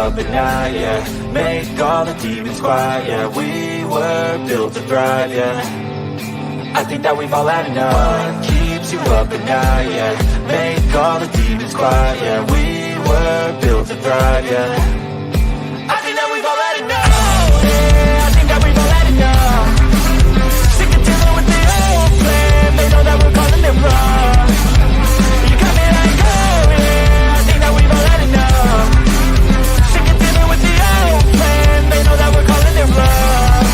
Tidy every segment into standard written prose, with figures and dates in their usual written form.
At night, yeah. Make all the demons quiet, yeah. We were built to thrive, yeah. I think that we've all had enough. What keeps you up at night, yeah. Make all the demons quiet, yeah. We were built to thrive, yeah. I think that we've all had enough. Yeah, I think that we've all had enough. Sick of dealing with the old plan. They know that we're calling it wrong. You got me like, oh yeah. I think that we've all had enough. They know that we're calling it wrong.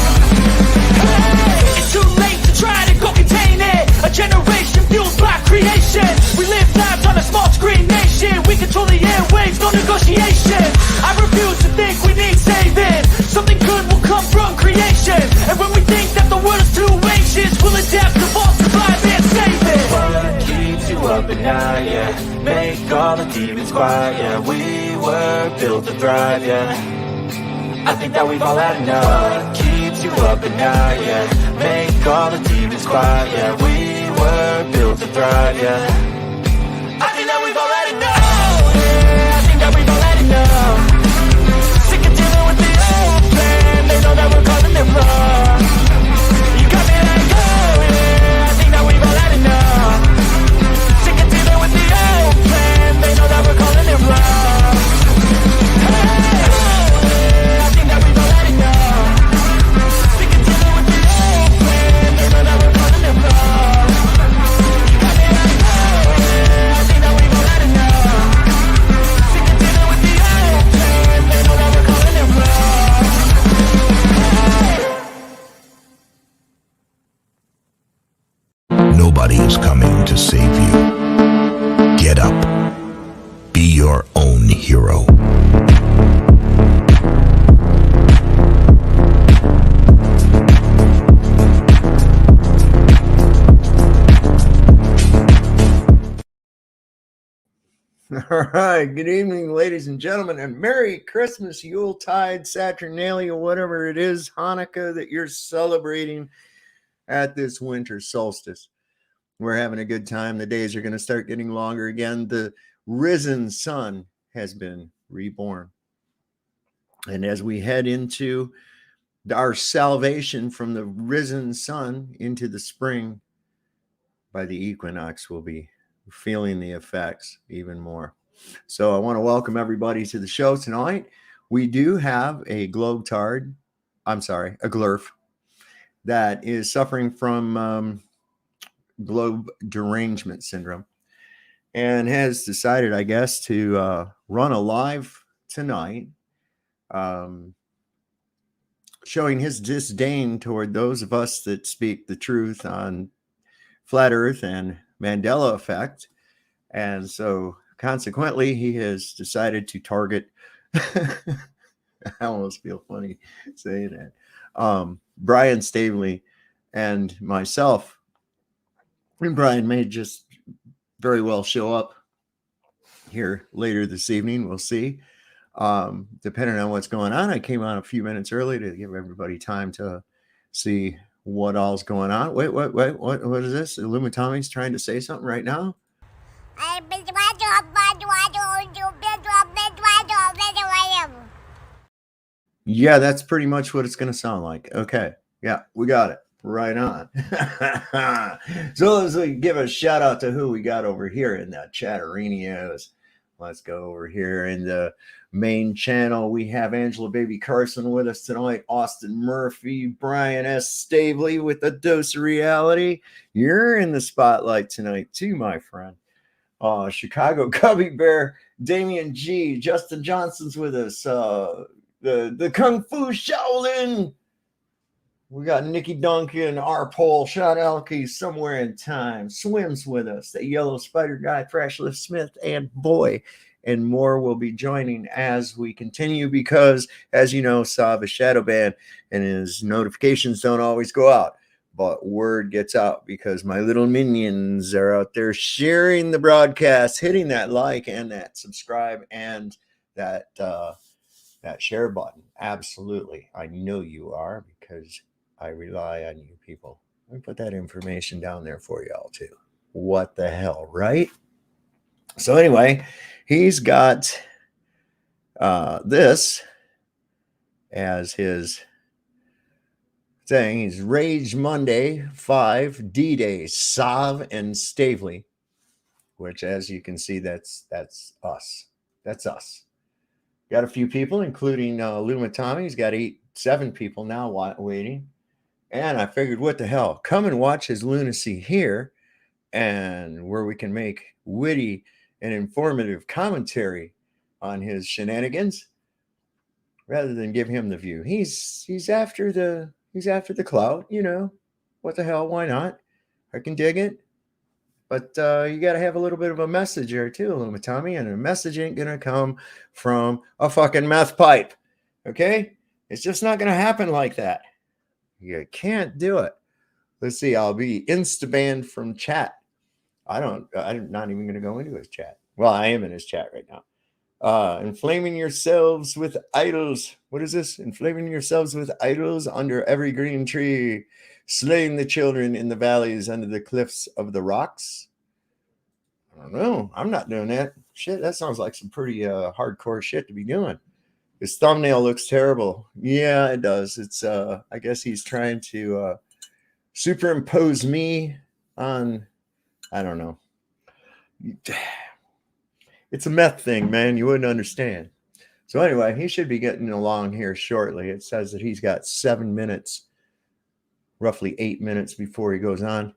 Hey, it's too late to try to go contain it. A generation fueled by creation. We live lives on a small screen nation. We control the airwaves, no negotiation. I refuse to think we need saving. Something good will come from creation. And when we think that the world is too anxious, we'll adapt, evolve, survive, and save it. What keeps you up at night, yeah. Make all the demons quiet, yeah. We were built to thrive, yeah. I think that we've all had enough. What keeps you up at night, yeah. Make all the demons quiet, yeah. We were built to thrive, yeah. I think that we've all had enough. Yeah, I think that we've all had enough. Sick of dealing with the old plan. They know that we're calling it wrong. You got me like, oh yeah. I think that we've all had enough. Sick of dealing with the old plan. They know that we're calling it wrong. Nobody is coming to save you. Get up. Be your own hero. All right. Good evening, ladies and gentlemen, and Merry Christmas, Yuletide, Saturnalia, whatever it is, Hanukkah that you're celebrating at this winter solstice. We're having a good time. The days are going to start getting longer again. The risen sun has been reborn. And as we head into our salvation from the risen sun into the spring, by the equinox, we'll be feeling the effects even more. So I want to welcome everybody to the show tonight. We do have a glurf that is suffering from globe derangement syndrome and has decided, I guess, to run a live tonight, showing his disdain toward those of us that speak the truth on flat earth and Mandela effect. And so consequently, he has decided to target I almost feel funny saying that, Brian Stavely and myself. And Brian may just very well show up here later this evening. We'll see. Depending on what's going on. I came on a few minutes early to give everybody time to see what all's going on. Wait, what is this? Illumitomi's trying to say something right now? Yeah, that's pretty much what it's going to sound like. Okay. Yeah, we got it. Right on. So let's give a shout out to who we got over here in the Chatterinios. Let's go over here in the main channel. We have Angela Baby Carson with us tonight, Austin Murphy, Brian S. Stavely with a dose of reality. You're in the spotlight tonight too, my friend. Chicago Cubby Bear, Damian G, Justin Johnson's with us. The Kung Fu Shaolin. We got Nikki Duncan, our pole, Sean Elke, somewhere in time, swims with us. The Yellow Spider Guy, Thrashlift Smith, and boy, and more will be joining as we continue because, as you know, Sav is shadow banned and his notifications don't always go out. But word gets out because my little minions are out there sharing the broadcast, hitting that like and that subscribe and that share button. Absolutely. I know you are because I rely on you people. Let me put that information down there for y'all too. What the hell, right? So anyway, he's got this as his thing. He's Rage Monday 5 D-Days, Sav and Stavely, which as you can see, that's us. That's us. Got a few people, including Luma Tommy. He's got 7 people now waiting. And I figured, what the hell? Come and watch his lunacy here, and where we can make witty and informative commentary on his shenanigans, rather than give him the view. He's after the clout, you know. What the hell? Why not? I can dig it. But you got to have a little bit of a message there too, Luma Tommy, and a message ain't gonna come from a fucking meth pipe. Okay? It's just not gonna happen like that. You can't do it. Let's see. I'll be insta-banned from chat. I'm not even going to go into his chat. Well, I am in his chat right now. Inflaming yourselves with idols. What is this? Inflaming yourselves with idols under every green tree. Slaying the children in the valleys under the cliffs of the rocks. I don't know. I'm not doing that. Shit, that sounds like some pretty hardcore shit to be doing. His thumbnail looks terrible. Yeah, it does. It's I guess he's trying to superimpose me on, I don't know. It's a meth thing, man. You wouldn't understand. So anyway, he should be getting along here shortly. It says that he's got 7 minutes, roughly 8 minutes before he goes on.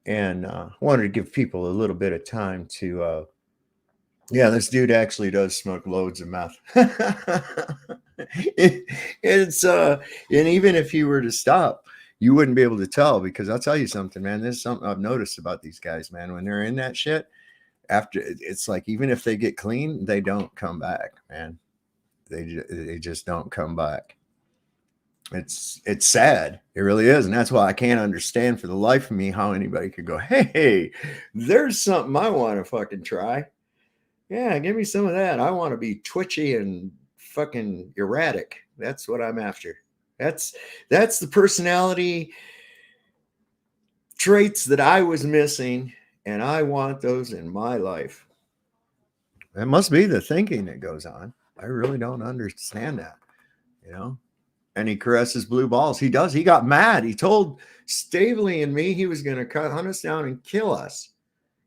And wanted to give people a little bit of time to yeah, this dude actually does smoke loads of meth. It's and even if he were to stop, you wouldn't be able to tell, because I'll tell you something, man. There's something I've noticed about these guys, man. When they're in that shit, after it's like, even if they get clean, they don't come back, man. They just don't come back. It's sad. It really is. And that's why I can't understand for the life of me how anybody could go, hey, there's something I want to fucking try. Yeah, give me some of that. I want to be twitchy and fucking erratic. That's what I'm after. That's the personality traits that I was missing, and I want those in my life. That must be the thinking that goes on. I really don't understand that, you know. And he caresses blue balls. He does. He got mad. He told Stavely and me he was going to hunt us down and kill us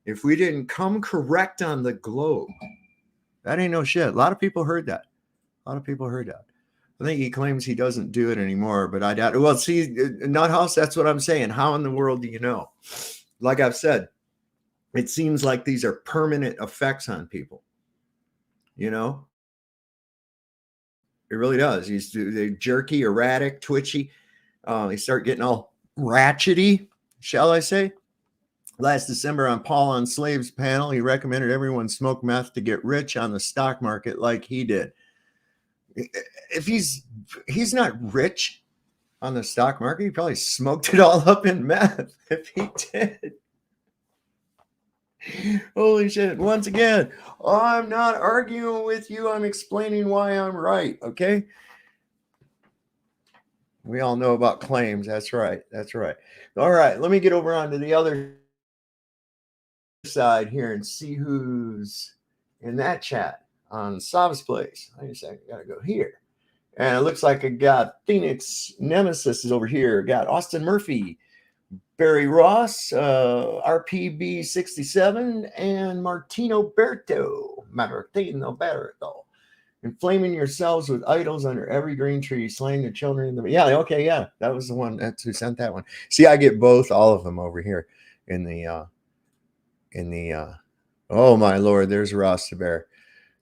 if we didn't come correct on the globe. That ain't no shit. A lot of people heard that. I think he claims he doesn't do it anymore, but I doubt it. Well, see, Nuthouse, that's what I'm saying. How in the world do you know? Like I've said, it seems like these are permanent effects on people. You know? It really does. They're jerky, erratic, twitchy. They start getting all ratchety, shall I say? Last December on Paul on Slaves panel, he recommended everyone smoke meth to get rich on the stock market like he did. If he's not rich on the stock market, he probably smoked it all up in meth if he did. Holy shit. Once again, I'm not arguing with you. I'm explaining why I'm right, okay? We all know about claims. That's right. All right, let me get over onto the other side here and see who's in that chat on Sav's place. Wait a second, gotta go here. And it looks like I got Phoenix Nemesis is over here. Got Austin Murphy, Barry Ross, RPB 67, and Martino Berto. Inflaming yourselves with idols under every green tree, slaying the children in the... Yeah, okay, yeah. That was the one. That's who sent that one. See, I get all of them over here in the oh my Lord, there's Rasta Bear.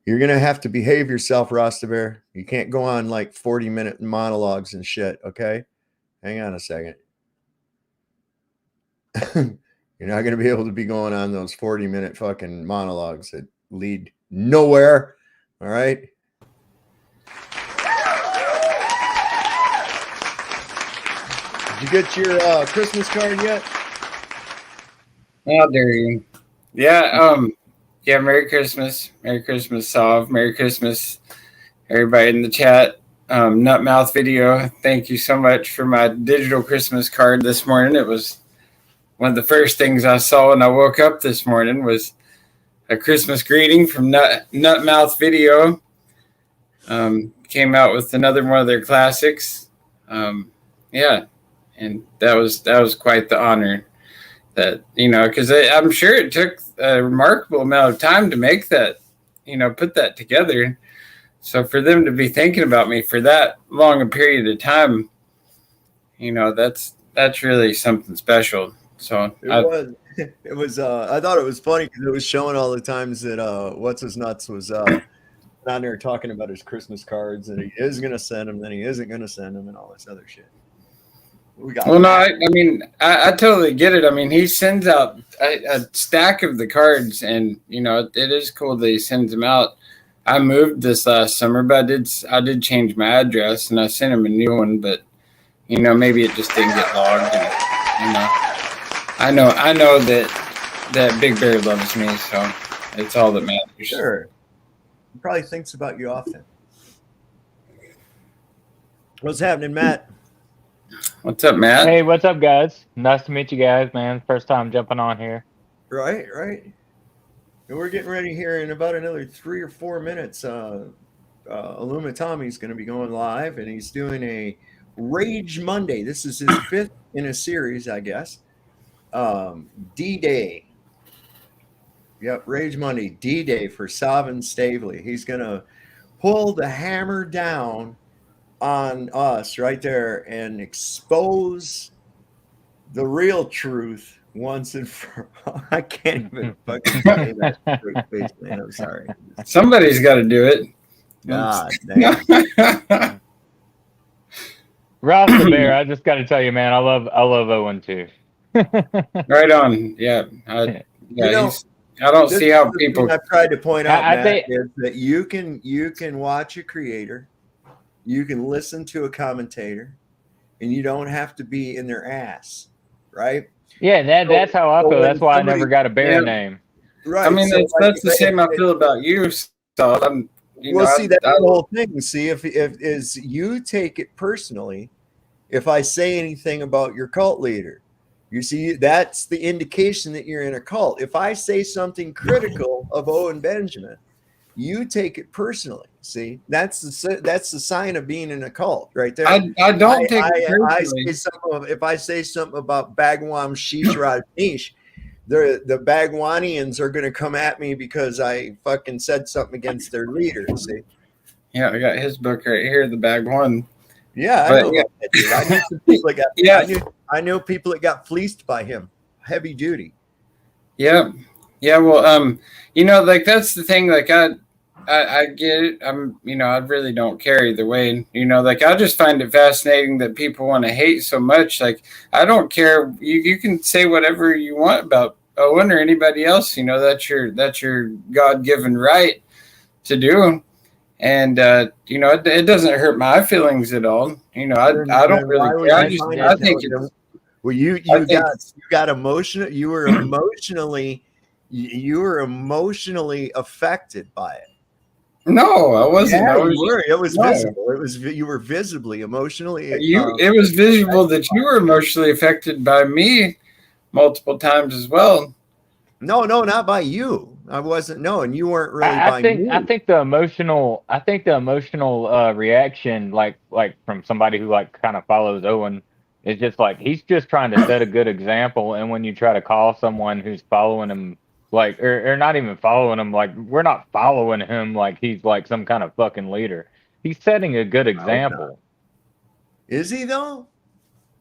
You're going to have to behave yourself, Rasta Bear. You can't go on like 40-minute monologues and shit, okay? Hang on a second. You're not going to be able to be going on those 40-minute fucking monologues that lead nowhere. All right. Did you get your Christmas card yet? How dare you? Yeah, yeah, Merry Christmas. Merry Christmas, Sav. Merry Christmas, everybody in the chat. Nutmouth video, thank you so much for my digital Christmas card this morning. It was one of the first things I saw when I woke up this morning was a Christmas greeting from Nutmouth video. Came out with another one of their classics. Yeah, and that was quite the honor. That, you know, because I'm sure it took a remarkable amount of time to make that, you know, put that together. So for them to be thinking about me for that long a period of time, you know, that's really something special. So it was. I thought it was funny because it was showing all the times that What's His Nuts was on there talking about his Christmas cards and he is going to send them, then he isn't going to send them, and all this other shit. Well, no, I mean, I totally get it. I mean, he sends out a stack of the cards, and you know, it is cool that he sends them out. I moved this last summer, but I did change my address, and I sent him a new one. But you know, maybe it just didn't get logged. And, you know, I know that Big Bear loves me, so it's all that matters. Sure, he probably thinks about you often. What's happening, Matt? What's up, Matt? Hey, what's up, guys? Nice to meet you guys, man. First time jumping on here. Right. And we're getting ready here in about another 3 or 4 minutes. Illuma Tommy's going to be going live, and he's doing a Rage Monday. This is his 5th in a series, I guess. D-Day. Yep, Rage Monday, D-Day for Savin Stavely. He's going to pull the hammer down on us right there and expose the real truth once and for all. I can't even fucking say that straight face, man. I'm sorry. Somebody's got to do it. God damn. Ross the Bear, I just got to tell you, man, I love Owen too. Right on. Yeah. I don't see how people. I've tried to point out, Matt, is that you can watch a creator. You can listen to a commentator, and you don't have to be in their ass, right? Yeah, that's how I feel. That's why I never got a bear name. Right. I mean, that's the same I feel about you. So that's the whole thing. See, if you take it personally, if I say anything about your cult leader, you see, that's the indication that you're in a cult. If I say something critical of Owen Benjamin, you take it personally. See, that's the sign of being in a cult, right there. I don't take it personally. If I say something about Bhagwan Sheesh Rajneesh, the Bhagwanians are going to come at me because I fucking said something against their leader. See? Yeah, I got his book right here, The Bhagwan. Yeah, I know. Yeah. I knew some people that got. I know people that got fleeced by him, heavy duty. Yeah. Well, you know, like that's the thing. Like I get it. I really don't care either way. You know, like I just find it fascinating that people want to hate so much. Like I don't care. You can say whatever you want about Owen or anybody else. You know, that's your God-given right to do. And you know, it doesn't hurt my feelings at all. You know, I don't really care. I think it's. Well, you got emotional. You were emotionally affected by it. No, I wasn't. Yeah, it was visible. You were visibly emotionally. It was visible that you were emotionally affected by me multiple times as well. No, not by you. I wasn't. No, and you weren't really. I think the emotional reaction, like from somebody who like kind of follows Owen, is just like he's just trying to set a good example. And when you try to call someone who's following him, like or not even following him, like we're not following him like he's like some kind of fucking leader. He's setting a good example. Is he though?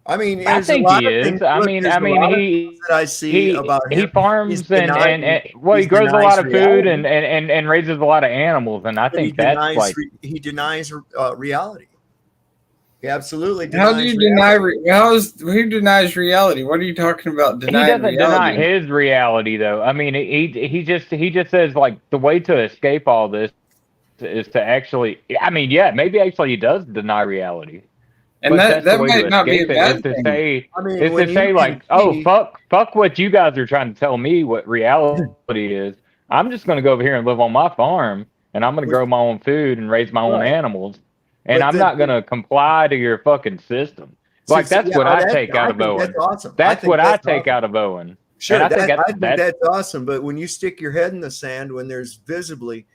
I mean, I think he is. I mean, I see about him. He farms and he grows a lot of food and raises a lot of animals, and I think that's like he denies reality. He absolutely How do denies you deny? reality. Who denies reality? What are you talking about? He Denying doesn't deny reality? his reality, though. I mean, he just says like the way to escape all this is to actually. I mean, yeah, maybe actually he does deny reality, And but that that's the way to might not be a escape it. bad Is to thing. say I mean, is when to you say can like, oh see, fuck what you guys are trying to tell me what reality is. I'm just gonna go over here and live on my farm, and I'm gonna with, grow my own food and raise my own right, animals, and but I'm not gonna comply to your fucking system. Like that's yeah, what I take out I of think that's Owen. awesome. I That's think what I that's take awesome. out of Owen. And Sure, I think I think that's that's awesome. But when you stick your head in the sand, when there's visibly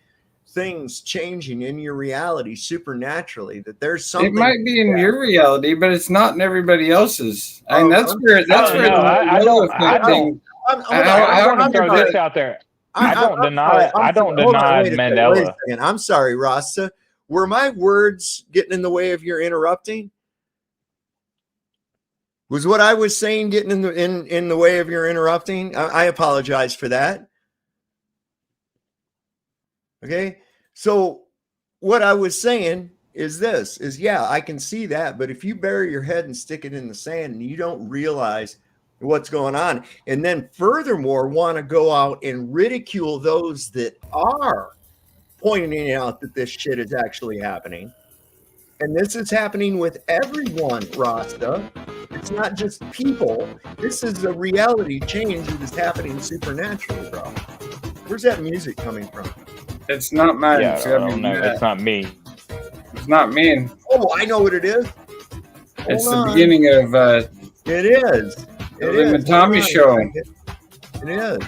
things changing in your reality supernaturally, that there's It something. might be in your reality, but it's not in everybody else's. I mean, Oh, that's where oh the no, I Mandela don't I effect don't thing. I'm, hold on, I How want to do throw you this out there. I'm sorry. I don't Hold on, deny wait a Mandela. second. I'm sorry, Rasta. Were my words getting in the way of your interrupting? Was what I was saying getting in the way of your interrupting? I apologize for that. Okay, so what I was saying is this: is yeah, I can see that, but if you bury your head and stick it in the sand and you don't realize what's going on, and then furthermore want to go out and ridicule those that are pointing out that this shit is actually happening. And this is happening with everyone, Rasta. It's not just people. This is a reality change that is happening supernaturally, bro. Where's that music coming from? It's not mine. Yeah, It's I gotta be don't know. Matt. It's not me. It's not me. Oh, I know what it is. It's Hold the on. beginning of It is. the It Lim is. and Tommy Hold on a show. second. It is.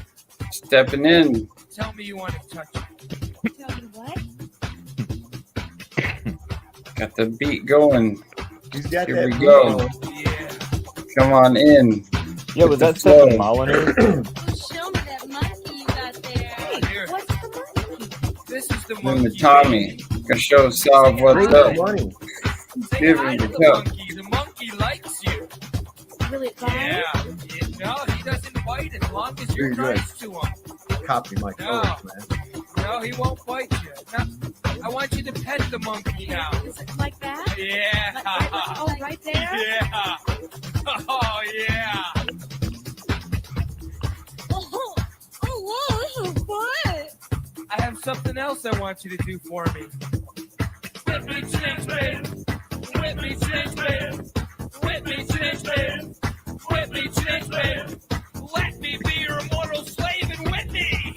Stepping in. Tell me you want to touch me. Tell me what? Got the beat going. He's got Here that we beat go. going. Yeah. Come on in. Yeah, was that stuff in Molineux? Show me that monkey you got there. Here. What's the monkey? This is the Lim monkey. and Tommy. Gonna show Sav what's Bring up. the money. Say Give hi him to the the cup. monkey. The monkey likes you. Really fine? Yeah. No, he doesn't bite as long as you're Very good. nice to him. Copy my No. codes, man. No, he won't bite you. Now, I want you to pet the monkey now. Is it like that? Yeah. Oh, right there? Yeah. Oh, yeah. Oh, whoa, this is fun. I have something else I want you to do for me. Whip me, change me. Whip me, change me. Whip me, change me. Whip me, change me. Let me be your immortal slave and whip me.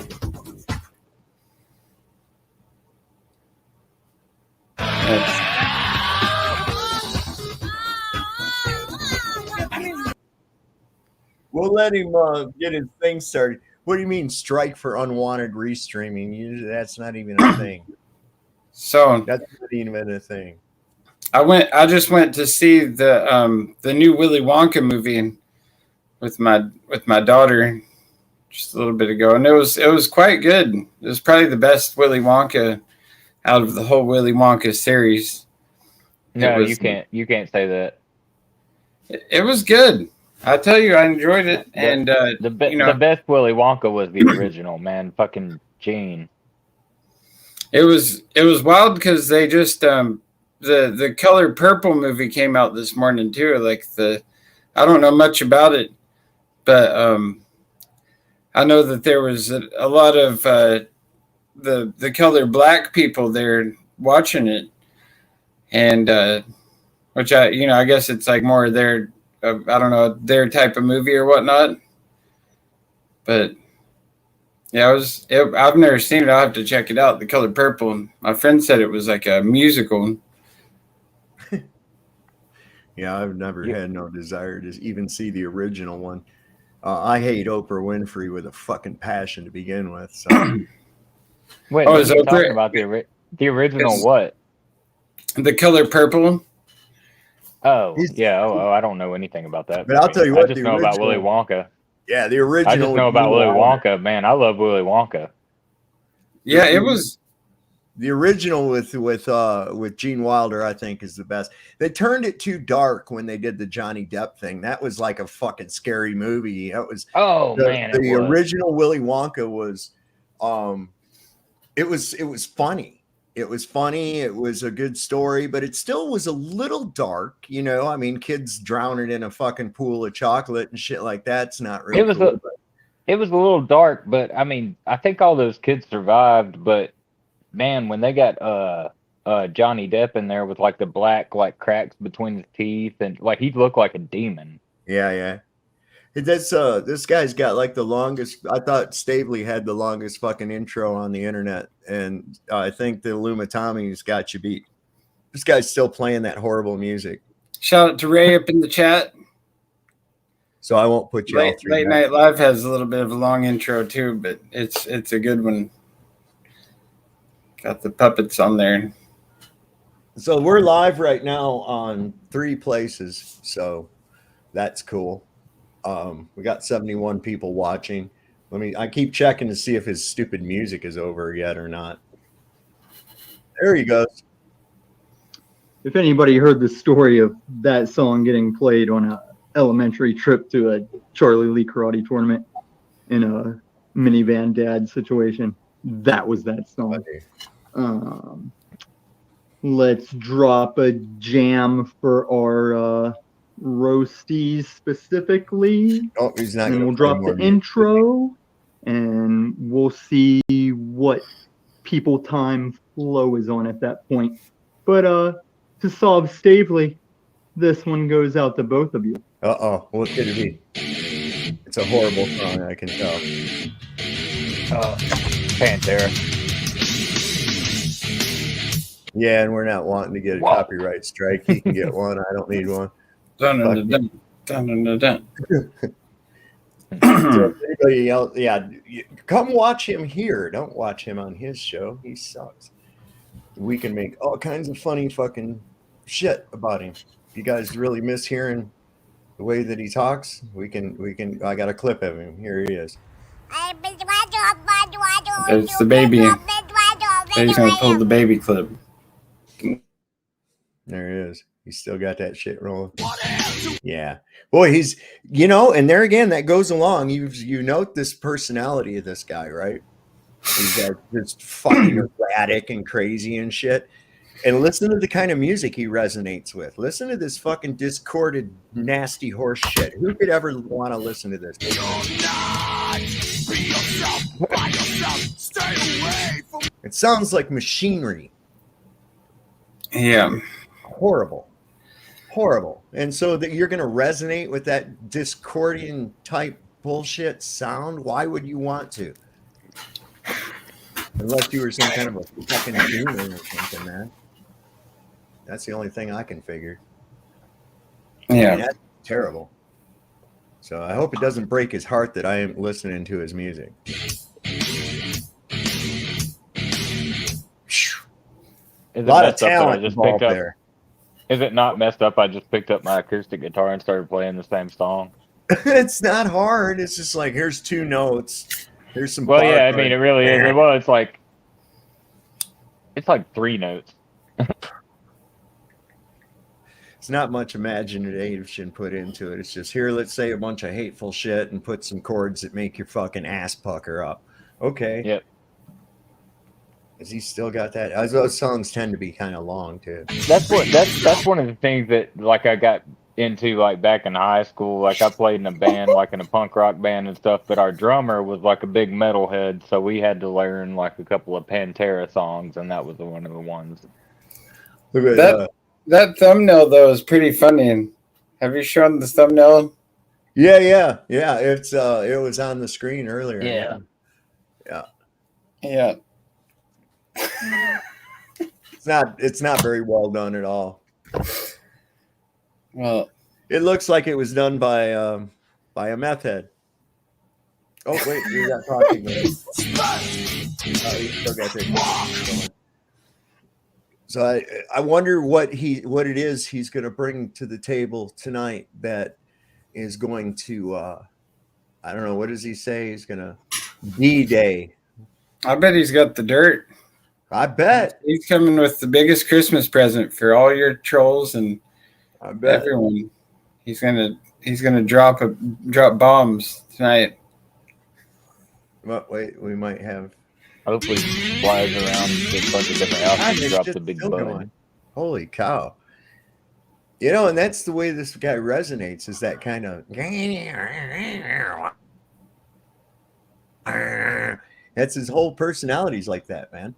We'll let him get his thing started. What do you mean strike for unwanted restreaming? That's not even a thing. So That's not even a thing. I just went to see the new Willy Wonka movie with my daughter just a little bit ago, and it was quite good. It was probably the best Willy Wonka out of the whole Willy Wonka series. No, was- you can't say that. It was good. I tell you, I enjoyed it, and The best Willy Wonka was the original, man. Fucking Gene. it was wild because they just the Color Purple movie came out this morning too. Like I don't know much about it, but I know that there was a lot of the Color Black people there watching it, and which I guess it's like more their I don't know, their type of movie or whatnot. But yeah, I've never seen it. I'll have to check it out. The Color Purple. My friend said it was like a musical. Yeah, I've never had no desire to even see the original one. I hate Oprah Winfrey with a fucking passion to begin with. So Wait, Oh, is you're Oprah- talking about the original It's- what? The Color Purple. Oh, He's- yeah. Oh, I don't know anything about that. But I'll tell you what, I just the know about Willy original- Wonka. yeah, the original. I just know about Willy Wonka. Man, I love Willy Wonka. Yeah, it was. The original with Gene Wilder, I think, is the best. They turned it too dark when they did the Johnny Depp thing. That was like a fucking scary movie. That was Oh man, the it was. original Willy Wonka was, it was funny. It was funny. It was a good story, but it still was a little dark. You know, I mean, kids drowning in a fucking pool of chocolate and shit like that's not real It was cool. it was a little dark, but I mean, I think all those kids survived. But man, when they got Johnny Depp in there with like the black like cracks between his teeth and like he looked like a demon. Yeah, yeah. That's this guy's got like the longest. I thought Stavely had the longest fucking intro on the internet, and I think the Lumatommy's got you beat. This guy's still playing that horrible music. Shout out to Ray up in the chat. So I won't put you all through Late that. Night Live has a little bit of a long intro too, but it's a good one. Got the puppets on there. So we're live right now on 3 places, so that's cool. We got 71 people watching. I keep checking to see if his stupid music is over yet or not. There he goes. If anybody heard the story of that song getting played on an elementary trip to a Charlie Lee karate tournament in a minivan dad situation, that was that song. Let's drop a jam for our roasties specifically. Oh, he's not. And gonna we'll play drop more the music. intro, and we'll see what people time flow is on at that point. But to solve Stavely, this one goes out to both of you. Uh-oh, what could it be? It's a horrible song, I can tell. Pantera. Yeah, and we're not wanting to get a copyright strike. He can get one. I don't need one. Dun, dun, dun, dun, dun, dun, dun. So if anybody else, yeah, come watch him here. Don't watch him on his show. He sucks. We can make all kinds of funny fucking shit about him. If you guys really miss hearing the way that he talks, we can. I got a clip of him. Here he is. It's the baby. He's gonna pull the baby clip. There he is. He's still got that shit rolling. Yeah. Boy, he's, and there again, that goes along. You note this personality of this guy, right? He's just fucking erratic and crazy and shit. And listen to the kind of music he resonates with. Listen to this fucking discorded, nasty horse shit. Who could ever want to listen to this? It sounds like machinery. Yeah. Horrible. And so that you're going to resonate with that discordian type bullshit sound. Why would you want to? Unless you were some kind of a fucking demon or something, man. That's the only thing I can figure. Yeah. I mean, that's terrible. So I hope it doesn't break his heart that I am listening to his music. A lot of talent involved there. Is it not messed up? I just picked up my acoustic guitar and started playing the same song. It's not hard. It's just like, here's 2 notes. Here's some. Well, yeah, I mean, it really is. Well, it's like 3 notes. It's not much imagination put into it. It's just, here, let's say a bunch of hateful shit and put some chords that make your fucking ass pucker up. Okay. Yep. Has he still got that? Those songs tend to be kind of long too. That's one of the things that like I got into like back in high school. Like I played in a band, like in a punk rock band and stuff, but our drummer was like a big metalhead, so we had to learn like a couple of Pantera songs, and that was one of the ones. That thumbnail though is pretty funny. Have you shown the thumbnail? Yeah. It's it was on the screen earlier. Yeah. It's not very well done at all. Well, it looks like it was done by a meth head. Oh wait, we got talking. You still got that. So I wonder what it is he's going to bring to the table tonight that is going to I don't know, what does he say? He's going to D-Day. I bet he's got the dirt. I bet he's coming with the biggest Christmas present for all your trolls and I bet everyone. He's gonna drop bombs tonight. Well, wait, we might have Hopefully flies around to a bunch of different houses and drops a big still bud. going. Holy cow. You know, and that's the way this guy resonates, is that kind of that's his whole personality's like that, man.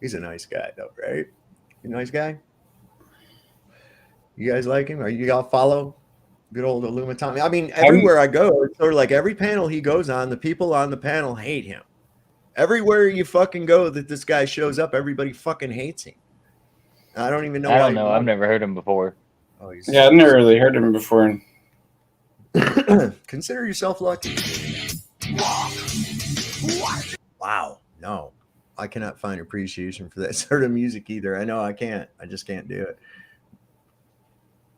He's a nice guy though, right? You a nice guy? You guys like him? Are you all follow? Good old Illuminati. I mean, everywhere I go, it's sort of like every panel he goes on, the people on the panel hate him. Everywhere you fucking go that this guy shows up, everybody fucking hates him. I don't even know. I don't know. I've never heard him before. Oh, Yeah, I've never really heard him before. Consider yourself lucky. Wow. No, I cannot find appreciation for that sort of music either. I know I can't. I just can't do it.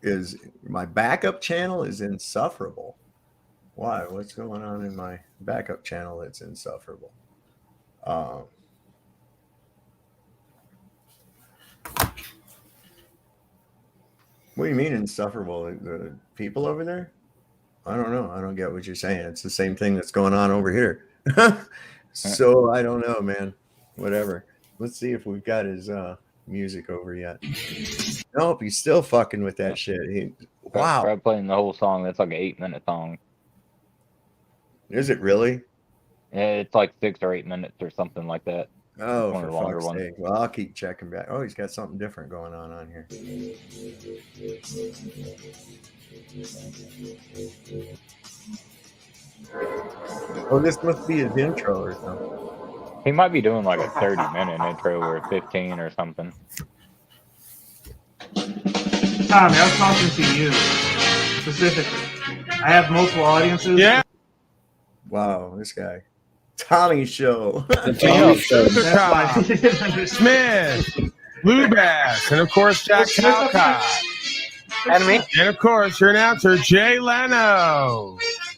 Is my backup channel is insufferable. Why? What's going on in my backup channel that's insufferable? What do you mean insufferable? The people over there? I don't know. I don't get what you're saying. It's the same thing that's going on over here. So I don't know, man. Whatever. Let's see if we've got his music over yet. Nope, he's still fucking with that shit. Wow. Try playing the whole song. That's like an 8-minute song. Is it really? Yeah, it's like 6 or 8 minutes or something like that. Oh, One for of the longer fuck's ones. sake. Well, I'll keep checking back. Oh, he's got something different going on here. Oh, this must be his intro or something. He might be doing like a 30-minute intro or 15 or something. Tommy, I was talking to you specifically. I have multiple audiences. Yeah. Wow, this guy. Tommy Show. The Tommy Show. That's why I didn't understand. Smith, Blue Bass, and of course Jack Talcott. And me? And of course your announcer, Jay Leno.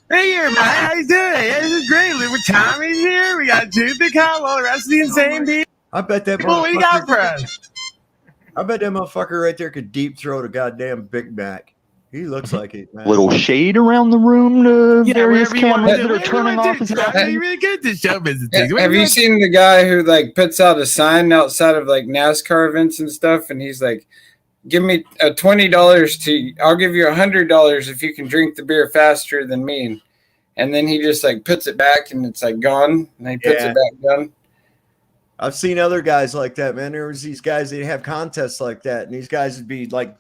Hey here, man. How you doing? This is great. With Tommy's here. We got Jude the Cowboy, the rest of the insane people. I bet that What do you got for us? I bet that motherfucker right there could deep throat a goddamn Big Mac. He looks like it, man. Little shade around the room to various whatever you want cameras to that are do. turning off. Is Hey, you're really good at this show business things. Have you seen the guy who like puts out a sign outside of like NASCAR events and stuff, and he's like, "Give me $20 to, I'll give you $100 if you can drink the beer faster than me." And then he just like puts it back, and it's like gone, and he puts it back down. I've seen other guys like that, man. There was these guys that have contests like that, and these guys would be like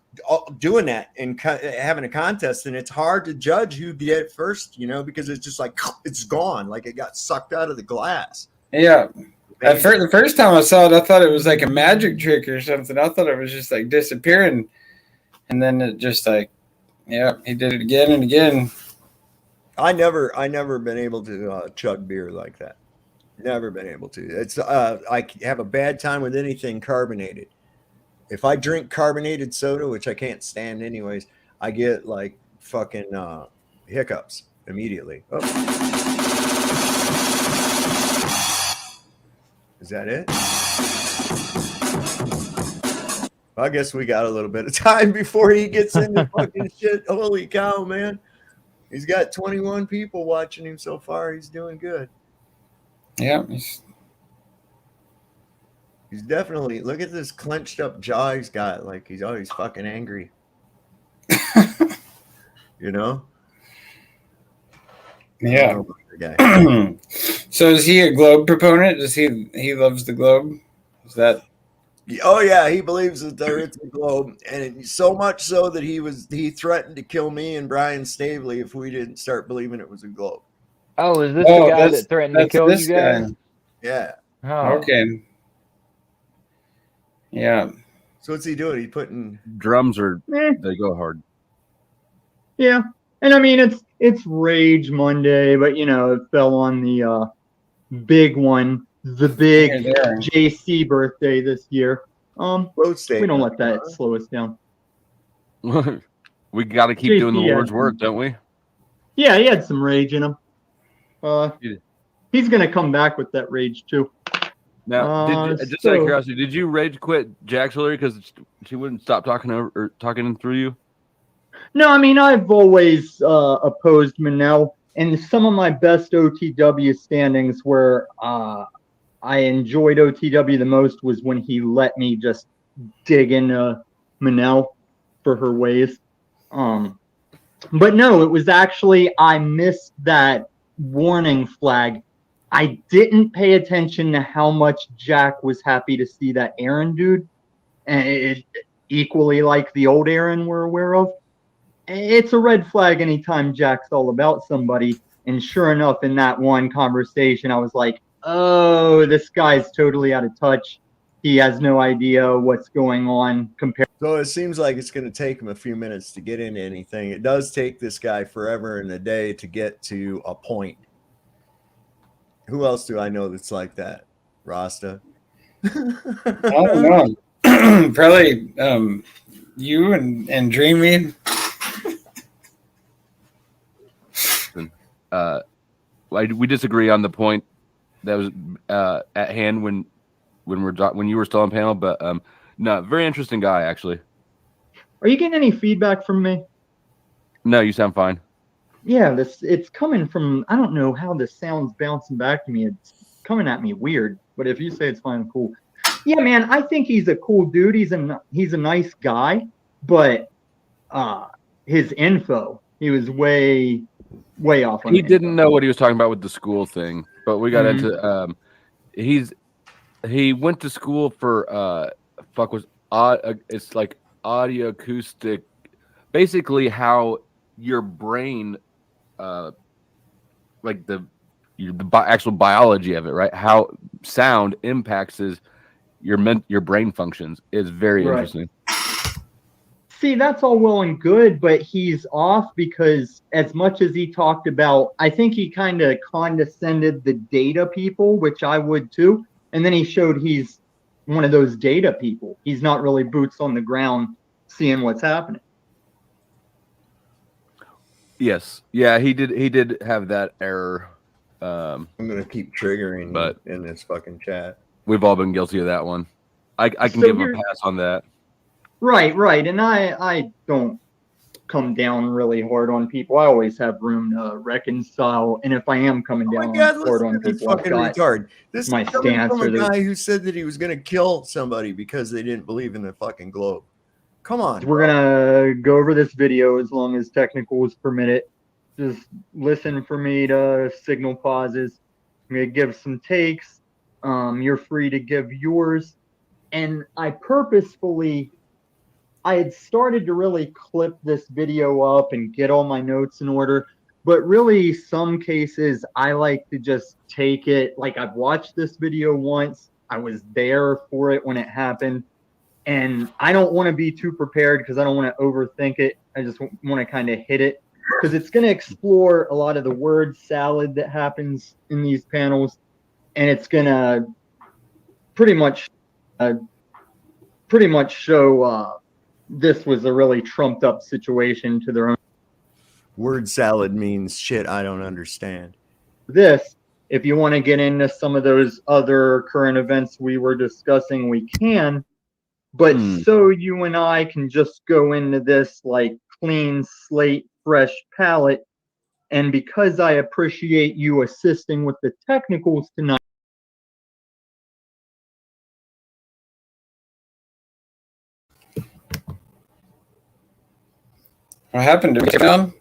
doing that and having a contest, and it's hard to judge who did it first, you know, because it's just like it's gone, like it got sucked out of the glass. Yeah. The first time I saw it, I thought it was like a magic trick or something. I thought it was just like disappearing, and then it just like, yeah, he did it again and again. I never been able to chug beer like that. Never been able to. It's I have a bad time with anything carbonated. If I drink carbonated soda, which I can't stand anyways, I get like fucking hiccups immediately. Oh. Is that it? I guess we got a little bit of time before he gets into fucking shit. Holy cow, man. He's got 21 people watching him so far. He's doing good. Yeah. He's definitely, look at this clenched up jaw he's got. Like he's always fucking angry. You know? Yeah. Guy. So is he a globe proponent? Does he loves the globe? Is that? Oh yeah, he believes that there is a globe, and so much so that he threatened to kill me and Brian Snavely if we didn't start believing it was a globe. Oh, is this the guy that threatened to kill you guys? Yeah. Oh. Okay. Yeah. So what's he doing? He putting drums are they go hard. Yeah, and I mean it's Rage Monday, but you know it fell on the big one, the big JC birthday this year. We don't let that slow us down. We got to keep JC, doing the Lord's work, don't we? Yeah, he had some rage in him. He's gonna come back with that rage too. Now, just out of curiosity, did you rage quit Jax Hillary because she wouldn't stop talking over or talking through you? No, I mean I've always opposed Manel, and some of my best OTW standings were I enjoyed OTW the most was when he let me just dig into Manel for her ways. But no, it was actually, I missed that warning flag. I didn't pay attention to how much Jack was happy to see that Aaron dude, and equally like the old Aaron we're aware of. It's a red flag anytime Jack's all about somebody. And sure enough, in that one conversation, I was like, oh, this guy's totally out of touch. He has no idea what's going on compared. So it seems like it's going to take him a few minutes to get into anything. It does take this guy forever and a day to get to a point. Who else do I know that's like that? Rasta? I don't know. Probably you and Dreaming. We disagree on the point that was at hand when you were still on panel, but no, very interesting guy actually. Are you getting any feedback from me? No, you sound fine. Yeah, it's coming from, I don't know how this sound's bouncing back to me. It's coming at me weird, but if you say it's fine, cool. Yeah, man, I think he's a cool dude. He's a nice guy, but his info, he was way off on. He didn't know what he was talking about with the school thing, but we got into he went to school for it's like audio acoustic, basically how your brain like the actual biology of it, right? How sound impacts your brain functions is very interesting. See, that's all well and good, but he's off because as much as he talked about, I think he kind of condescended the data people, which I would too. And then he showed he's one of those data people. He's not really boots on the ground seeing what's happening. Yes. Yeah, he did have that error. I'm going to keep triggering but in this fucking chat. We've all been guilty of that one. I can give him a pass on that. Right. And I don't come down really hard on people. I always have room to reconcile. And if I am coming down hard on people, fucking retard. This my is coming stance from a or guy who said that he was going to kill somebody because they didn't believe in the fucking globe. Come on. We're going to go over this video as long as technicals permit it. Just listen for me to signal pauses. I'm going to give some takes. You're free to give yours. And I had started to really clip this video up and get all my notes in order. But really, some cases, I like to just take it. Like, I've watched this video once. I was there for it when it happened. And I don't want to be too prepared because I don't want to overthink it. I just want to kind of hit it because it's going to explore a lot of the word salad that happens in these panels. And it's going to pretty much show this was a really trumped up situation to their own. Word salad means shit I don't understand. This, if you want to get into some of those other current events we were discussing, we can. But so you and I can just go into this like clean slate, fresh palette. And because I appreciate you assisting with the technicals tonight. What happened to him?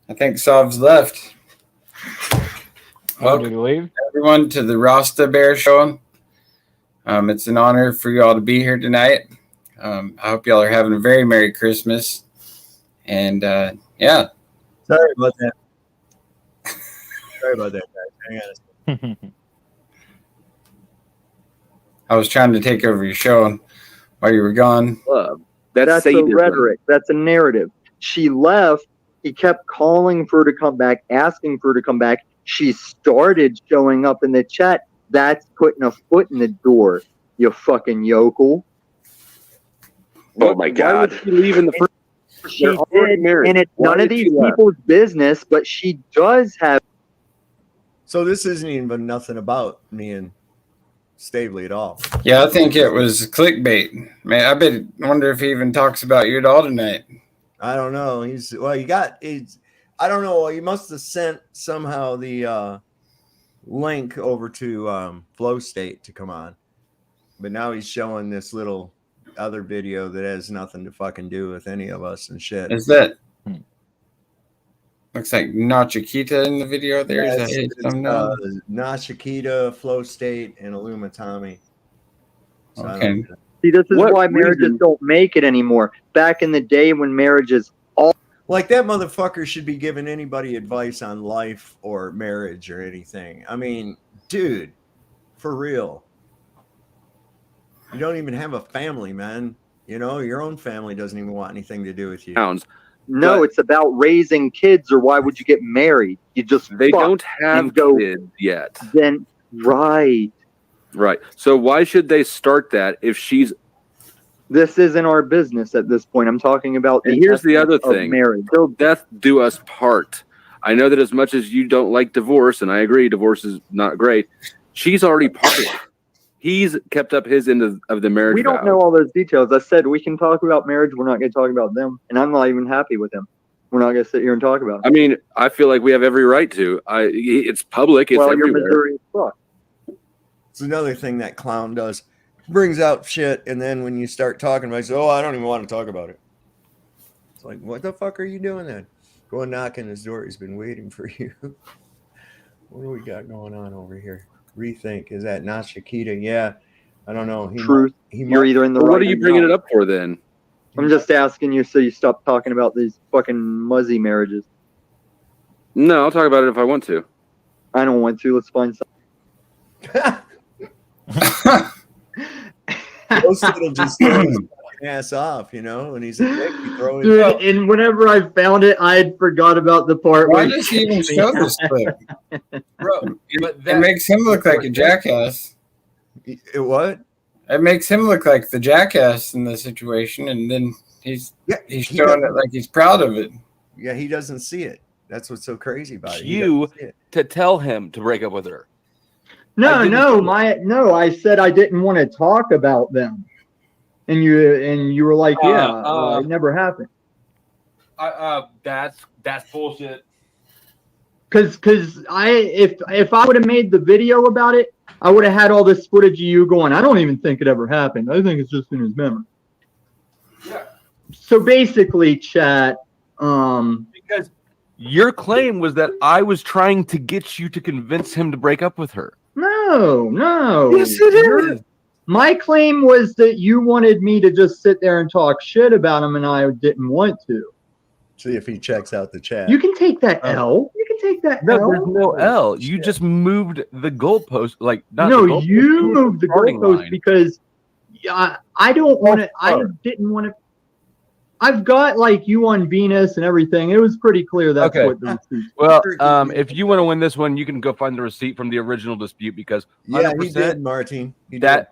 I think Sov's left. Welcome everyone to the Rasta Bear Show. It's an honor for you all to be here tonight. I hope y'all are having a very Merry Christmas. And yeah. Sorry about that. Sorry about that, guys. Hang on a second. I was trying to take over your show while you were gone. That's a rhetoric. That's a narrative. She left. He kept calling for her to come back, asking for her to come back. She started showing up in the chat. That's putting a foot in the door, you fucking yokel. Oh my God. Why would she leave in the first? She did, and it's none of these people's business, but she does have. So this isn't even nothing about me and Stavely at all. Yeah, I think it was clickbait. Man, wonder if he even talks about you at all tonight. I don't know. I don't know. He must have sent somehow the link over to Flow State to come on, but now he's showing this little other video that has nothing to fucking do with any of us and shit. Is that looks like Nachikita in the video there? Is that his thumbnail? Nachikita, Flow State, and Illumatami. So Okay. See, this is What why marriages reason? don't make it anymore. Back in the day when marriages all like that motherfucker should be giving anybody advice on life or marriage or anything. I mean, dude, for real. You don't even have a family, man. You know, your own family doesn't even want anything to do with you. no, But- it's about raising kids, or why would you get married? You just They fuck don't have and go. kids yet. Then right. Right. So why should they start that if she's... This isn't our business at this point. I'm talking about And here's the essence other of thing. marriage. Till death do us part. I know that as much as you don't like divorce, and I agree divorce is not great, she's already parted. He's kept up his end of the marriage We don't vow. know all those details. I said we can talk about marriage. We're not going to talk about them, and I'm not even happy with them. We're not going to sit here and talk about it. I mean, I feel like we have every right to. It's public. It's well, you're everywhere. Missouri as fuck. It's another thing that clown does. Brings out shit, and then when you start talking about it, says, oh, I don't even want to talk about it. It's like, what the fuck are you doing then? Go and knock on his door. He's been waiting for you. What do we got going on over here? Rethink. Is that not Shakita? Yeah. I don't know. Truth. You're either in the Well, right. what are you or bringing not. it up for then? I'm just asking you so you stop talking about these fucking muzzy marriages. No, I'll talk about it if I want to. I don't want to. Let's find something. Most it'll just throw his fucking ass off, you know, and he's a dick. You throw him. Dude, and whenever I found it, I had forgot about the part Why where does he even show this clip? Bro, but It makes him look like a jackass. It what? It makes him look like the jackass in the situation, and then he's he showing it doesn't- like he's proud of it. Yeah, he doesn't see it. That's what's so crazy about it. He You doesn't see it. to tell him to break up with her. No, I said I didn't want to talk about them, and you were like, yeah, it never happened. That's bullshit. Because if I would have made the video about it, I would have had all this footage of you going, I don't even think it ever happened. I think it's just in his memory. Yeah. So basically, chat. Because your claim was that I was trying to get you to convince him to break up with her. No. Yes, it is. My claim was that you wanted me to just sit there and talk shit about him, and I didn't want to. See if he checks out the chat. You can take that L. You can take that No, L. there's no L. You just moved the goalpost. Like, not No, the goalpost, you moved the starting goalpost line. because I don't want to. I didn't want to. I've got like you on Venus and everything. It was pretty clear that's Okay. what the receipt. Well, if you want to win this one, you can go find the receipt from the original dispute because Yeah, 100% he did, Martin. He that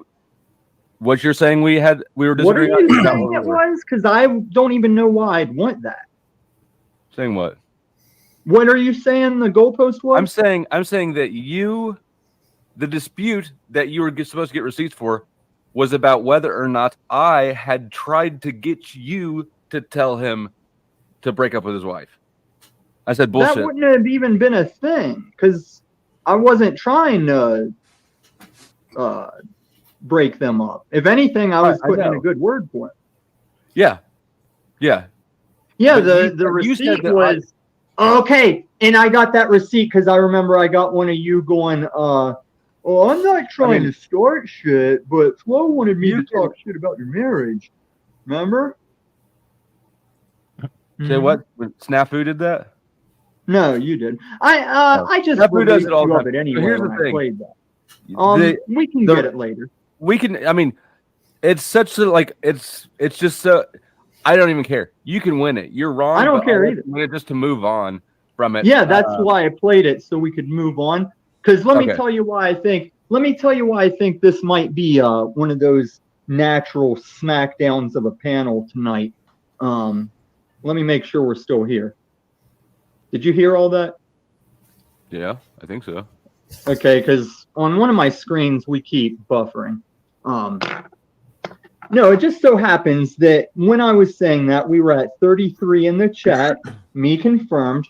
what you're saying we were What are disagreeing you on? saying it was? Because I don't even know why I'd want that. Saying what? What are you saying the goalpost was? I'm saying that the dispute that you were supposed to get receipts for was about whether or not I had tried to get you to tell him to break up with his wife. I said bullshit. That wouldn't have even been a thing because I wasn't trying to break them up. If anything, I was putting in a good word for it. Yeah. Yeah, But the you said receipt that was okay, and I got that receipt because I remember I got one of you going, "Oh, I'm not trying to start shit, but Flo wanted me to talk shit about your marriage." Remember? Say what? When Snafu did that? No, you did. I just Snafu does it all the love time. it anyway. But here's when the I thing. played that. We can get it later. We can. I mean, it's such a like. It's just so. I don't even care. You can win it. You're wrong. I don't but care I'll either. win it just to move on from it. Yeah, that's why I played it so we could move on. Because let me tell you why I think. Let me tell you why I think this might be one of those natural smackdowns of a panel tonight. Let me make sure we're still here. Did you hear all that? Yeah, I think so. Okay, because on one of my screens we keep buffering. No, it just so happens that when I was saying that, we were at 33 in the chat, me confirmed.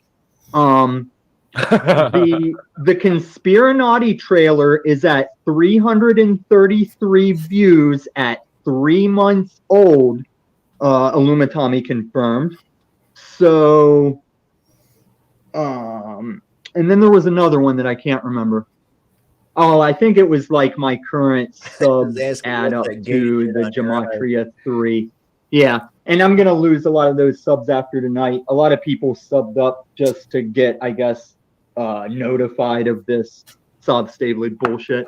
the Conspiranotti trailer is at 333 views at 3 months old. Illumitami confirmed. So, and then there was another one that I can't remember. Oh, I think it was like my current subs add up to the Gematria 3. Yeah, and I'm going to lose a lot of those subs after tonight. A lot of people subbed up just to get, I guess, notified of this Sob Stably bullshit.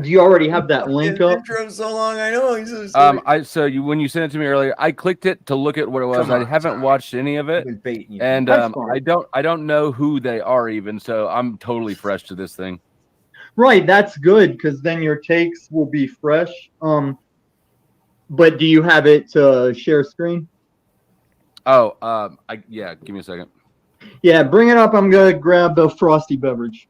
Do you already have that link up? Intro so long, I know. He's so sorry. When you sent it to me earlier, I clicked it to look at what it was. I haven't watched any of it, and I don't know who they are even. So I'm totally fresh to this thing. Right, that's good because then your takes will be fresh. But do you have it to share screen? Oh, yeah. Give me a second. Yeah, bring it up. I'm gonna grab a frosty beverage.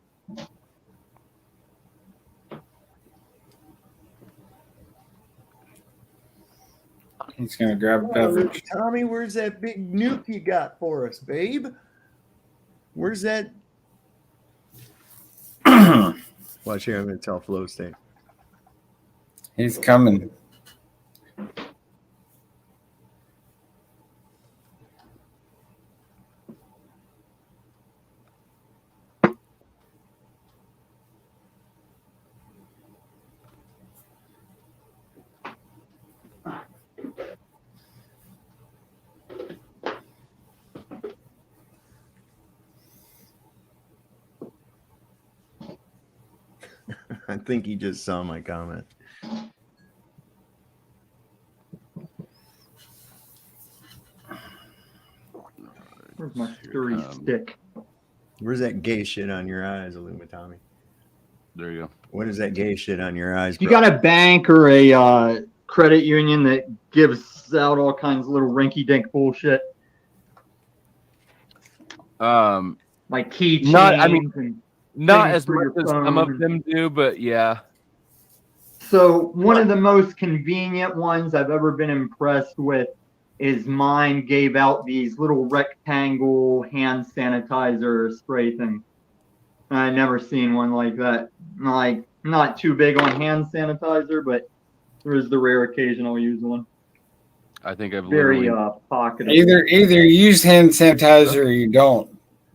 He's gonna grab a beverage. Tommy, where's that big nuke you got for us, babe? Where's that? Watch here. I'm gonna tell Flow State. He's coming. I think he just saw my comment. Where's my stirry stick? Where's that gay shit on your eyes, Illumitami? There you go. What is that gay shit on your eyes? You got a bank or a credit union that gives out all kinds of little rinky-dink bullshit? Like keychains. Not as much as some of them do, but yeah. So one of the most convenient ones I've ever been impressed with is mine gave out these little rectangle hand sanitizer spray things. I never seen one like that. Like, not too big on hand sanitizer, but there is the rare occasion I'll use one. I think I've very pocket. Either you use hand sanitizer or you don't.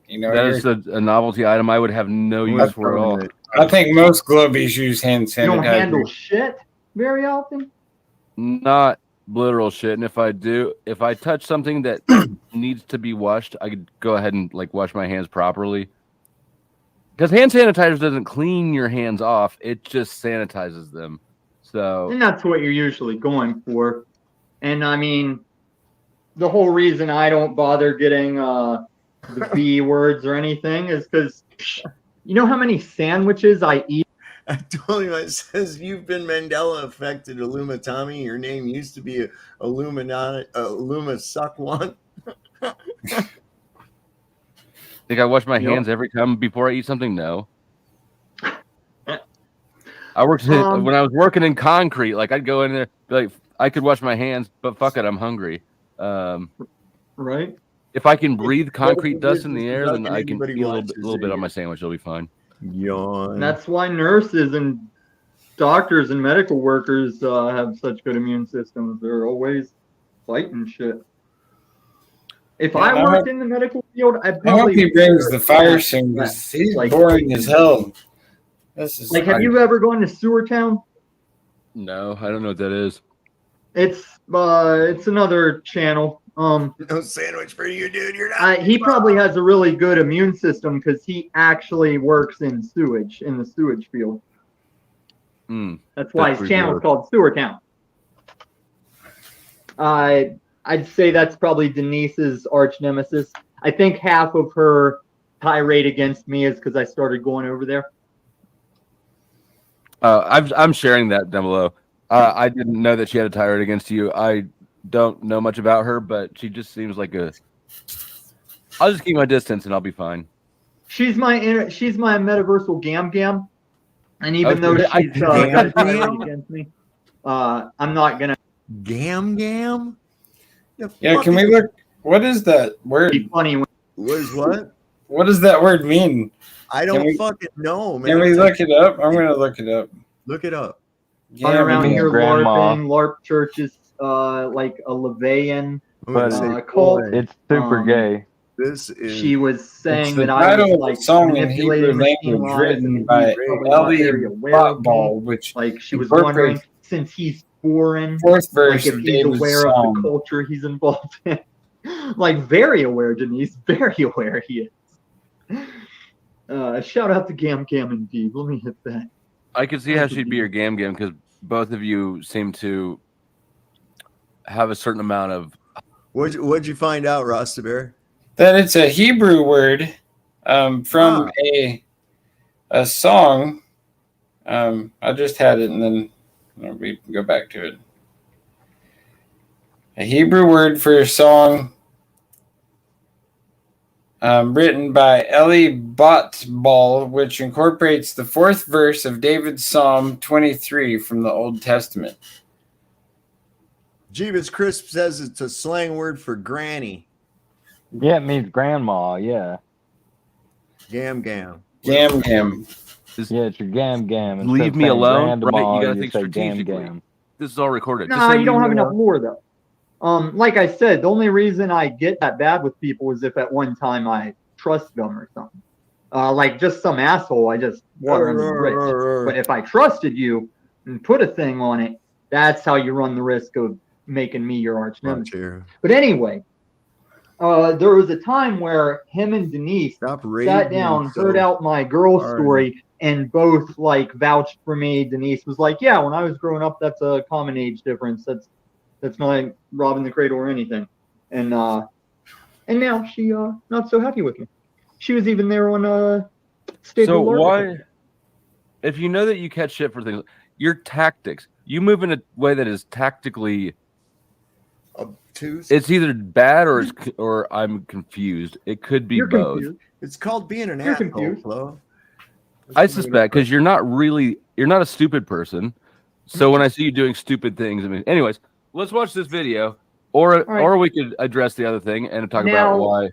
You know, that is a novelty item I would have no use for at all. I think most globies use hand sanitizer. You don't handle shit very often? Not literal shit. And if I do, if I touch something that needs to be washed, I could go ahead and like wash my hands properly. Because hand sanitizer doesn't clean your hands off; it just sanitizes them. So, and that's what you're usually going for. And I mean, the whole reason I don't bother getting the B words or anything is because you know how many sandwiches I eat. I told you, it says you've been Mandela affected, Illumitami. Your name used to be Illuma Suck One. Think I wash my hands every time before I eat something? No. I worked when I was working in concrete. Like I'd go in there, be like I could wash my hands, but fuck it, I'm hungry. Right. If I can breathe concrete dust in the air, then I can feel a little bit on my sandwich. It'll be fine. Yawn. And that's why nurses and doctors and medical workers have such good immune systems. They're always fighting shit. If I worked in the medical field, I'd probably. I hope he brings the fire extinguishers. He's like, boring as hell. This is like, have you ever gone to Sewer Town? No, I don't know what that is. It's another channel. No sandwich for you, dude. You're not. He probably has a really good immune system because he actually works in sewage, in the sewage field. That's why his channel is called Sewer Town. I'd say that's probably Denise's arch nemesis. I think half of her tirade against me is because I started going over there. I'm sharing that down below. I didn't know that she had a tirade against you. I don't know much about her, but she just seems like I'll just keep my distance and I'll be fine. She's my metaversal gam, and even though she's against me, I'm not gonna gam. Yeah, can we look? What is that word? Be funny. What is what? What does that word mean? I don't fucking know, man. Can we look it up? I'm gonna look it up. Look it up. Run around means here grandma. LARPing. LARP church is like a Levian But cult. it's super gay. This is. She was saying the that I title was of like the song in manipulating Hebrew machine language, lives, and written he's by probably not very Ellie aware of me. Botball, which Like she was wondering, incorporates since he's foreign, fourth verse like if of he's David's aware of psalm. the culture he's involved in. Like very aware, Denise. Very aware he is. Shout out to Gam Gam indeed. Let me hit that. I could see how she'd be your Gam Gam because both of you seem to have a certain amount of. What'd you find out, Rasta Bear? That it's a Hebrew word from a song. I just had it, and then we can go back to it. A Hebrew word for a song written by Eli Botball, which incorporates the fourth verse of David's Psalm 23 from the Old Testament. Jeebus Crisp says it's a slang word for granny. Yeah, it means grandma. Yeah. Gam Gam. Gam Gam. Yeah, it's your Gam Gam. Instead Leave of me saying alone, grandma, right? You gotta you think say Gam strategically. Gam. This is all recorded. No, Just say you don't leave have me enough alone. lore though. Like I said, the only reason I get that bad with people is if at one time I trust them or something. Like just some asshole, I just water under the bridge. But if I trusted you and put a thing on it, that's how you run the risk of making me your arch nemesis. But anyway, there was a time where him and Denise sat down, heard out my girl story, and both like vouched for me. Denise was like, "Yeah, when I was growing up, that's a common age difference. That's not like robbing the cradle or anything." And now she not so happy with me. She was even there on stage. So why, if you know that you catch shit for things, your tactics, you move in a way that is tactically obtuse. It's either bad or I'm confused. It could be both. Confused. It's called being an asshole, Flo. I suspect because you're not a stupid person. So when I see you doing stupid things, I mean, anyways, let's watch this video, or we could address the other thing and talk about why.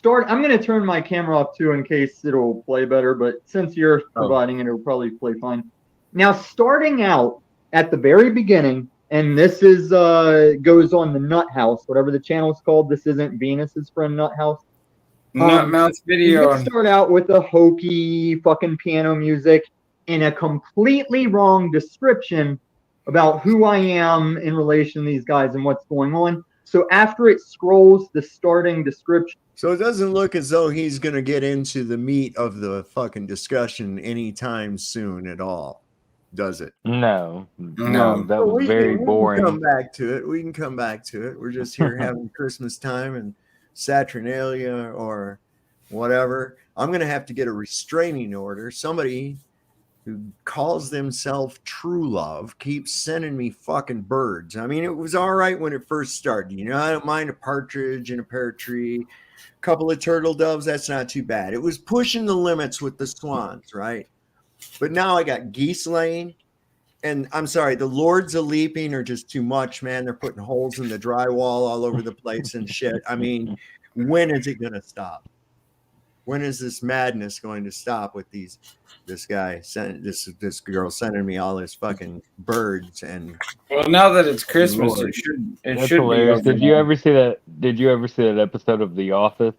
I'm going to turn my camera off too in case it'll play better, but since you're providing it, it'll probably play fine. Now, starting out at the very beginning, and this is goes on the Nut House, whatever the channel is called. This isn't Venus's friend Nut House. Nutmouth video. You start out with a hokey fucking piano music and a completely wrong description about who I am in relation to these guys and what's going on. So after it scrolls the starting description. So it doesn't look as though he's going to get into the meat of the fucking discussion anytime soon at all, does it? No, that was very boring. We can come back to it. We can come back to it. We're just here having Christmas time and Saturnalia or whatever. I'm going to have to get a restraining order. Somebody who calls themselves True Love keeps sending me fucking birds. I mean, it was all right when it first started. You know, I don't mind a partridge and a pear tree, a couple of turtle doves. That's not too bad. It was pushing the limits with the swans, right? But now I got geese laying. And I'm sorry, the Lords of Leaping are just too much, man. They're putting holes in the drywall all over the place and shit. I mean, when is it going to stop? When is this madness going to stop with this girl sending me all this fucking birds? And well, now that it's Christmas, it should hilarious. be. Did you ever see that episode of The Office?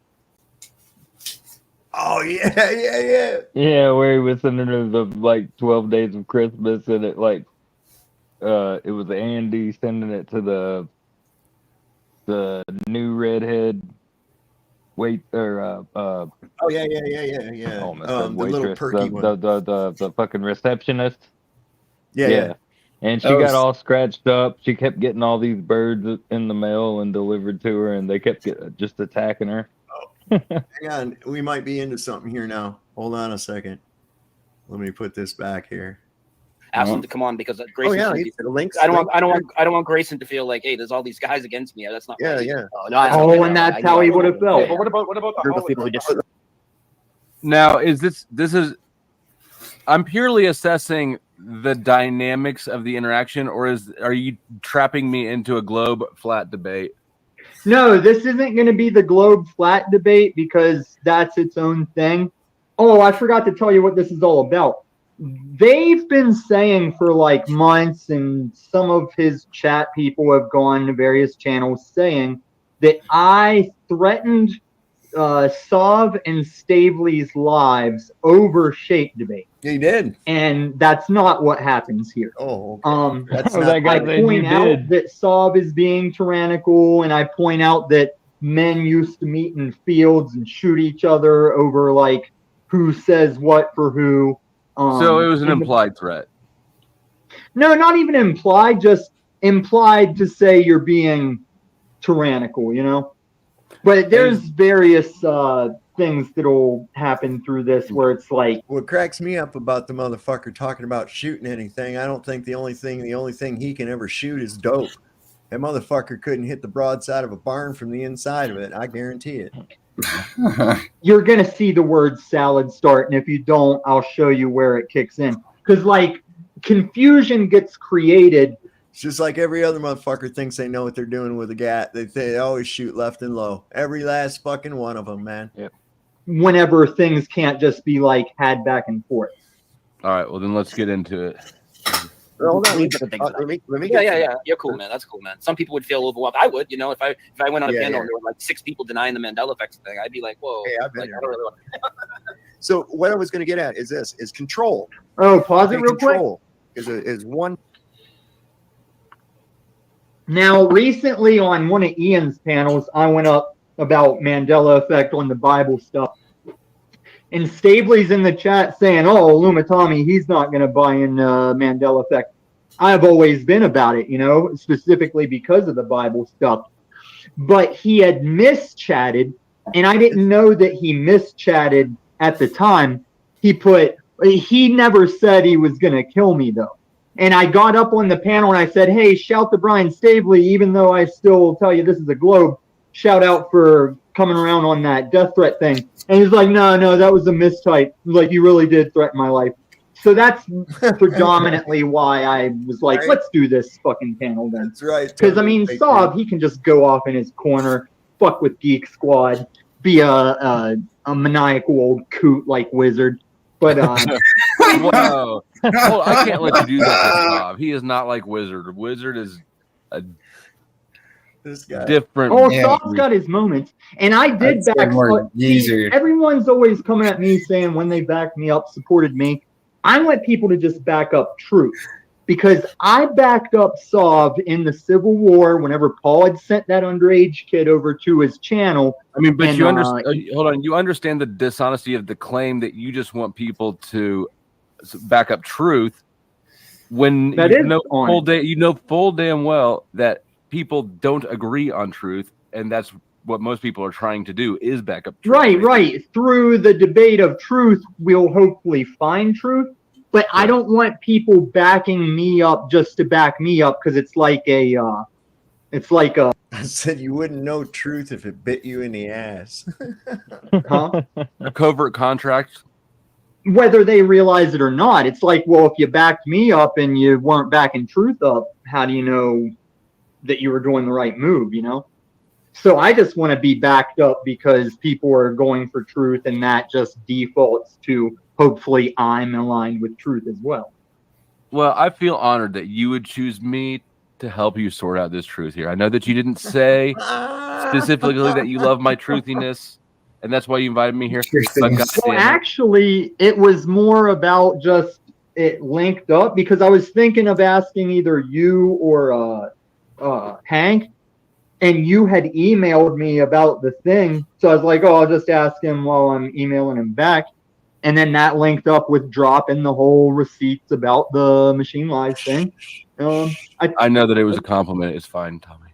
Oh yeah. Yeah, where he was sending her the 12 Days of Christmas, and it it was Andy sending it to the new redhead oh yeah. The little perky one. The fucking receptionist. Yeah. And she got all scratched up. She kept getting all these birds in the mail and delivered to her, and they kept just attacking her. Hang on, we might be into something here now. Hold on a second. Let me put this back here. Ask him to come on because Grayson. Links. I don't want Grayson to feel like, hey, there's all these guys against me. That's not. Yeah. And that's how he would have felt. But what about the group of people who just? Now, this is? I'm purely assessing the dynamics of the interaction, or are you trapping me into a globe flat debate? No, this isn't going to be the globe flat debate because that's its own thing. Oh, I forgot to tell you what this is all about. They've been saying for like months, and some of his chat people have gone to various channels saying that I threatened Sov and Staveley's lives over shape debate. He did. And that's not what happens here. Oh, okay. That's Oh, not that guy right. said I point you out did. that Sov is being tyrannical, and I point out that men used to meet in fields and shoot each other over like who says what for who. So it was an and implied threat. no, not even implied, just implied to say you're being tyrannical, you know? But there's various things that'll happen through this where it's like, What cracks me up about the motherfucker talking about shooting anything, I don't think the only thing he can ever shoot is dope. That motherfucker couldn't hit the broadside of a barn from the inside of it. I guarantee it. you're going to see the word salad start. And if you don't, I'll show you where it kicks in. Because, like, confusion gets created. It's just like every other motherfucker thinks they know what they're doing with a gat. They always shoot left and low. Every last fucking one of them, man. Yep. Whenever things can't just be, like, had back and forth. All right, well then let's get into it. Hold on. Let me get the things Let me yeah. You're cool, man. That's cool, man. Some people would feel overwhelmed. I would, you know, if I went on a panel and there were like 6 people denying the Mandela effect thing, I'd be like, whoa. Hey, I've been like, there. I don't really want So what I was going to get at is this: is control. Oh, pause it real quick. Control is one. Now, recently on one of Ian's panels, I went up about Mandela effect on the Bible stuff. And Staveley's in the chat saying, oh, Lumatami, he's not going to buy in Mandela effect. I've always been about it, you know, specifically because of the Bible stuff. But he had mischatted, and I didn't know that he mischatted at the time. He never said he was going to kill me, though. And I got up on the panel and I said, hey, shout to Brian Staveley, even though I still tell you this is a globe, shout out for coming around on that death threat thing. And he's like, no, that was a mistype. Like, you really did threaten my life. So that's predominantly why I was like, let's do this fucking panel then. That's right. Because, I mean, Saab, he can just go off in his corner, fuck with Geek Squad, be a maniacal old coot like Wizard. But, Whoa. Well, I can't let you do that to Bob. He is not like Wizard. Wizard is a this guy. different. Oh, Saab's got his moments. And I did back. Everyone's always coming at me saying when they backed me up, supported me. I want people to just back up truth. Because I backed up Saab in the Civil War whenever Paul had sent that underage kid over to his channel. I mean, but and, you understand. Hold on, you understand the dishonesty of the claim that you just want people to back up truth when that you know full damn well that people don't agree on truth, and that's what most people are trying to do is back up truth. Right. Through the debate of truth, we'll hopefully find truth. But I don't want people backing me up just to back me up because it's like a. I said you wouldn't know truth if it bit you in the ass. Huh? A covert contract. Whether they realize it or not, it's like, well, if you backed me up and you weren't backing truth up, how do you know that you were doing the right move? You know. So I just want to be backed up because people are going for truth, and that just defaults to. Hopefully I'm aligned with truth as well. Well, I feel honored that you would choose me to help you sort out this truth here. I know that you didn't say specifically that you love my truthiness, and that's why you invited me here. Well, actually, it was more about just it linked up because I was thinking of asking either you or Hank, and you had emailed me about the thing. So I was like, oh, I'll just ask him while I'm emailing him back. And then that linked up with dropping the whole receipts about the machine lies thing. I know that it was a compliment. It's fine, Tommy.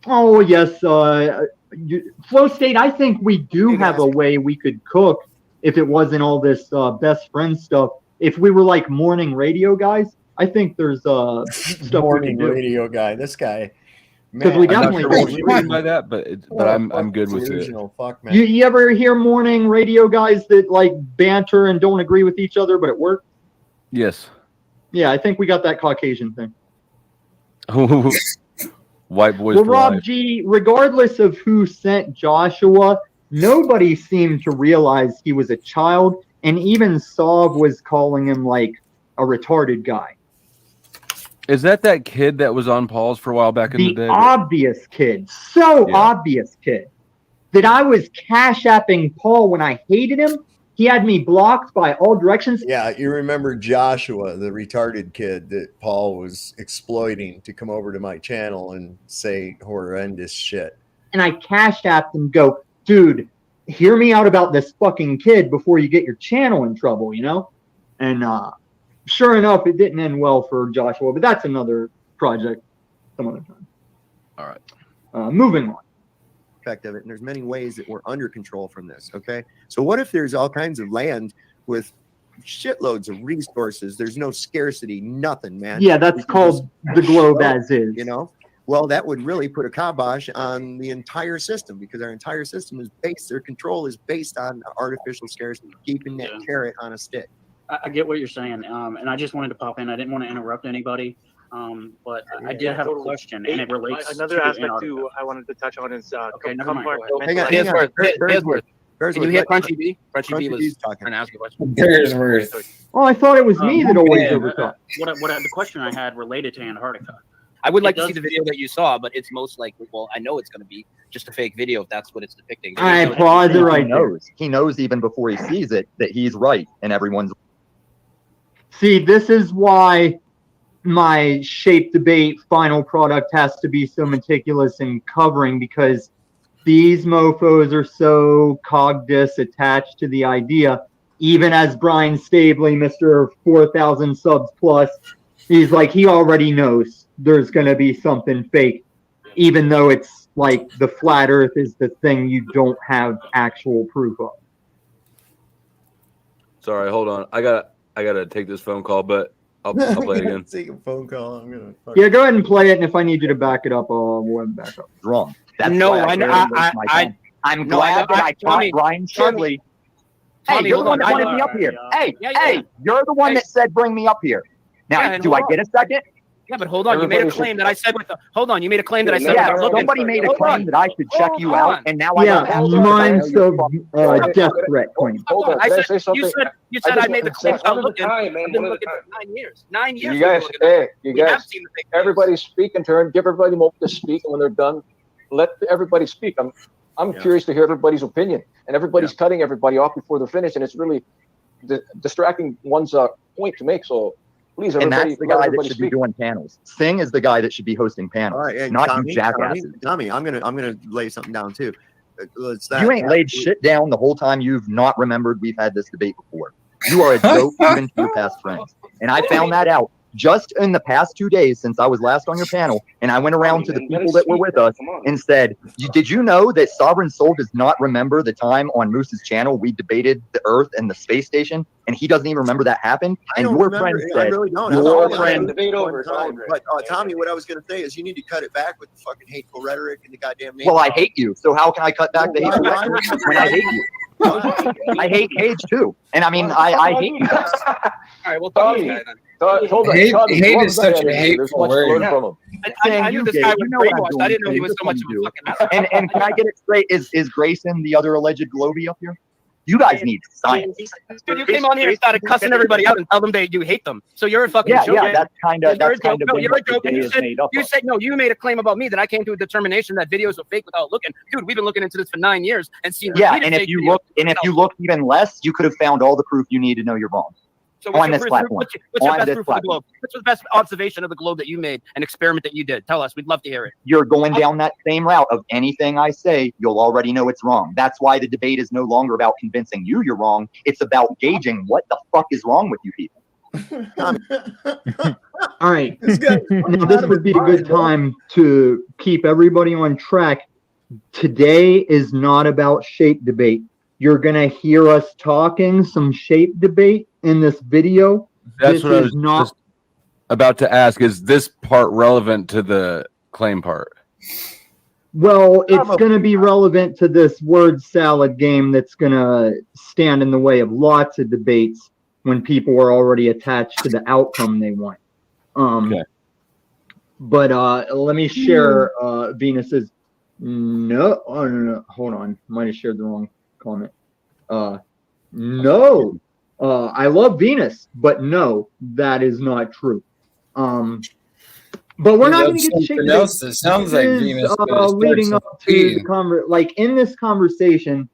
Oh, yes. Flow State, I think we do have a way we could cook if it wasn't all this best friend stuff. If we were like morning radio guys, I think there's stuff morning we could do. radio guy. This guy. Because we definitely what you mean by that, but I'm good with it. Fuck, man. You ever hear morning radio guys that like banter and don't agree with each other, but it works? Yes. Yeah, I think we got that Caucasian thing. White boys Well, for Rob life. G, regardless of who sent Joshua, nobody seemed to realize he was a child, and even Sav was calling him like a retarded guy. Is that kid that was on pause for a while back in the day? The obvious kid, obvious kid, that I was cash apping Paul when I hated him. He had me blocked by all directions. Yeah, you remember Joshua, the retarded kid that Paul was exploiting to come over to my channel and say horrendous shit. And I cash apped him, go, dude, hear me out about this fucking kid before you get your channel in trouble, you know? And sure enough, it didn't end well for Joshua, but that's another project some other time. All right. Moving on. Effect of it, and there's many ways that we're under control from this. Okay, so what if there's all kinds of land with shitloads of resources? There's no scarcity, nothing, man. Yeah, that's called the globe as is. You know, well, that would really put a kibosh on the entire system, because our entire system is based, their control is based on artificial scarcity, keeping that carrot on a stick. I get what you're saying, and I just wanted to pop in. I didn't want to interrupt anybody. But I did have a question, and it relates another to aspect too. I wanted to touch on is okay. Never mind. Hang on. Can you hear Crunchy B? Crunchy B was talking. trying to ask a question. Oh, I thought it was me that always overtalked. The question I had related to Antarctica. I would like to see the video that you saw, but it's most likely, well, I know it's going to be just a fake video if that's what it's depicting. I applaud the right. He knows even before he sees it that he's right and everyone's. See, this is why my shape debate final product has to be so meticulous in covering, because these mofos are so cogdis attached to the idea. Even as Brian Stabley, Mr. 4,000 subs plus, he's like, he already knows there's going to be something fake, even though it's like the flat earth is the thing you don't have actual proof of. Sorry, hold on. I gotta take this phone call, but I'll play it again. Take a phone call. I'm gonna. Yeah, go ahead and play it, and if I need you to back it up, I'll go ahead and back up. Wrong. I'm glad that I caught Brian Shirley. Hey, you're the one that wanted me up here. Hey, you're the one that said bring me up here. Now, do I get a second? Yeah, but hold on. You made a claim that I said with the. Hold on. You made a claim that I said. Yeah, somebody made a claim that I should check you out, and now I don't have to. Mine's the death threat claim. Hold on. You said I made the claim without looking. I've been looking for 9 years. 9 years. You guys, everybody speak in turn. Give everybody a moment to speak, and when they're done, let everybody speak. I'm curious to hear everybody's opinion, and everybody's cutting everybody off before they're finished, and it's really distracting one's point to make. So. Please, and that's the guy that should be doing panels. Singh is the guy that should be hosting panels, all right, not Tommy, you jackasses. Tommy, I'm gonna lay something down too. You ain't laid shit down the whole time you've not remembered we've had this debate before. You are a joke even to your past friends, and I found that out just in the past 2 days since I was last on your panel, and I went around to the people that were with us and said, did you know that Sovereign Soul does not remember the time on Moose's channel we debated the Earth and the space station, and he doesn't even remember that happened? And your friend said, I really don't. Your friend debate over time. But Tommy, what I was going to say is you need to cut it back with the fucking hateful rhetoric and the goddamn name. Well, I hate you, so how can I cut back the hateful rhetoric when I hate you? I hate Cage too, and I mean I hate you guys. All right, well, Tommy, hate is such a hateful word. I knew this guy was brainwashed. I didn't know he was so much of a fucking. And can I get it straight? Is Grayson the other alleged Globey up here? You guys need science. Dude, you came on here and started cussing everybody out and tell them you hate them. So you're a fucking joke. Yeah, that's kind of no, you're a joke. You said no. You made a claim about me that I came to a determination that videos were fake without looking. Dude, we've been looking into this for 9 years and seen. Yeah, and if you looked even less, you could have found all the proof you need to know you're wrong. So on this platform. What's your best proof of the globe? What's the best observation of the globe that you made? An experiment that you did? Tell us. We'd love to hear it. You're going down that same route of anything I say, you'll already know it's wrong. That's why the debate is no longer about convincing you you're wrong. It's about gauging what the fuck is wrong with you people. All right. Now, this would be a good time to keep everybody on track. Today is not about shape debate. You're going to hear us talking some shape debate in this video. That's what I was just about to ask. Is this part relevant to the claim part? Well, it's going to be relevant to this word salad game that's going to stand in the way of lots of debates when people are already attached to the outcome they want. Okay. But let me share Venus's. No, oh, no, hold on. Might have shared the wrong comment. No, I love Venus, but no, that is not true. But we're not going to get to shake something else that sounds like Venus, but it leading starts up with to P. the like in this conversation,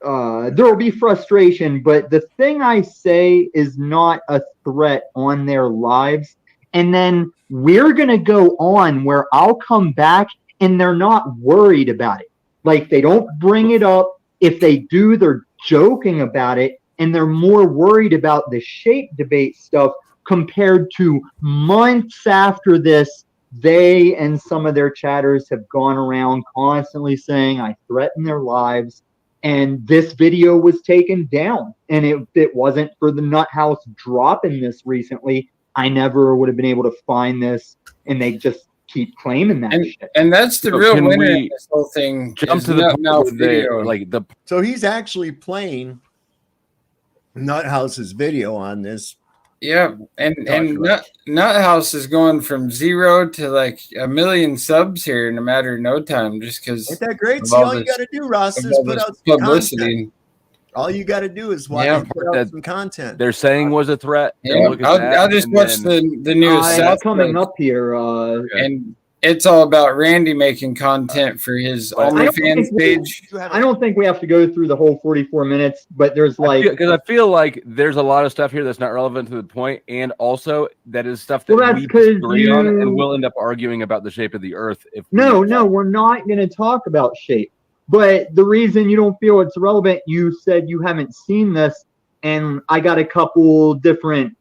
there will be frustration, but the thing I say is not a threat on their lives. And then we're going to go on where I'll come back and they're not worried about it. Like they don't bring it up. If they do, they're joking about it. And they're more worried about the shape debate stuff compared to months after this. They and some of their chatters have gone around constantly saying, I threaten their lives. And this video was taken down. And if it wasn't for the Nut House dropping this recently, I never would have been able to find this. And they just keep claiming that shit. And that's the real winner in this whole thing. Jump to the part where So he's actually playing Nut House's video on this. Yeah, and Nut House is going from 0 to like 1 million subs here in a matter of no time, just because. Ain't that great? See, all you got to do, Ross, is put out some publicity. content. All you got to do is watch put out some content. They're saying was a threat. Yeah, I'll just watch the newest South coming up here, and it's all about Randy making content for his OnlyFans page. I don't think we have to go through the whole 44 minutes, but there's like because I feel like there's a lot of stuff here that's not relevant to the point, and also that is stuff that we disagree on, and we'll end up arguing about the shape of the Earth. If no, we're not going to talk about shape. But the reason you don't feel it's relevant, you said you haven't seen this, and I got a couple different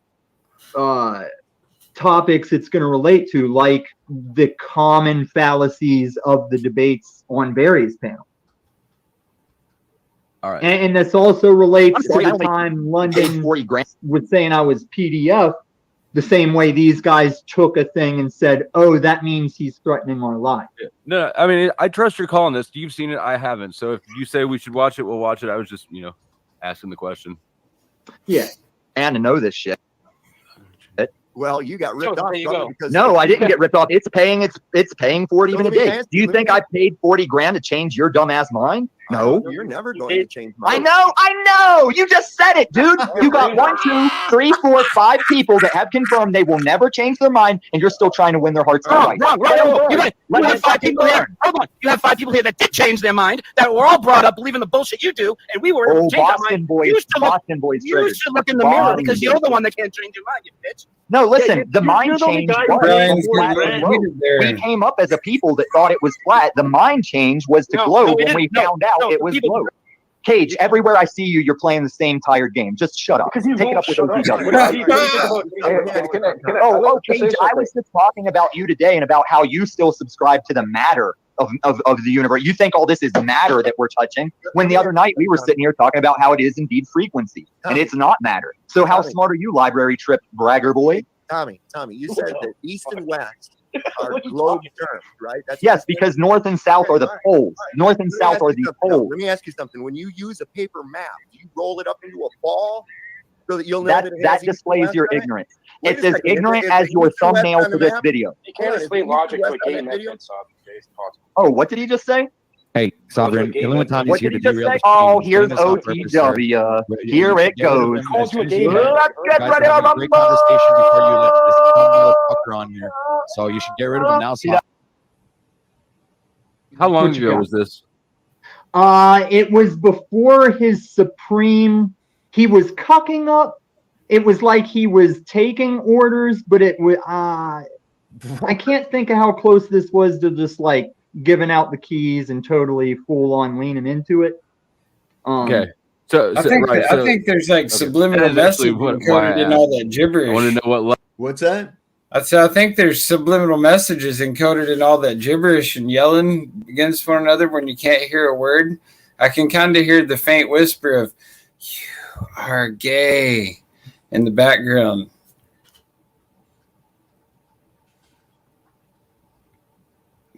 topics it's going to relate to, like the common fallacies of the debates on Barry's panel. All right. And this also relates to the time London was saying I was PDF, the same way these guys took a thing and said, oh, that means he's threatening our lives. No, I mean, I trust your call on this. You've seen it. I haven't. So if you say we should watch it, we'll watch it. I was just, asking the question. Yeah. And to know this shit. Well, you got ripped off. Because no, I didn't get ripped off. It's paying for it even a day. Do you think I paid 40 grand to change your dumbass mind? No. You're never going to change mine. I know. You just said it, dude. You got 1, 2, 3, 4, 5 people that have confirmed they will never change their mind, and you're still trying to win their hearts. Wrong. You have 5 people here. Hold on. You have 5 people here that did change their mind, that were all brought up believing the bullshit you do, and we were able to change our mind. Boston boys. You should look in the mirror because you're the one that can't change your mind, you bitch. No, listen, the mind change we came up as a people that thought it was flat. The mind change was to globe when we found out it was globe. Cage, everywhere I see you, you're playing the same tired game. Just shut up. Take it up with OTW. Cage, I was just talking about you today and about how you still subscribe to the matter of the universe. You think all this is matter that we're touching, when the other night we were sitting here talking about how it is indeed frequency, and it's not matter. So how smart are you, library trip bragger boy? Tommy, you said that East and West are globe terms, right? Yes, because North and South are the poles. North and South are the poles. Let me ask you something. When you use a paper map, do you roll it up into a ball so that you'll know that displays your ignorance. It's as ignorant as your thumbnail for this video. You can't explain logic to a game that's possible. Oh, what did he just say? Hey, Sovereign, the only time he's here to derail the oh, here's OTW. Here it goes. Let's get ready to rumble. Great conversation before you let this motherfucker on here. So you should get rid of him now. How long ago was this? It was before his Supreme. He was cucking up. It was like he was taking orders, but it was. I can't think of how close this was to just like giving out the keys and totally full on leaning into it. Okay. So I think there's like subliminal messaging encoded in all that gibberish. I want to know what's that? I think there's subliminal messages encoded in all that gibberish and yelling against one another when you can't hear a word. I can kind of hear the faint whisper of "You are gay" in the background.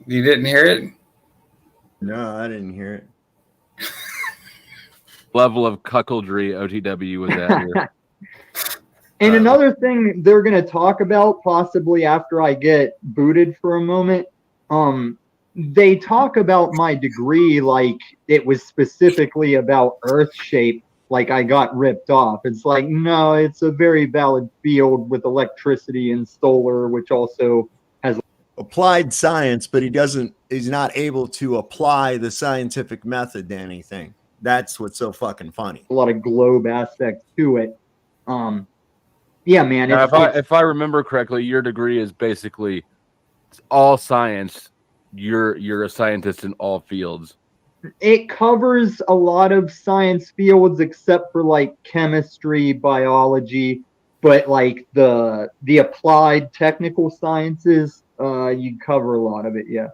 You didn't hear it? No, I didn't hear it. Level of cuckoldry OTW was at here. And another thing they're going to talk about possibly after I get booted for a moment, they talk about my degree like it was specifically about Earth shape, like I got ripped off. It's like, no, it's a very valid field with electricity and solar, which also has applied science, but he's not able to apply the scientific method to anything. That's what's so fucking funny. a lot of globe aspects to it. Yeah, man. Now, if I remember correctly, your degree is basically all science. You're a scientist in all fields. It covers a lot of science fields except for like chemistry, biology, but like the applied technical sciences, you cover a lot of it, yeah.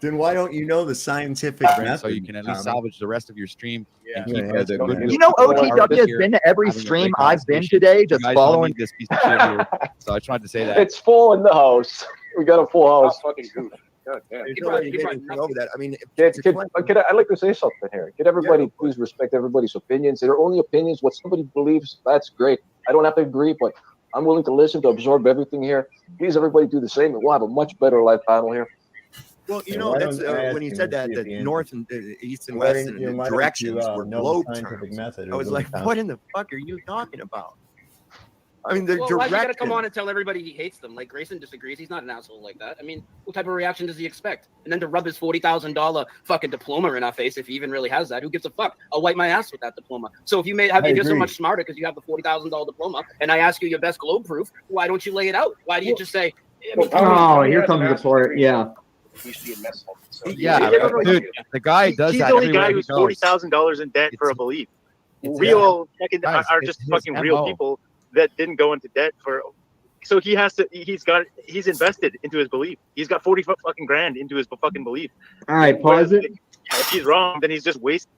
Then why don't you know the scientific method? So you can at least salvage the rest of your stream. Yeah. And keep Yeah, the yeah. good You know, OTW has been to every stream I've been today, just following this piece of shit here. So I just wanted to say that. It's full in the house. We got a full house. Fucking goof. God damn. There's no way to get anything over that. I mean, I'd like to say something here. Could everybody please respect everybody's opinions? They're only opinions. What somebody believes, that's great. I don't have to agree, but I'm willing to listen, to absorb everything here. Please, everybody do the same, and we'll have a much better live panel here. well, you know, that's when you said that the north and east and west and the directions were globe terms. I was like, what in the fuck are you talking about? I mean, the Well, why you gotta direction. come on and tell everybody he hates them? Like Grayson disagrees. He's not an asshole like that. I mean, what type of reaction does he expect? And then to rub his $40,000 fucking diploma in our face, if he even really has that, who gives a fuck? I'll wipe my ass with that diploma. So if you made, you're so much smarter because you have the $40,000 diploma, and I ask you your best globe proof, why don't you lay it out? Why do you just say? I mean, Oh, here comes the part. Yeah. Yeah, dude, the guy does He's that. the only everywhere guy he who's goes. $40,000 in debt for a belief. Real Are it's just his fucking real MO. people that didn't go into debt for. So he has to. He's invested into his belief. He's got 40 fucking grand into his fucking belief. All right, pause it. If he's wrong, then he's just wasting.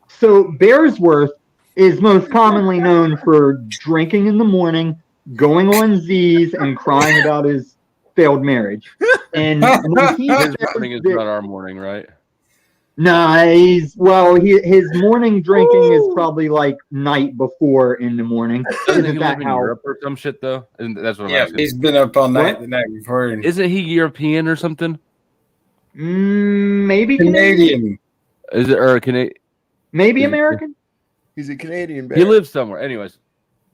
So Bearsworth is most commonly known for drinking in the morning, going on Z's, and crying about his failed marriage. And when he His says morning is that- not our morning, right? Nah, his morning drinking is probably like night before in the morning. Doesn't he Isn't live that in how? Europe or some shit though? And that's what I'm Yeah, asking. he's been up all night What? the night before. Isn't he European or something? Maybe Canadian. Is it or Canadian? Maybe American. He's a Canadian. He lives somewhere. Anyways,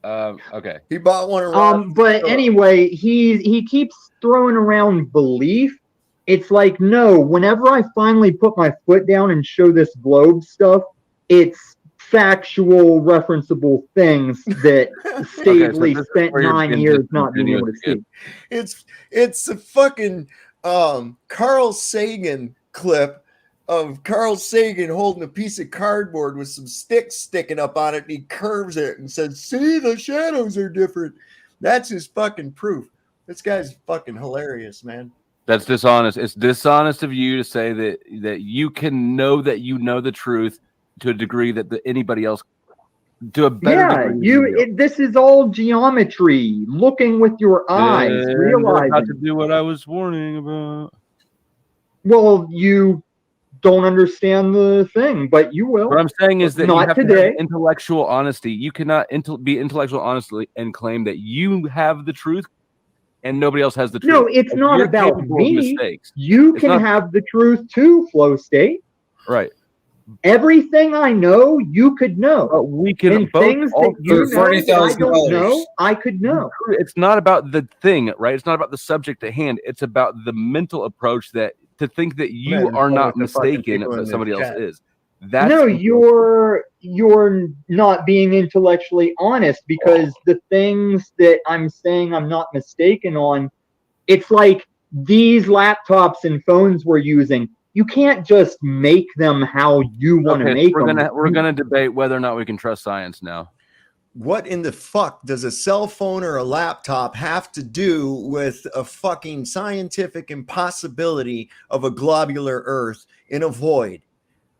okay. He bought one around. But anyway, he keeps throwing around belief. It's like, no, whenever I finally put my foot down and show this globe stuff, it's factual, referenceable things that Stavely spent 9 years not being able to see. It's a fucking Carl Sagan clip of Carl Sagan holding a piece of cardboard with some sticks sticking up on it, and he curves it and says, "See, the shadows are different." That's his fucking proof. This guy's fucking hilarious, man. That's dishonest. It's dishonest of you to say that you can know that you know the truth to a degree that anybody else to a better degree. This is all geometry, looking with your eyes, And realizing. about to do what I was warning about. Well, you don't understand the thing, but you will. What I'm saying is that you not have today. to have intellectual honesty. You cannot be intellectual honestly and claim that you have the truth and nobody else has the truth. No, it's Like, not you're about capable of me. mistakes. You It's can not- have the truth too, Flow State. Right. Everything I know, you could know. We can and both things that also- you know that I don't know, I could know. It's not about the thing, right? It's not about the subject at hand. It's about the mental approach that to think that you Man, are not the fucking mistaken, people in but the somebody else chat. is. That's No, you're not being intellectually honest because the things that I'm saying I'm not mistaken on, it's like these laptops and phones we're using. You can't just make them how you want to make them. We're gonna debate whether or not we can trust science now. What in the fuck does a cell phone or a laptop have to do with a fucking scientific impossibility of a globular Earth in a void?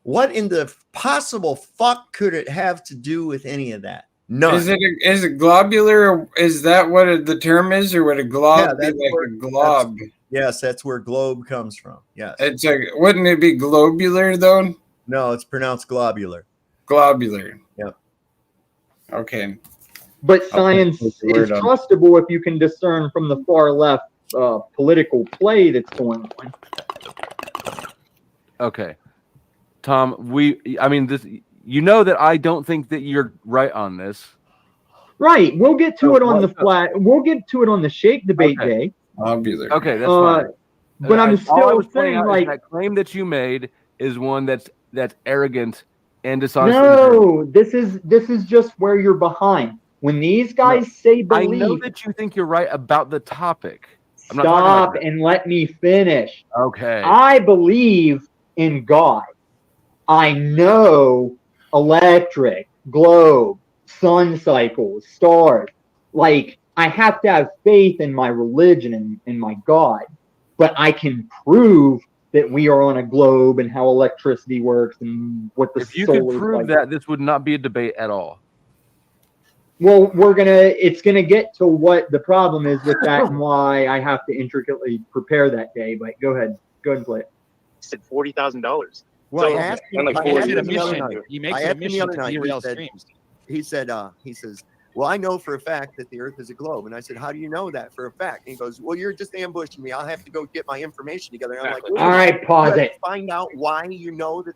What in the possible fuck could it have to do with any of that? None. Is it globular? Is that what the term is, or would a glob be that's like where- a glob? Yes, that's where globe comes from. Yes. It's like, wouldn't it be globular though? No, it's pronounced globular. Globular. Yep. Okay. But science is trustable if you can discern from the far left political play that's going on. Okay, Tom. This. You know that I don't think that you're right on this. Right. We'll get to it on the flat. We'll get to it on the Shake Debate Day. I'll be there. Okay, that's fine. But I'm all I still was pointing saying, out is like, that claim that you made is one that's arrogant and dishonest. no, this is just where you're behind. When these guys say belief, I know that you think you're right about the topic. I'm not stop talking about and let me finish. Okay. I believe in God. I know electric, globe, sun cycles, stars. Like, I have to have faith in my religion and in my God. But I can prove that we are on a globe and how electricity works and what the If you solar could prove cycle. that, this would not be a debate at all. Well, it's gonna get to what the problem is with that and why I have to intricately prepare that day. But go ahead and play it. Said $40,000. Well, So- I asked him, and like I 4 asked years him the other ago. night. He makes I it a asked him the mission other to night. derail streams. He says, well, I know for a fact that the Earth is a globe. And I said, how do you know that for a fact? And he goes, well, you're just ambushing me. I'll have to go get my information together. And I'm like, All right, pause it. Find out why you know that.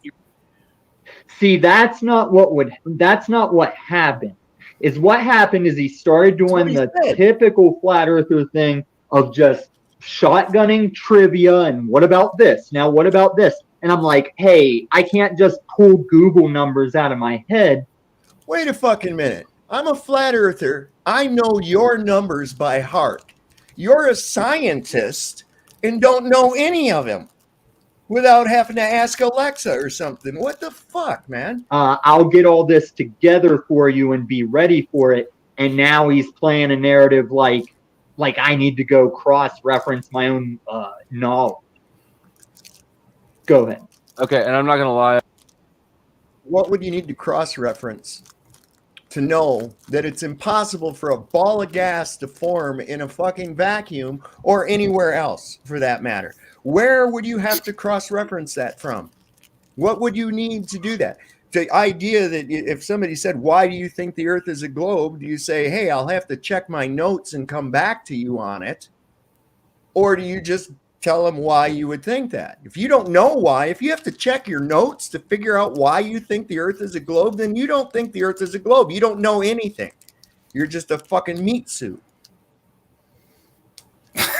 See, that's not what happened. Is what happened is he started doing the typical flat earther thing of just shotgunning trivia and what about this? Now, what about this? And I'm like, hey, I can't just pull Google numbers out of my head. Wait a fucking minute. I'm a flat earther. I know your numbers by heart. You're a scientist and don't know any of them without having to ask Alexa or something. What the fuck, man? I'll get all this together for you and be ready for it. And now he's playing a narrative like I need to go cross-reference my own knowledge. Go ahead. Okay, and I'm not gonna lie. What would you need to cross-reference to know that it's impossible for a ball of gas to form in a fucking vacuum or anywhere else for that matter? Where would you have to cross-reference that from? What would you need to do that? The idea that if somebody said, why do you think the Earth is a globe? Do you say, hey, I'll have to check my notes and come back to you on it? Or do you just tell them why you would think that? If you don't know why, if you have to check your notes to figure out why you think the Earth is a globe, then you don't think the Earth is a globe. You don't know anything. You're just a fucking meat suit.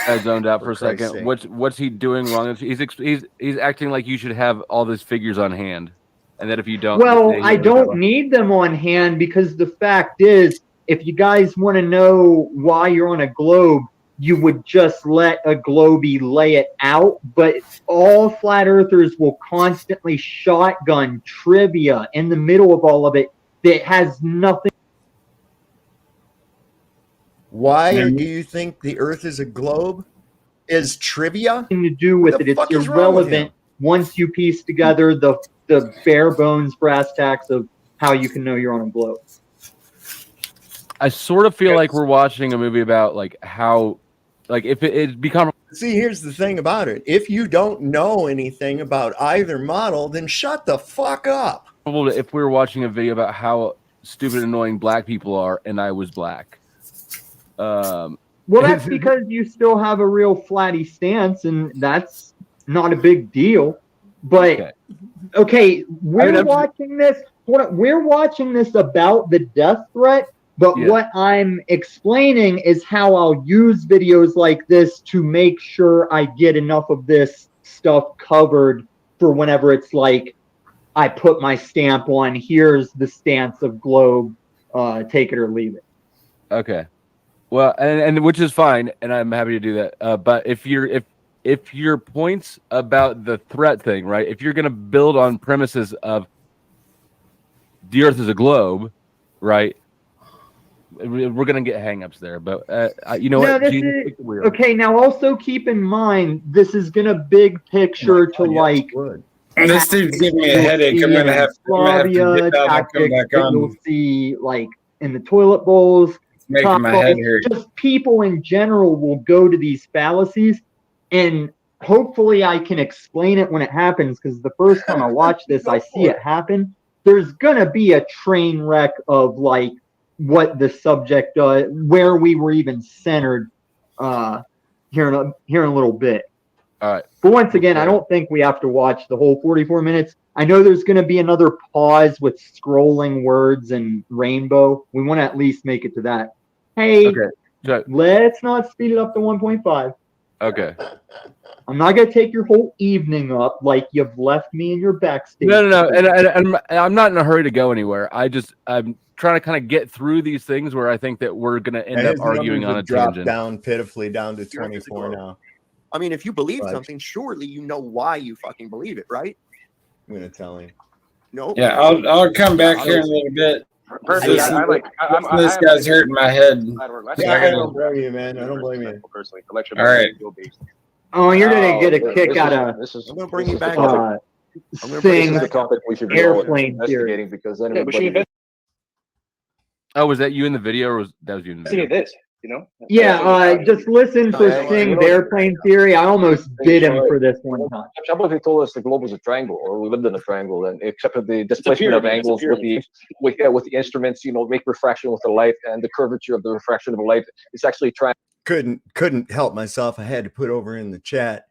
I zoned out for a Christ's second. sake. What's he doing wrong? He's acting like you should have all these figures on hand, and that if you don't, Well, I don't need them on hand because the fact is, if you guys want to know why you're on a globe, you would just let a globie lay it out. But all flat earthers will constantly shotgun trivia in the middle of all of it that has nothing. Why do you think the Earth is a globe? Is trivia to do with it? It's irrelevant once you piece together the bare bones brass tacks of how you can know you're on a globe. I sort of feel like we're watching a movie about like how, like if it's become. See, here's the thing about it. If you don't know anything about either model, then shut the fuck up. If we were watching a video about how stupid and annoying black people are, and I was black. Well, that's because you still have a real flatty stance, and that's not a big deal. But okay, we're watching this. We're watching this about the death threat. But what I'm explaining is how I'll use videos like this to make sure I get enough of this stuff covered for whenever it's like I put my stamp on. Here's the stance of globe. Take it or leave it. Okay. Well, and which is fine, and I'm happy to do that. But if your points about the threat thing, right? If you're going to build on premises of the Earth is a globe, right? We're going to get hangups there. But you know what? Okay, now also keep in mind this is going to big picture to like. This dude's giving me a headache. I'm gonna have to get out and come back on. You'll see like in the toilet bowls. Making my head hurt. Just people in general will go to these fallacies, and hopefully I can explain it when it happens, because the first time I watch this, I see it happen. There's gonna be a train wreck of like what the subject, where we were even centered, here in a little bit. All right. But once again, I don't think we have to watch the whole 44 minutes. I know there's going to be another pause with scrolling words and rainbow. We want to at least make it to that. Hey, let's not speed it up to 1.5. Okay. I'm not going to take your whole evening up like you've left me in your backstage. No. And I'm not in a hurry to go anywhere. I'm trying to kind of get through these things where I think that we're going to end up His arguing numbers on a have dropped tangent. down pitifully down to 24 now. I mean, if you believe But- something, surely you know why you fucking believe it, right? I'm gonna tell him. No. Yeah, I'll come back here in a little bit. Personally, This guy's hurting my head. Yeah, I don't blame you, man. I don't blame you. Personally, election All right. Oh, you're going to get a kick out of I'm going to bring you back. Sing This is a topic we should be airplane theory. investigating because then Yeah, we should everybody. Oh, was that you in the video, or that was you in the video? this, you know? Yeah, just listen for Sing's airplane theory. I almost bid him for this one time. Somebody told us the globe was a triangle, or we lived in a triangle, and except for the displacement of angles with the instruments, make refraction with the light, and the curvature of the refraction of the light. It's actually trying. Couldn't help myself. I had to put over in the chat.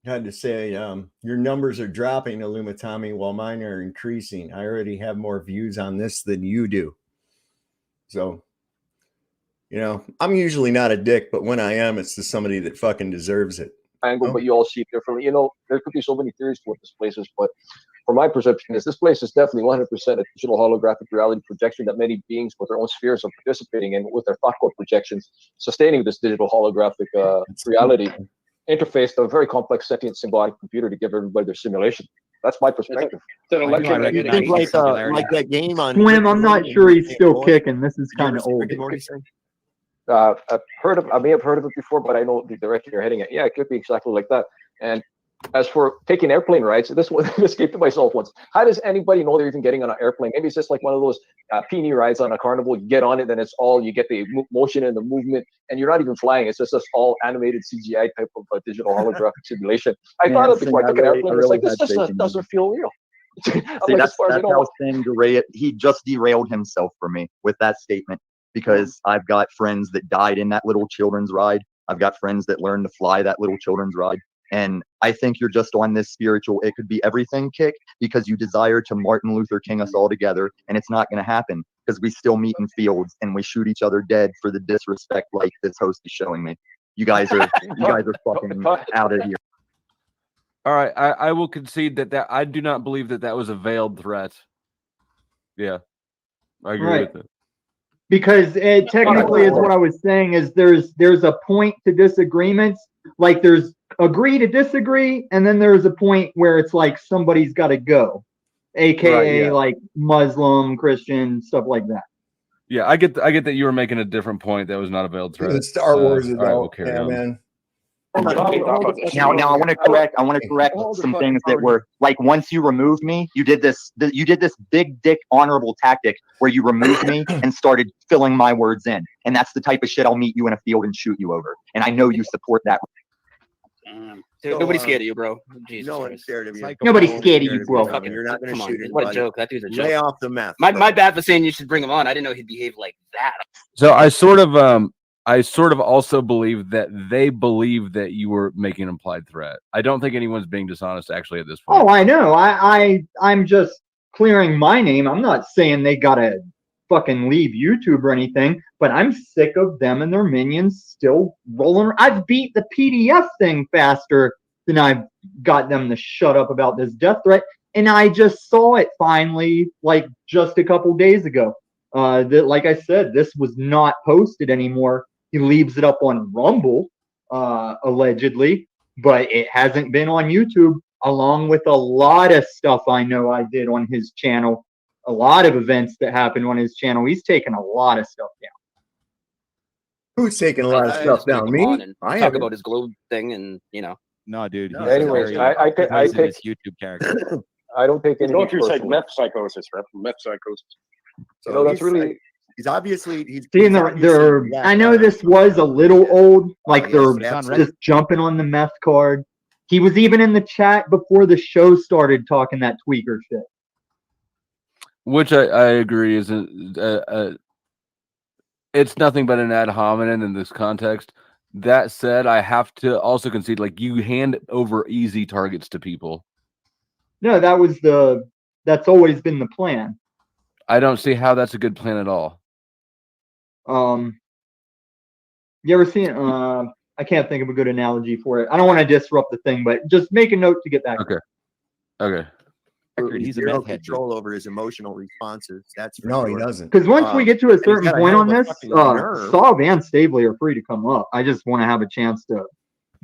I had to say, your numbers are dropping, Illumitami, while mine are increasing. I already have more views on this than you do. So, I'm usually not a dick, but when I am, it's to somebody that fucking deserves it. Angle, but you all see it differently. There could be so many theories to what this place is, but from my perception is this place is definitely 100% a digital holographic reality projection that many beings with their own spheres are participating in with their thought code projections, sustaining this digital holographic reality interface to a very complex sentient symbiotic computer to give everybody their simulation. That's my perspective. You think like that game on Swim, I'm not sure he's still kicking. This is kind of old. I may have heard of it before, but I know the direction you're heading at. Yeah, it could be exactly like that. And as for taking airplane rides, this escaped to myself once. How does anybody know they're even getting on an airplane? Maybe it's just like one of those peony rides on a carnival. You get on it, then you get the motion and the movement, and you're not even flying. It's just this all animated CGI type of digital holographic simulation. I thought of it before I took an airplane. It's like, this just doesn't feel real. See, that's how Sing he just derailed himself for me with that statement, because I've got friends that died in that little children's ride. I've got friends that learned to fly that little children's ride. And I think you're just on this spiritual, it could be everything kick, because you desire to Martin Luther King us all together, and it's not going to happen because we still meet in fields and we shoot each other dead for the disrespect like this host is showing me. You guys are fucking out of here. All right, I will concede that I do not believe that was a veiled threat. Yeah, I agree with it. Because it technically is what I was saying is there's a point to disagreements. Like there's agree to disagree, and then there's a point where it's like somebody's got to go, aka like Muslim, Christian, stuff like that. Yeah, I get that you were making a different point that was not a veiled threat. Star Wars is all right, out, we'll carry on. man. Now I want to correct some things that were like, once you removed me, you did this big dick honorable tactic where you removed me and started filling my words in, and that's the type of shit I'll meet you in a field and shoot you over, and I know you support that. Dude, nobody's scared of you, bro. Jesus no Christ. one's scared of you. Nobody's scared of you, bro. You're not going to shoot him. What a joke. That dude's a joke. Lay off the meth. My bad for saying you should bring him on. I didn't know he'd behave like that. So I sort of also believe that they believe that you were making an implied threat. I don't think anyone's being dishonest actually at this point. Oh, I know. I'm just clearing my name. I'm not saying they gotta fucking leave YouTube or anything, but I'm sick of them and their minions still rolling. I've beat the PDF thing faster than I've got them to shut up about this death threat. And I just saw it finally, like just a couple days ago. That, like I said, this was not posted anymore. He leaves it up on Rumble, allegedly, but it hasn't been on YouTube, along with a lot of stuff I know I did on his channel. A lot of events that happened on his channel. He's taken a lot of stuff down. Who's taking a lot of stuff down? Me? I talk about his globe thing, and No, dude. No, anyways, I take his YouTube character. I don't take any. Going through meth psychosis, right? Meth psychosis. So that's really. He's obviously seeing they're I know this was a little old, like they're just jumping on the meth card. He was even in the chat before the show started talking that tweaker shit. Which I agree is it's nothing but an ad hominem in this context. That said, I have to also concede, like, you hand over easy targets to people. No, that's always been the plan. I don't see how that's a good plan at all. You ever seen? I can't think of a good analogy for it. I don't want to disrupt the thing, but just make a note to get back. Okay. He's zero control over his emotional responses. That's for No, sure. he doesn't. Because once we get to a and he's certain got a point hell on of a this, fucking nerve. Saab and Stabley are free to come up. I just want to have a chance to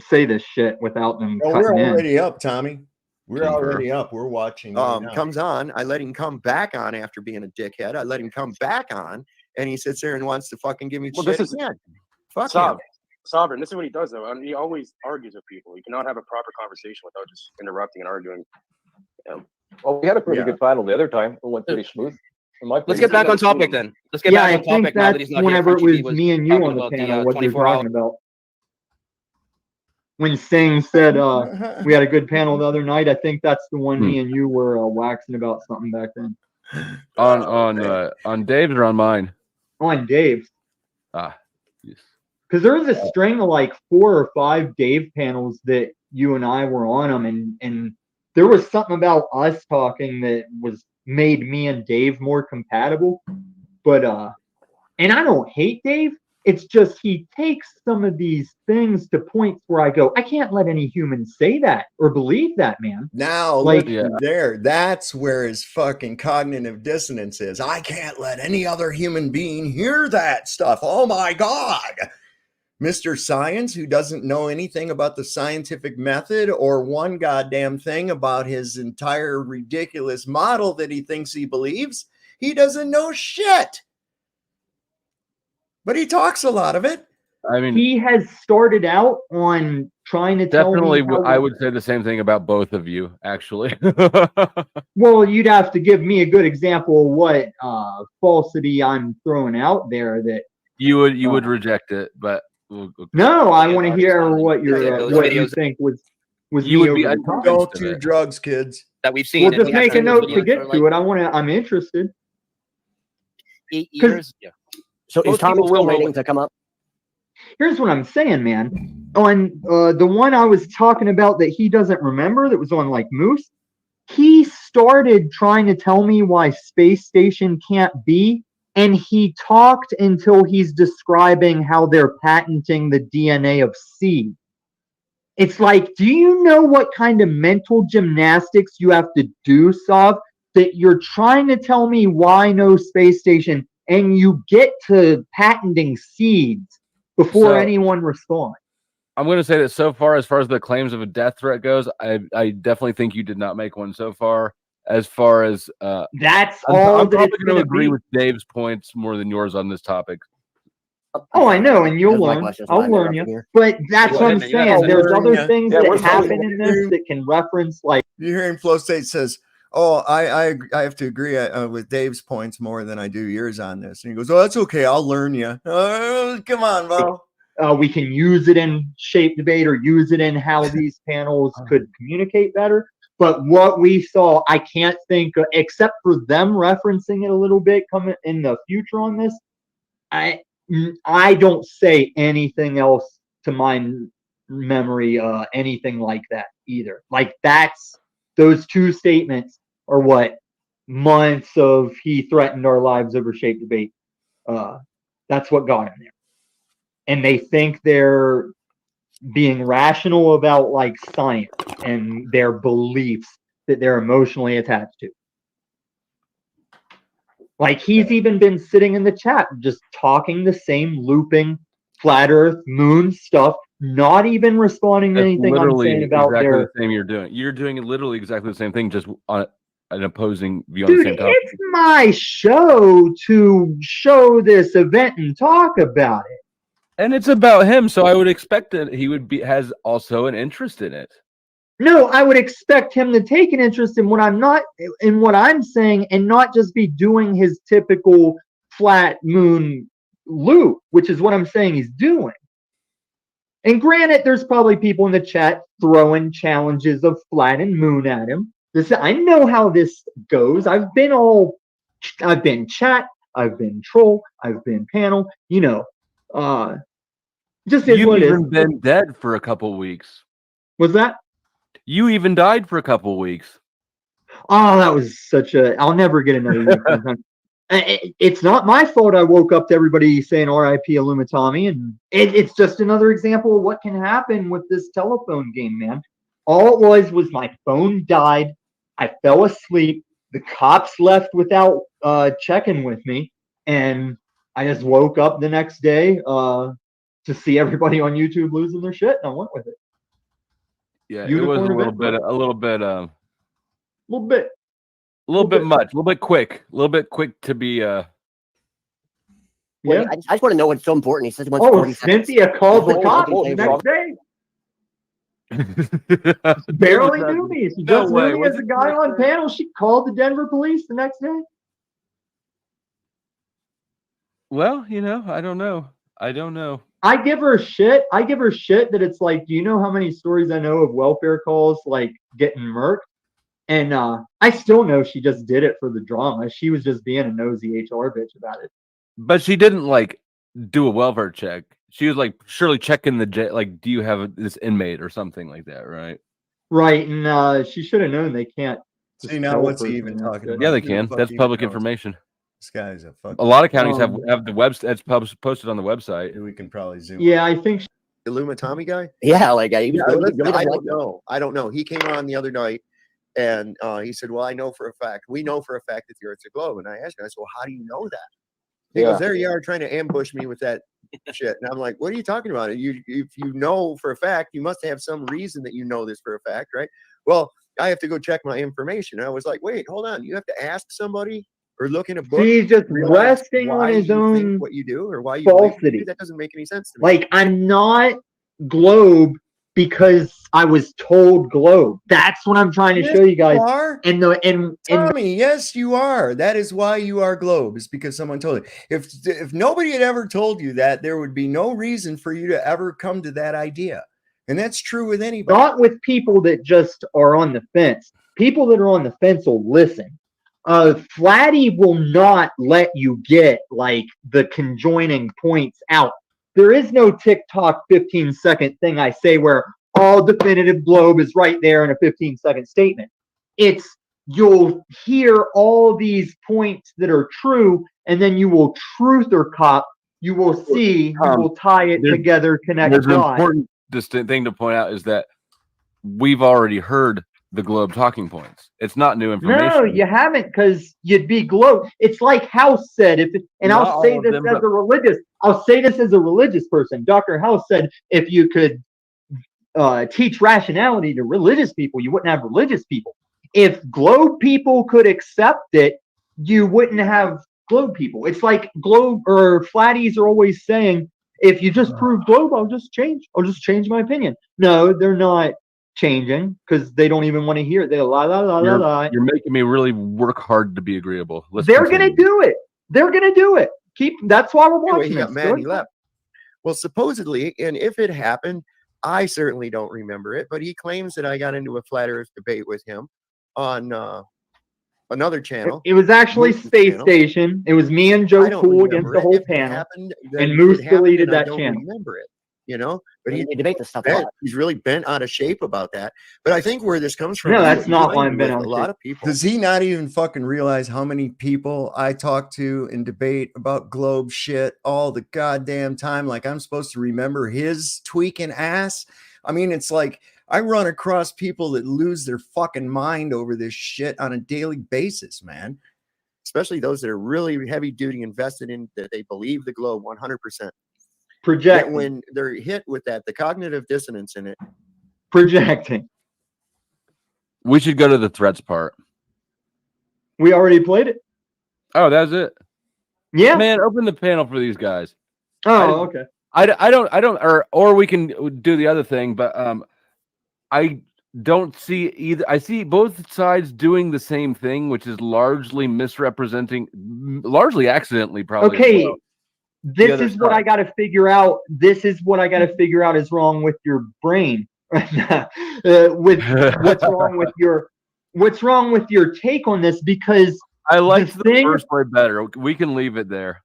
say this shit without them Oh, cutting we're in. already up, Tommy. We're already up. We're watching. Comes on. I let him come back on after being a dickhead. I let him come back on, and he sits there and wants to fucking give me shit again. Fuck him. Sovereign. This is what he does, though. He always argues with people. You cannot have a proper conversation without just interrupting and arguing. Well, we had a pretty good final the other time. It went pretty smooth. Let's get back on topic then. Let's get back on topic now that he's not whenever here. it was me and you on the panel, what you're 24 talking about. When Singh said we had a good panel the other night, I think that's the one me and you were waxing about something back then. On Dave's or on mine? On Dave's. Ah, yes. Because there was a string of like 4 or 5 Dave panels that you and I were on them, and there was something about us talking that made me and Dave more compatible. But and I don't hate Dave. It's just he takes some of these things to points where I go, I can't let any human say that or believe that, man. Now, like there, that's where his fucking cognitive dissonance is. I can't let any other human being hear that stuff. Oh my God. Mr. Science, who doesn't know anything about the scientific method or one goddamn thing about his entire ridiculous model that he thinks he believes, he doesn't know shit. But he talks a lot of it. I mean, he has started out on trying to definitely, tell me I would say the same thing about both of you, actually. Well, you'd have to give me a good example of what falsity I'm throwing out there that you would reject it, but no, I want to hear what you think was you would be don't do drugs, kids. That we've seen. Well, just make a note to get to it. I'm interested. 8 years. Yeah. So is Tommy still waiting to come up? Here's what I'm saying, man. On the one I was talking about that he doesn't remember, that was on like Moose, he started trying to tell me why space station can't be, and he talked until he's describing how they're patenting the DNA of seed. It's like, do you know what kind of mental gymnastics you have to do, Sav, that you're trying to tell me why no space station, and you get to patenting seeds before anyone responds? I'm going to say that so far as the claims of a death threat goes, I definitely think you did not make one so far. As far as that's I'm all that probably it's going to gonna agree be. with Dave's points more than yours on this topic. Oh, I know, and you'll learn. I'll learn you. But that's what I'm saying. There's other things that happen in this that can reference, like you hear him. Flow State says, "Oh, I have to agree with Dave's points more than I do yours on this." And he goes, "Oh, that's okay. I'll learn you." Come on, Bo. we can use it in shape debate or use it in how these panels could communicate better. But what we saw, I can't think, except for them referencing it a little bit coming in the future on this, I don't say anything else to my memory, anything like that either. Like those two statements are what months of he threatened our lives over shape debate. That's what got him there. And they think they're being rational about like science and their beliefs that they're emotionally attached to. Like he's even been sitting in the chat just talking the same looping flat earth moon stuff, not even responding to anything I'm saying about the same you're doing. You're doing literally exactly the same thing, just on an opposing view on Dude, the same topic. it's my show to show this event and talk about it. And it's about him, so I would expect that he has also an interest in it. No, I would expect him to take an interest in what I'm saying, and not just be doing his typical flat moon loop, which is what I'm saying he's doing. And granted, there's probably people in the chat throwing challenges of flat and moon at him. I know how this goes. I've been chat I've been troll, I've been panel, you know. Just is You've what it even is. been dead for a couple weeks. Was that? You even died for a couple weeks. Oh, that was such a. I'll never get another unicorn. It's not my fault I woke up to everybody saying R.I.P. Illumitami, and it's just another example of what can happen with this telephone game, man. All it was my phone died. I fell asleep. The cops left without checking with me, and I just woke up the next day to see everybody on YouTube losing their shit, and I went with it. Yeah, Unicorn it was a little bit much, a little bit quick to be Wait, I just want to know what's so important. He says he wants Oh, 40 seconds. Cynthia called the cops Hold the on, next day. Barely knew me. She No just way. knew me Was as a it guy the on next day? panel. She called the Denver police the next day. Well, you know, I don't know. I give her shit. That it's like, do you know how many stories I know of welfare calls like getting murked? And I still know she just did it for the drama. She was just being a nosy HR bitch about it. But she didn't like do a welfare check. She was like surely checking the like, do you have this inmate or something like that, right? Right, and she should have known they can't. See, now what's he even talking about? Yeah, they Who the can. fuck That's even public knows? information. This guy's a fucking. A lot of counties have the website. It's posted on the website. We can probably zoom. Yeah, I think. Illumitami guy? Yeah, like he was Yeah, really, listen, really I doesn't don't like know. I don't know. He came on the other night and he said, well, I know for a fact. We know for a fact that the Earth's a globe. And I asked him, I said, well, how do you know that? He goes, there you are trying to ambush me with that shit. And I'm like, what are you talking about? If you know for a fact, you must have some reason that you know this for a fact, right? Well, I have to go check my information. And I was like, wait, hold on. You have to ask somebody or look in a book. He's just realize resting on why his you own think what you do or why you believe what you falsity. do. That doesn't make any sense to me. Like, I'm not globe because I was told globe. That's what I'm trying to Yes, show you guys. you are. And Tommy, yes, you are. That is why you are globe, is because someone told you. If nobody had ever told you that, there would be no reason for you to ever come to that idea. And that's true with anybody. not with people that just are on the fence. People that are on the fence will listen. Flatty will not let you get like the conjoining points out. There is no TikTok 15-second thing I say where all definitive globe is right there in a 15-second statement. It's you'll hear all these points that are true, and then you will truth or cop. You will see, you will tie it together, connect There's an dots. important distinct thing to point out is that we've already heard the globe talking points. It's not new information. No, you haven't, because you'd be globe. It's like House said, Not I'll say all of this them, as but- a religious. I'll say this as a religious person. Dr. House said, if you could teach rationality to religious people, you wouldn't have religious people. If globe people could accept it, you wouldn't have globe people. It's like globe or flatties are always saying, if you just prove globe, I'll just change my opinion. No, they're not changing because they don't even want to hear it. They la la la la la. You're making me really work hard to be agreeable. They're gonna do it. They're gonna do it. That's why we're Anyway, watching he got this. mad. He left. Well, supposedly, and if it happened, I certainly don't remember it. But he claims that I got into a flat Earth debate with him on another channel. It was actually Moose's Space channel. Station. It was me and I Joe don't Cool against remember the it. whole If it panel, happened, then and it Moose happened, deleted and I that don't channel. remember it. You know, but They debate this stuff a bent. lot. He's really bent out of shape about that. But I think where this comes from, No, is that's what not you why find I'm bent with out a of lot shape. of people. Does he not even fucking realize how many people I talk to and debate about globe shit all the goddamn time? Like I'm supposed to remember his tweaking ass. I mean, it's like I run across people that lose their fucking mind over this shit on a daily basis, man. Especially those that are really heavy duty invested in that they believe the globe 100%. Projecting. Yet when they're hit with that, the cognitive dissonance in it. Projecting. We should go to the threats part. We already played it. Oh, that's it. Yeah. Man, open the panel for these guys. Oh, okay. I don't, or we can do the other thing, but I don't see either. I see both sides doing the same thing, which is largely misrepresenting, largely accidentally, probably. Okay. As well. This is what I got to figure out. This is what I got to figure out is wrong with your brain. With what's wrong with your take on this? Because I liked the first way better. We can leave it there.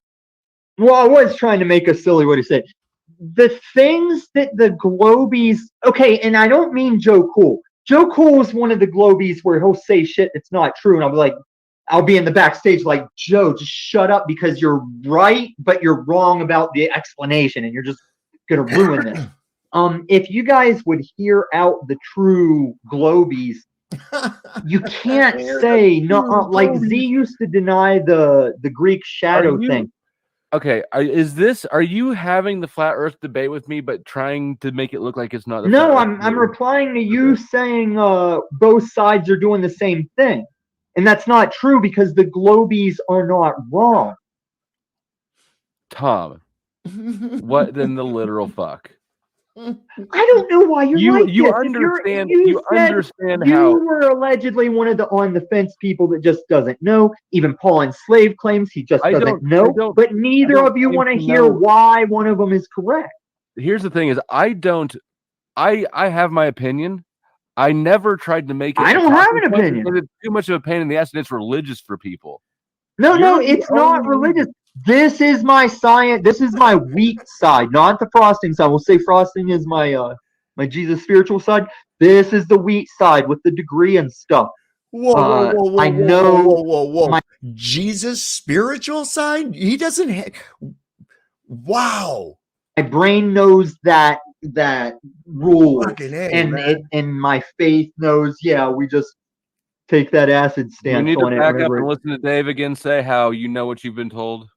Well, I was trying to make a silly way to say it. The things that the Globies, okay, and I don't mean Joe Cool. Joe Cool is one of the Globies where he'll say shit that's not true, and I'll be like, I'll be in the backstage like, Joe, just shut up because you're right, but you're wrong about the explanation, and you're just gonna ruin this. If you guys would hear out the true Globies, you can't say no. Like Z used to deny the Greek shadow thing. Okay, are you having the flat Earth debate with me, but trying to make it look like it's not? No, I'm replying to you saying both sides are doing the same thing, and that's not true because the Globies are not wrong. Tom, what then the literal fuck? I don't know why you're like you this. understand You understand you how were allegedly one of the on the fence people that just doesn't know. Even Paul Enslaved claims he just doesn't know. But neither of you want to hear why one of them is correct. Here's the thing: is I have my opinion. I never tried to make it. I don't have an opinion. It's too much of a pain in the ass, and it's religious for people. No, it's not religious. This is my science. This is my weak side, not the frosting side. We'll say frosting is my my Jesus spiritual side. This is the wheat side with the degree and stuff. I know. Whoa. Jesus spiritual side? He doesn't have. Wow. My brain knows that rule, man. and my faith knows. Yeah, we just take that acid stance. You need on to back it up and listen to Dave again. Say how you know what you've been told.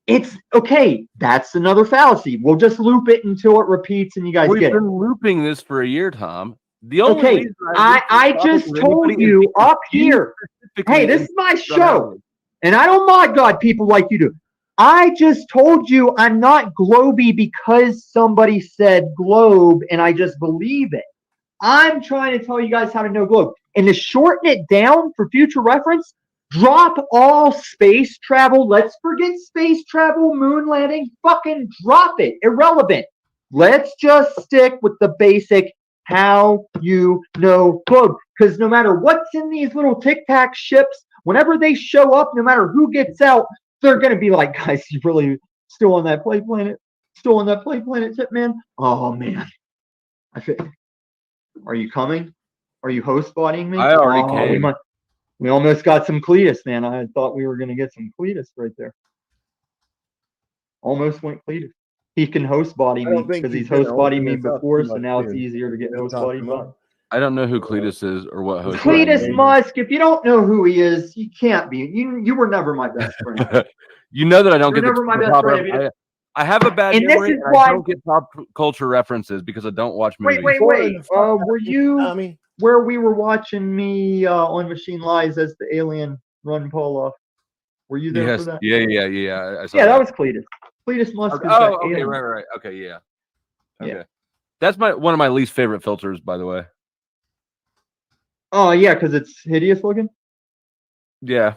It's okay. That's another fallacy. We'll just loop it until it repeats, and you guys We've get been it. looping this for a year, Tom. The only Okay, reason I just told you up here. Hey, this is my show, and I don't mod God people like you do. I just told you I'm not Globy because somebody said globe, and I just believe it. I'm trying to tell you guys how to know globe, and to shorten it down for future reference. Drop all space travel. Let's forget space travel, moon landing. Fucking drop it. Irrelevant. Let's just stick with the basic how you know globe. Because no matter what's in these little Tic Tac ships, whenever they show up, no matter who gets out, they're going to be like, guys, you really still on that play planet? Still on that play planet tip, man? Oh, man. Are you coming? Are you host bodying me? I already came. We almost got some Cletus, man. I thought we were going to get some Cletus right there. Almost went Cletus. He can host body me because he's host bodied me before, so now it's easier to get host bodied by. I don't know who Cletus is or what host. Cletus Musk. If you don't know who he is, you can't be. You were never my best friend. You know that I don't You're get never my best friend. I have a bad And memory. this is And why- I don't get pop culture references because I don't watch movies. Wait. Were you where we were watching me on Machine Lies as the alien run Paul off? Were you there for that? Yeah. I saw Yeah, that was Cletus. Cletus Musk. Okay. Is that Okay, alien. right. Okay, yeah. Okay. Yeah. That's one of my least favorite filters, by the way. Oh yeah, because it's hideous looking. Yeah.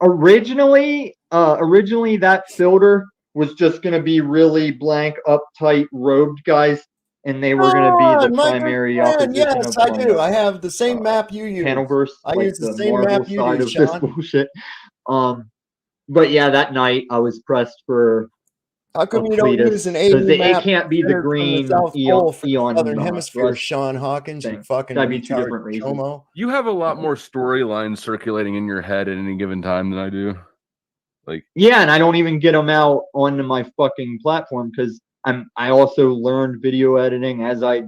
Originally that filter was just going to be really blank, uptight, robed guys, and they were going to be the primary opposition. Yes, of, I do. I have the same map you use. Panelverse. I like use the same Marvel map you side use, of this Sean. bullshit. But yeah, that night I was pressed for. How come you don't use an AU map? It can't be the from green South Pole for the Eon Southern Hemisphere, Sean Hawkins. You fucking Gotta be two retarded different reasons. chomo. You have a lot more storylines circulating in your head at any given time than I do. Like, yeah, and I don't even get them out onto my fucking platform because I also learned video editing as I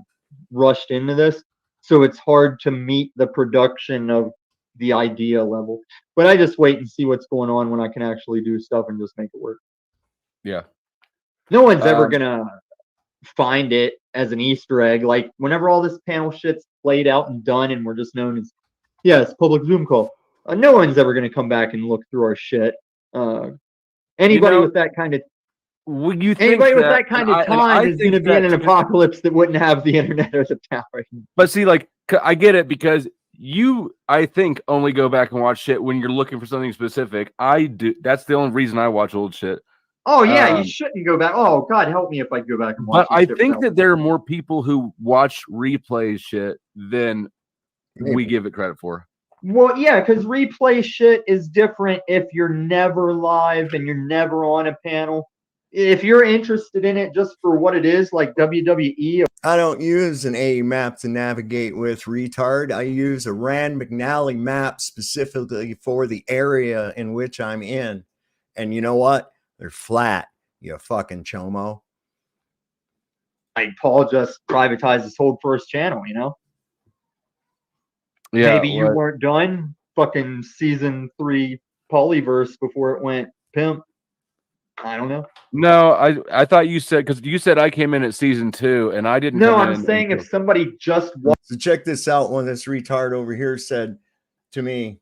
rushed into this, so it's hard to meet the production of the idea level. But I just wait and see what's going on when I can actually do stuff and just make it work. yeah. No one's ever gonna find it as an Easter egg. Like whenever all this panel shit's played out and done, and we're just known as, it's public Zoom call. No one's ever gonna come back and look through our shit. Anybody with that kind of with that kind of time is going to be in an apocalypse that wouldn't have the internet or the power. But see, like, I get it because you, I think, only go back and watch shit when you're looking for something specific. I do. That's the only reason I watch old shit. Oh yeah, you shouldn't go back. Oh God, help me if I go back and watch. But I think that there are more people who watch replay shit than we give it credit for. Well, yeah, because replay shit is different if you're never live and you're never on a panel. If you're interested in it just for what it is, like WWE. I don't use an A map to navigate with, retard. I use a Rand McNally map specifically for the area in which I'm in. And you know what? They're flat, you fucking chomo. Like Paul just privatized his whole first channel, you know? Yeah, maybe you weren't done fucking season 3 Polyverse before it went pimp. I don't know. No, I thought you said, because you said I came in at season 2 and I didn't. No, come I'm in saying until- if somebody just So check this out. When this retard over here said to me,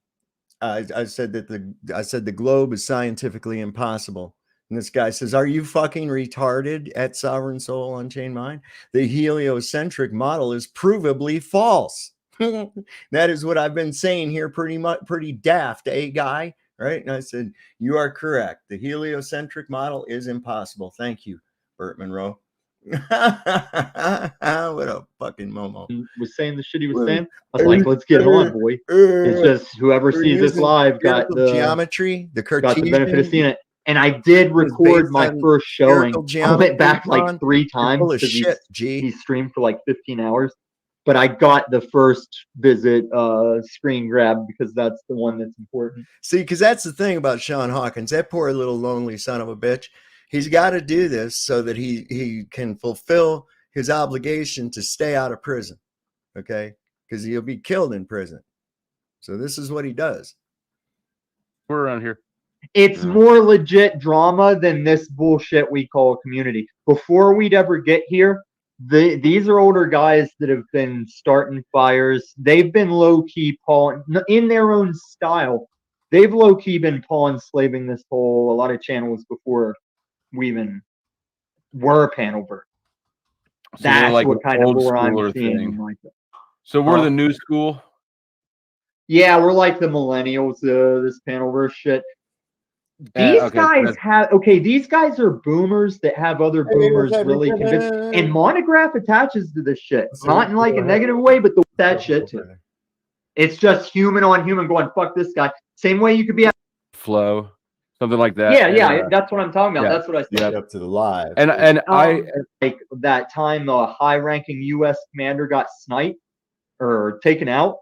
I said the globe is scientifically impossible. And this guy says, "Are you fucking retarded?" At Sovereign Soul Unchained Mind, the heliocentric model is provably false. That is what I've been saying here, pretty daft, guy? Right? And I said, "You are correct. The heliocentric model is impossible." Thank you, Burt Monroe. What a fucking momo. Was saying the shit he was saying. I was like, let's get on, boy. It's just whoever We're sees this using live got the geometry, the got the benefit of Cartesian. seeing it. And I did record based my on first showing. spherical I went back geometry, like John. 3 You're times full of because shit, G. he streamed for like 15 hours. But I got the first visit screen grab because that's the one that's important. See, because that's the thing about Sean Hawkins, that poor little lonely son of a bitch. He's got to do this so that he can fulfill his obligation to stay out of prison, okay? Because he'll be killed in prison. So this is what he does. We're around here. It's more legit drama than this bullshit we call community. Before we'd ever get here, these are older guys that have been starting fires. They've been low-key pawn in their own style. They've low-key been pawn slaving this whole a lot of channels before we even were a panelver. So That's like what kind of lore I'm schooler seeing. thing. Like, So we're the new school. yeah, we're like the millennials. This panelverse shit. These Okay, guys have these guys are boomers that have other boomers really convinced. And Monograph attaches to this shit. Not in like a negative way, but that shit too. It's just human on human going, fuck this guy. Same way you could be Flow, something like that. Yeah, that's what I'm talking about. That's what I said. Up to the live. And I like that time a high-ranking U.S. commander got sniped or taken out.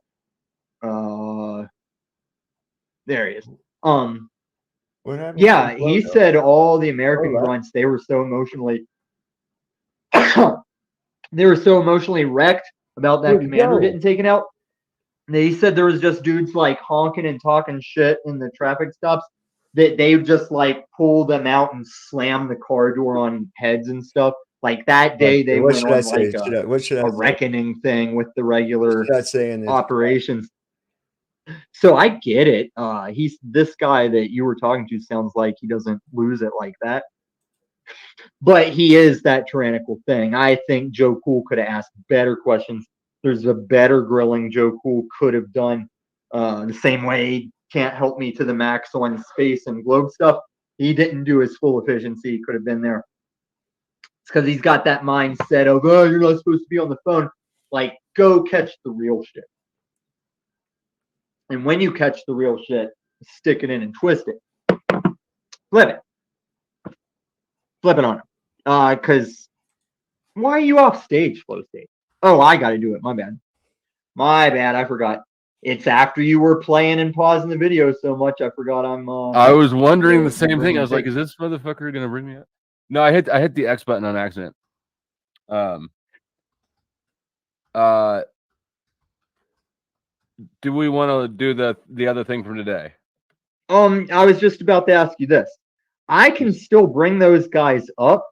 There he is. What happened? Yeah, he said all the American grunts, they were so emotionally wrecked about that commander getting taken out. And he said there was just dudes like honking and talking shit in the traffic stops that they just like pull them out and slam the car door on heads and stuff. Like that day they went on like a reckoning thing with the regular operations. So I get it. This guy that you were talking to sounds like he doesn't lose it like that. But he is that tyrannical thing. I think Joe Cool could have asked better questions. There's a better grilling Joe Cool could have done. The same way he can't help me to the max on space and globe stuff. He didn't do his full efficiency. He could have been there. It's because he's got that mindset of, oh, you're not supposed to be on the phone. Like, go catch the real shit. And when you catch the real shit, stick it in and twist it. Flip it. Flip it on him. Because why are you off stage, Flow State? Oh, I got to do it. My bad. My bad. I forgot. It's after you were playing and pausing the video so much, I forgot I'm... I was wondering the same thing. I was like, is this motherfucker going to bring me up? No, I hit the X button on accident. Do we want to do the other thing from today? I was just about to ask you this. I can still bring those guys up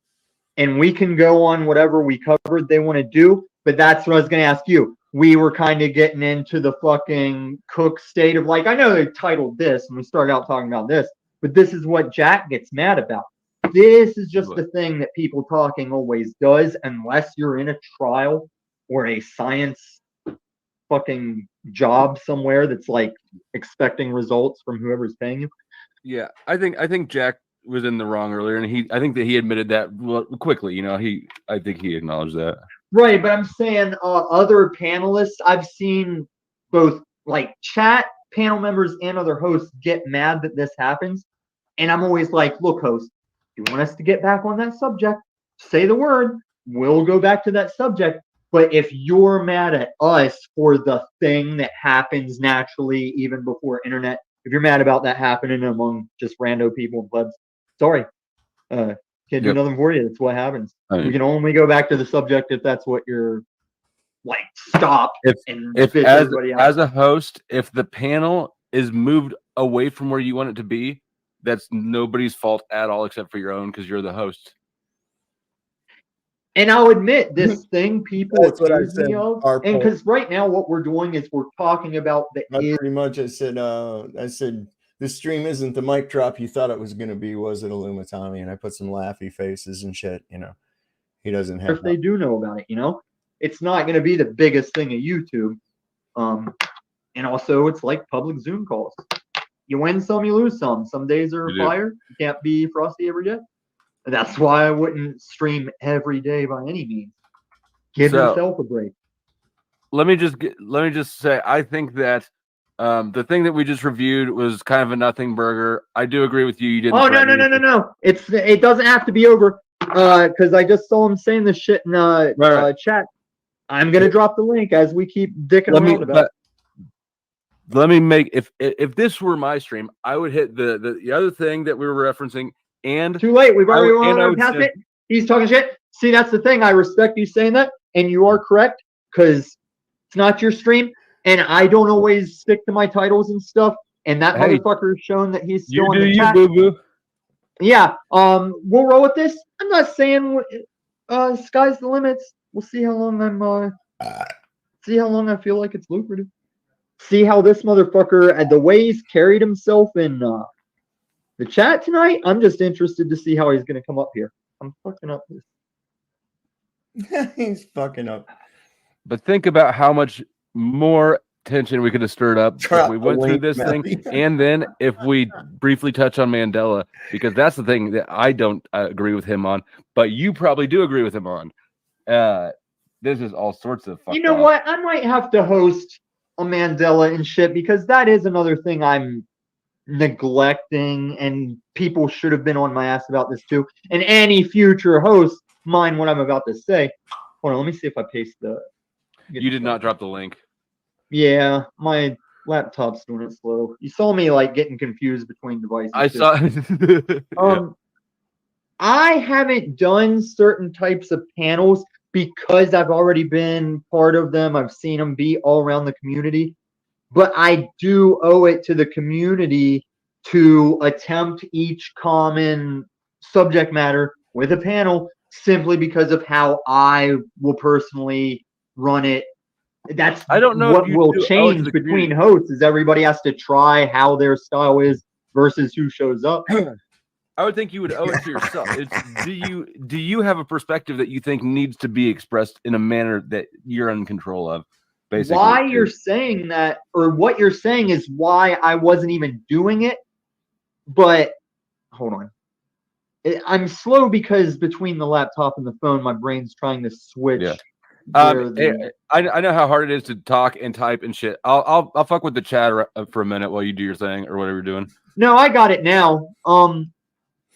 and we can go on whatever we covered they want to do, but that's what I was going to ask you. We were kind of getting into the fucking Cook state of like, I know they titled this and we started out talking about this, but this is what Jack gets mad about. This is just the thing that people talking always does unless you're in a trial or a science fucking job somewhere that's like expecting results from whoever's paying you. Yeah, I think Jack was in the wrong earlier, and I think that he admitted that quickly. You know, I think he acknowledged that. Right, but I'm saying other panelists I've seen both like chat panel members and other hosts get mad that this happens. And I'm always like, look, host, you want us to get back on that subject, say the word, we'll go back to that subject. But if you're mad at us for the thing that happens naturally, even before internet, if you're mad about that happening among just rando people and plebs, sorry. Can't do nothing for you. That's what happens. We can only go back to the subject if that's what you're like. Stop. If as a host, if the panel is moved away from where you want it to be, that's nobody's fault at all except for your own because you're the host. And I'll admit this thing people That's what I accuse me said, of, our and poll. because right now what we're doing is we're talking about the Pretty much I said this stream isn't the mic drop you thought it was going to be, was it, Tommy? And I put some laughy faces and shit. You know, he doesn't have. If they do know about it, you know, it's not going to be the biggest thing of YouTube. And also it's like public Zoom calls. You win some, you lose some. Some days are fire. You can't be frosty every day. And that's why I wouldn't stream every day by any means. Give yourself a break. Let me just say, I think that the thing that we just reviewed was kind of a nothing burger. I do agree with you. You didn't. Oh no! It doesn't have to be over. Because I just saw him saying this shit in chat. I'm gonna drop the link as we keep dicking around about it. Let me make if this were my stream, I would hit the other thing that we were referencing. And too late. We've already run past it. He's talking shit. See, that's the thing. I respect you saying that, and you are correct because it's not your stream, and I don't always stick to my titles and stuff. And that motherfucker has shown that he's still in the chat. Boo-boo. Yeah. We'll roll with this. I'm not saying sky's the limits. We'll see how long see how long I feel like it's lucrative. See how this motherfucker, the way he's carried himself in the chat tonight. I'm just interested to see how he's going to come up here. I'm fucking up this. He's fucking up. But think about how much more tension we could have stirred up if we went through this thing. And then if we briefly touch on Mandela, because that's the thing that I don't agree with him on, but you probably do agree with him on. This is all sorts of fuck. You know what? I might have to host a Mandela and shit because that is another thing I'm neglecting, and people should have been on my ass about this too. And any future host, mind what I'm about to say. Hold on, let me see if I paste the. You did not drop the link. Yeah, my laptop's doing it slow. You saw me like getting confused between devices. I saw. Yeah. I haven't done certain types of panels because I've already been part of them. I've seen them be all around the community. But I do owe it to the community to attempt each common subject matter with a panel simply because of how I will personally run it. That's I don't know what will change between hosts is everybody has to try how their style is versus who shows up. I would think you would owe it to yourself. Do you have a perspective that you think needs to be expressed in a manner that you're in control of? Basically, why you're saying that, or what you're saying is why I wasn't even doing it. But hold on, I'm slow because between the laptop and the phone, my brain's trying to switch. Yeah. I know how hard it is to talk and type and shit. I'll fuck with the chat for a minute while you do your thing or whatever you're doing. No, I got it now.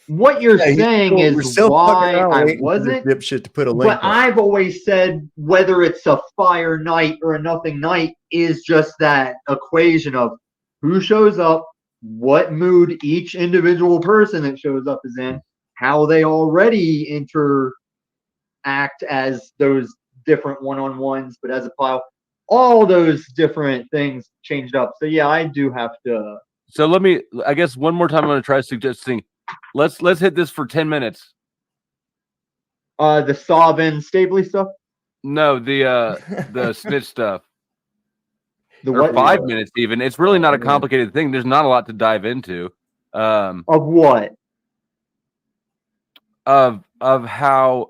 What you're saying is why I wasn't. Dipshit to put a link. But I've always said whether it's a fire night or a nothing night is just that equation of who shows up, what mood each individual person that shows up is in, how they already interact as those different one-on-ones, but as a pile, all those different things changed up. So yeah, I do have to. So I guess one more time I'm going to try suggesting. Let's hit this for 10 minutes. The Sovin Stabley stuff? No, the snitch stuff. The or what? 5 minutes even. It's really not a complicated thing. There's not a lot to dive into. Of what? Of how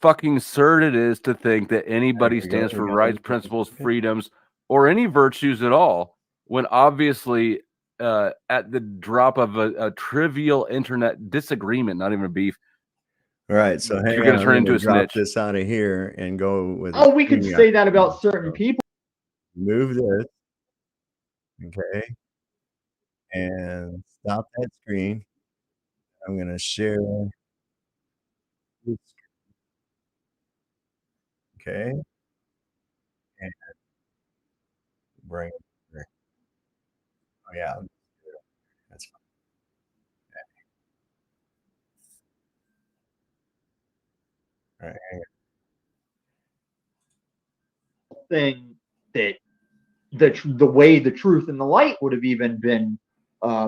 fucking absurd it is to think that anybody stands for rights, principles, freedoms, or any virtues at all, when obviously at the drop of a trivial internet disagreement, not even a beef. All right, so you're going to turn into a snitch. This out of here and go with. Oh, we could say that about certain people. Move this. Okay. And stop that screen. I'm gonna share this. Okay. And bring it here. Oh yeah. That's fine. All right. Hang on. Thing that the way the truth and the light would have even been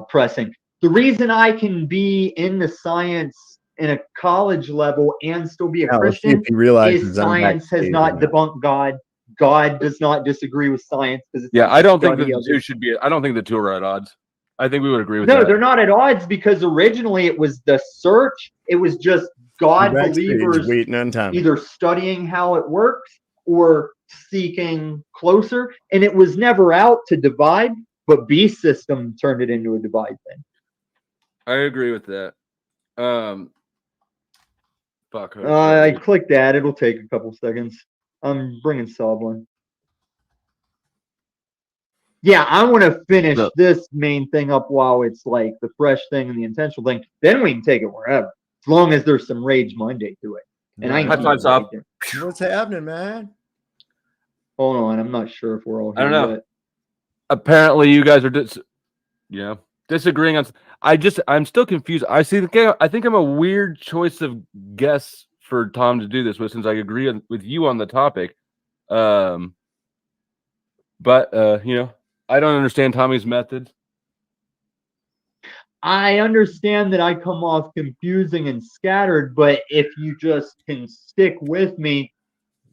pressing. The reason I can be in the science in a college level and still be a Now, let's see Christian if he realizes is I'm science has backstage not or not. debunked God. God does not disagree with science because it's Yeah, I don't think study the of two it. should be. I don't think the two are at odds. I think we would agree with No, that. they're not at odds because originally it was the search. It was just God Backstage believers waiting on Tommy. either studying how it works or seeking closer. And it was never out to divide, but Beast System turned it into a divide thing. I agree with that. Fuck. I clicked that. It'll take a couple seconds. I'm bringing Saab on. Yeah, I want to finish this main thing up while it's like the fresh thing and the intentional thing. Then we can take it wherever, as long as there's some Rage Monday to it. And I High can five, keep Saab. raging. What's happening, man? Hold on, I'm not sure if we're all I here don't know. yet. Apparently, you guys are disagreeing on. I'm still confused. I think I'm a weird choice of guess for Tom to do this with, since I agree with you on the topic. But I don't understand Tommy's methods. I understand that I come off confusing and scattered, but if you just can stick with me,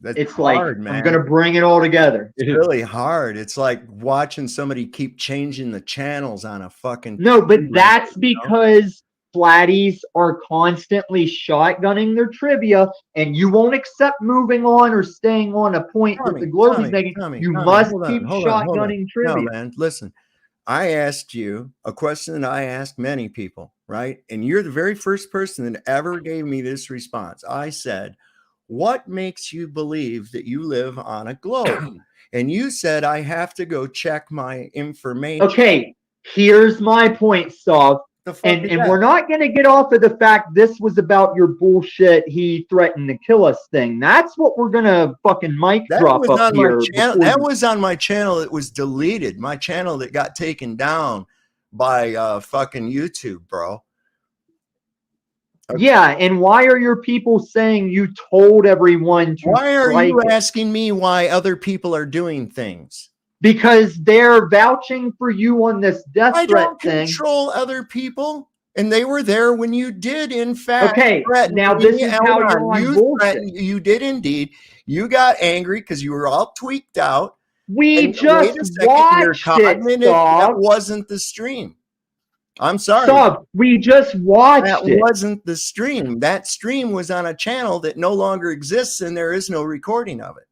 it's hard, like man. I'm gonna bring it all together. It's really hard. It's like watching somebody keep changing the channels on a fucking. No, but TV, that's you know? because flatties are constantly shotgunning their trivia, and you won't accept moving on or staying on a point that the globe is making. You must keep shotgunning trivia. No, man, listen. I asked you a question that I asked many people, right? And you're the very first person that ever gave me this response. I said, "What makes you believe that you live on a globe?" And you said, "I have to go check my information." Okay, here's my point, Sav. And we're not going to get off of the fact this was about your bullshit he threatened to kill us thing. That's what we're going to fucking mic drop up here. That was on my channel. It was deleted. My channel that got taken down by fucking YouTube, bro. Okay. Yeah, and why are your people saying you told everyone to Why are strike you it? asking me why other people are doing things? Because they're vouching for you on this death I threat don't thing. control other people, and they were there when you did, in fact. Okay, now this is how you're on bullshit. You did indeed. You got angry because you were all tweaked out. We just watched it, That wasn't the stream. I'm sorry. Stop. We just watched That it. wasn't the stream. That stream was on a channel that no longer exists, and there is no recording of it.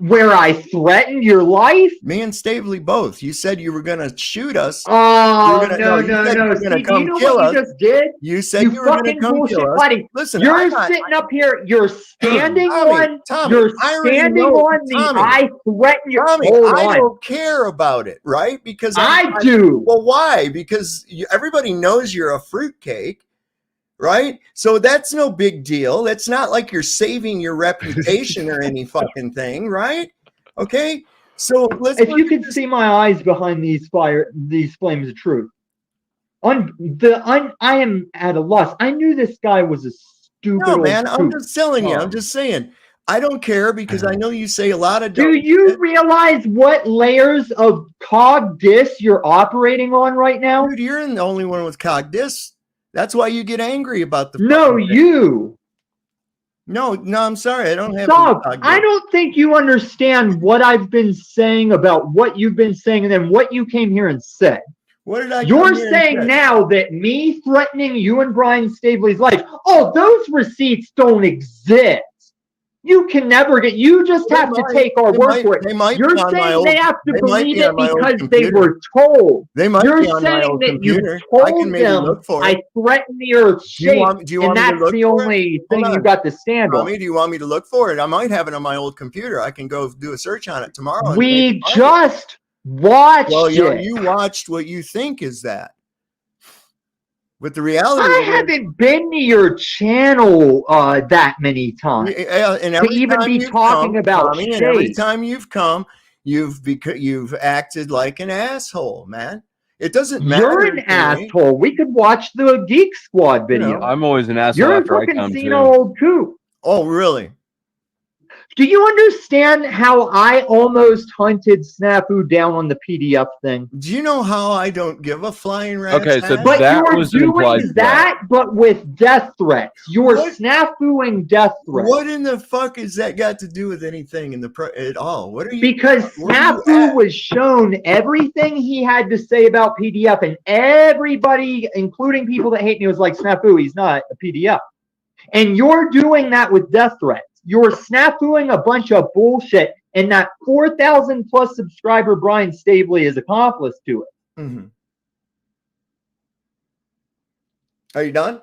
Where I threatened your life? Me and Stavely both. You said you were going to shoot us. Oh, no. No. You said you were going to come you know kill what us. you just did? You said you were going to come kill us. Buddy. Listen, you're sitting up here. You're standing Tommy, you're standing on the I threaten you. Tommy, Hold I on. don't care about it, right? Because I do. Well, why? Because everybody knows you're a fruitcake. Right? So that's no big deal. It's not like you're saving your reputation or any fucking thing, right? Okay. So if you could see my eyes behind these flames of truth. I am at a loss. I knew this guy was a stupid. No, man, I'm old just telling you. I'm just saying. I don't care because I know you say a lot of. Do you realize what layers of cog dis you're operating on right now? Dude, you're the only one with cog dis. That's why you get angry about the. No, you. No, I'm sorry. I don't have. Stop. I don't think you understand what I've been saying about what you've been saying and then what you came here and said. What did I? You're saying now that me threatening you and Brian Stavely's life, those receipts don't exist. You can never get. You just have to take our word for it. They might You're be on my saying old- they have to they might believe be it on my old because they computer. were told. They might You're be on my saying old that computer. you I can told maybe them look for I it. threatened the Earth's Do you shape, want me and to that's look the for it? only Hold thing you on. got to stand on. Tommy, do you want me to look for it? I might have it on my old computer. I can go do a search on it tomorrow. And We maybe find it. just watched Well, it. you watched what you think is that. But the reality I of it is, haven't been to your channel that many times and to every even time be you've talking come, about Tommy, and every shape. time you've come, you've acted like an asshole, man. It doesn't matter. You're an to me. asshole. We could watch the Geek Squad video. I'm always an asshole You're a after I fucking come senile too. old coot. Oh, really? Do you understand how I almost hunted Snafu down on the PDF thing? Do you know how I don't give a flying rat's Okay, so ass? But that you're was an implied doing that, but with death threats. You're What? snafuing death threats. What in the fuck has that got to do with anything in at all? What are you? Because where are you Snafu at? was shown everything he had to say about PDF, and everybody, including people that hate me, was like, Snafu, he's not a PDF. And you're doing that with death threats. You're snafuing a bunch of bullshit, and that 4,000 plus subscriber Brian Stabley is accomplice to it. Mm-hmm. Are you done?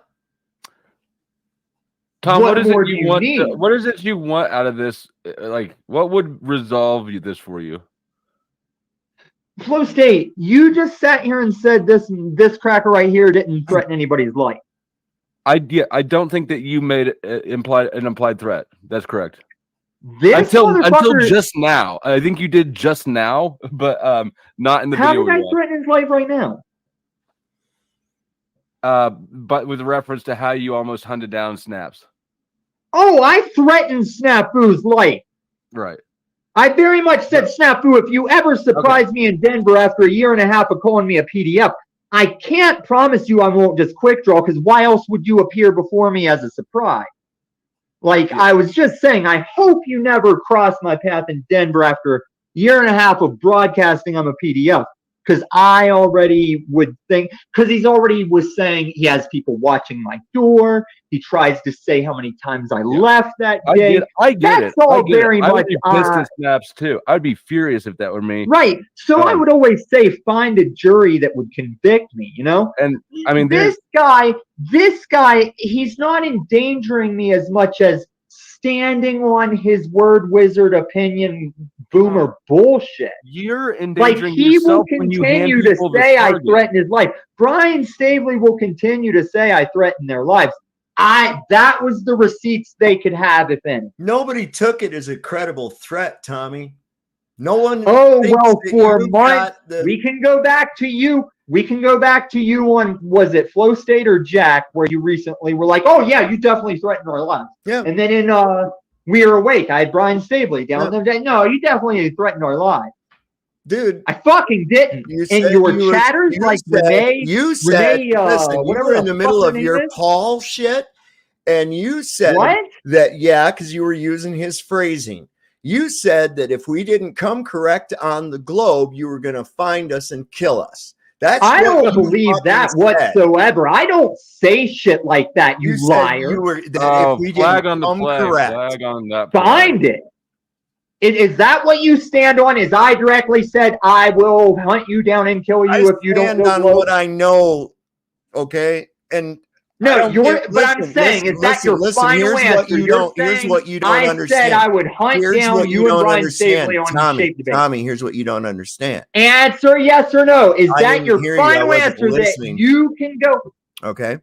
Tom, What what is more it do you you want? need? What is it you want out of this? Like, what would resolve this for you? Flow State, you just sat here and said this cracker right here didn't threaten anybody's life. I don't think that you made an implied threat. That's correct. This Until motherfucker- just now. I think you did just now, but not in the How video. did I we watched. threaten his life right now? But with reference to how you almost hunted down Snaps. Oh, I threatened Snafu's life. Right. I very much said, Snafu, if you ever surprise me in Denver after a year and a half of calling me a PDF, I can't promise you I won't just quick draw, because why else would you appear before me as a surprise? Like, I was just saying, I hope you never cross my path in Denver after a year and a half of broadcasting I'm a PDF. Because I already would think, because he's already was saying he has people watching my door. He tries to say how many times I left that day. I get That's it. all I get very it. I would much. be pissed at Snaps too. I'd be furious if that were me. Right. So I would always say, find a jury that would convict me, you know? And I mean, this guy, he's not endangering me as much as standing on his word wizard opinion boomer bullshit. You're Like, endangering he will yourself when you hand continue to people the say I target. threaten his life. Brian Stabley will continue to say I threaten their lives. That was the receipts they could have, if any. Nobody took it as a credible threat, Tommy. No one. Oh, thinks well, that for you months, got the- we can go back to you. We can go back to you on, was it Flow State or Jack, where you recently were like, oh, yeah, you definitely threatened our lives. Yeah. And then in We Are Awake, I had Brian Stabley down there. No, you definitely threatened our lives. Dude, I fucking didn't. And your chatters like Renee, listen, you whatever were in the middle fuck of her your name is. Paul shit, and you said What? that, yeah, because you were using his phrasing. You said that if we didn't come correct on the globe, you were going to find us and kill us. That's I what don't you believe fucking that said. whatsoever. I don't say shit like that, you said liar. you were, that Oh, if we flag didn't on the come flag. correct. Flag on that. Find it. Is that what you stand on? Is I directly said I will hunt you down and kill you if you don't stand go on globe? what I know, okay? And I No, don't you're. give- But I'm listen, saying, is that your listen, final here's answer? what you You're don't. Here's saying what you don't I understand. said I would hunt Here's down what you and don't Brian understand. Stabley on Tommy, the shape debate. Tommy, here's what you don't understand. Answer yes or no. Is I that didn't your hear you. I final wasn't answer that listening. you can go? Okay,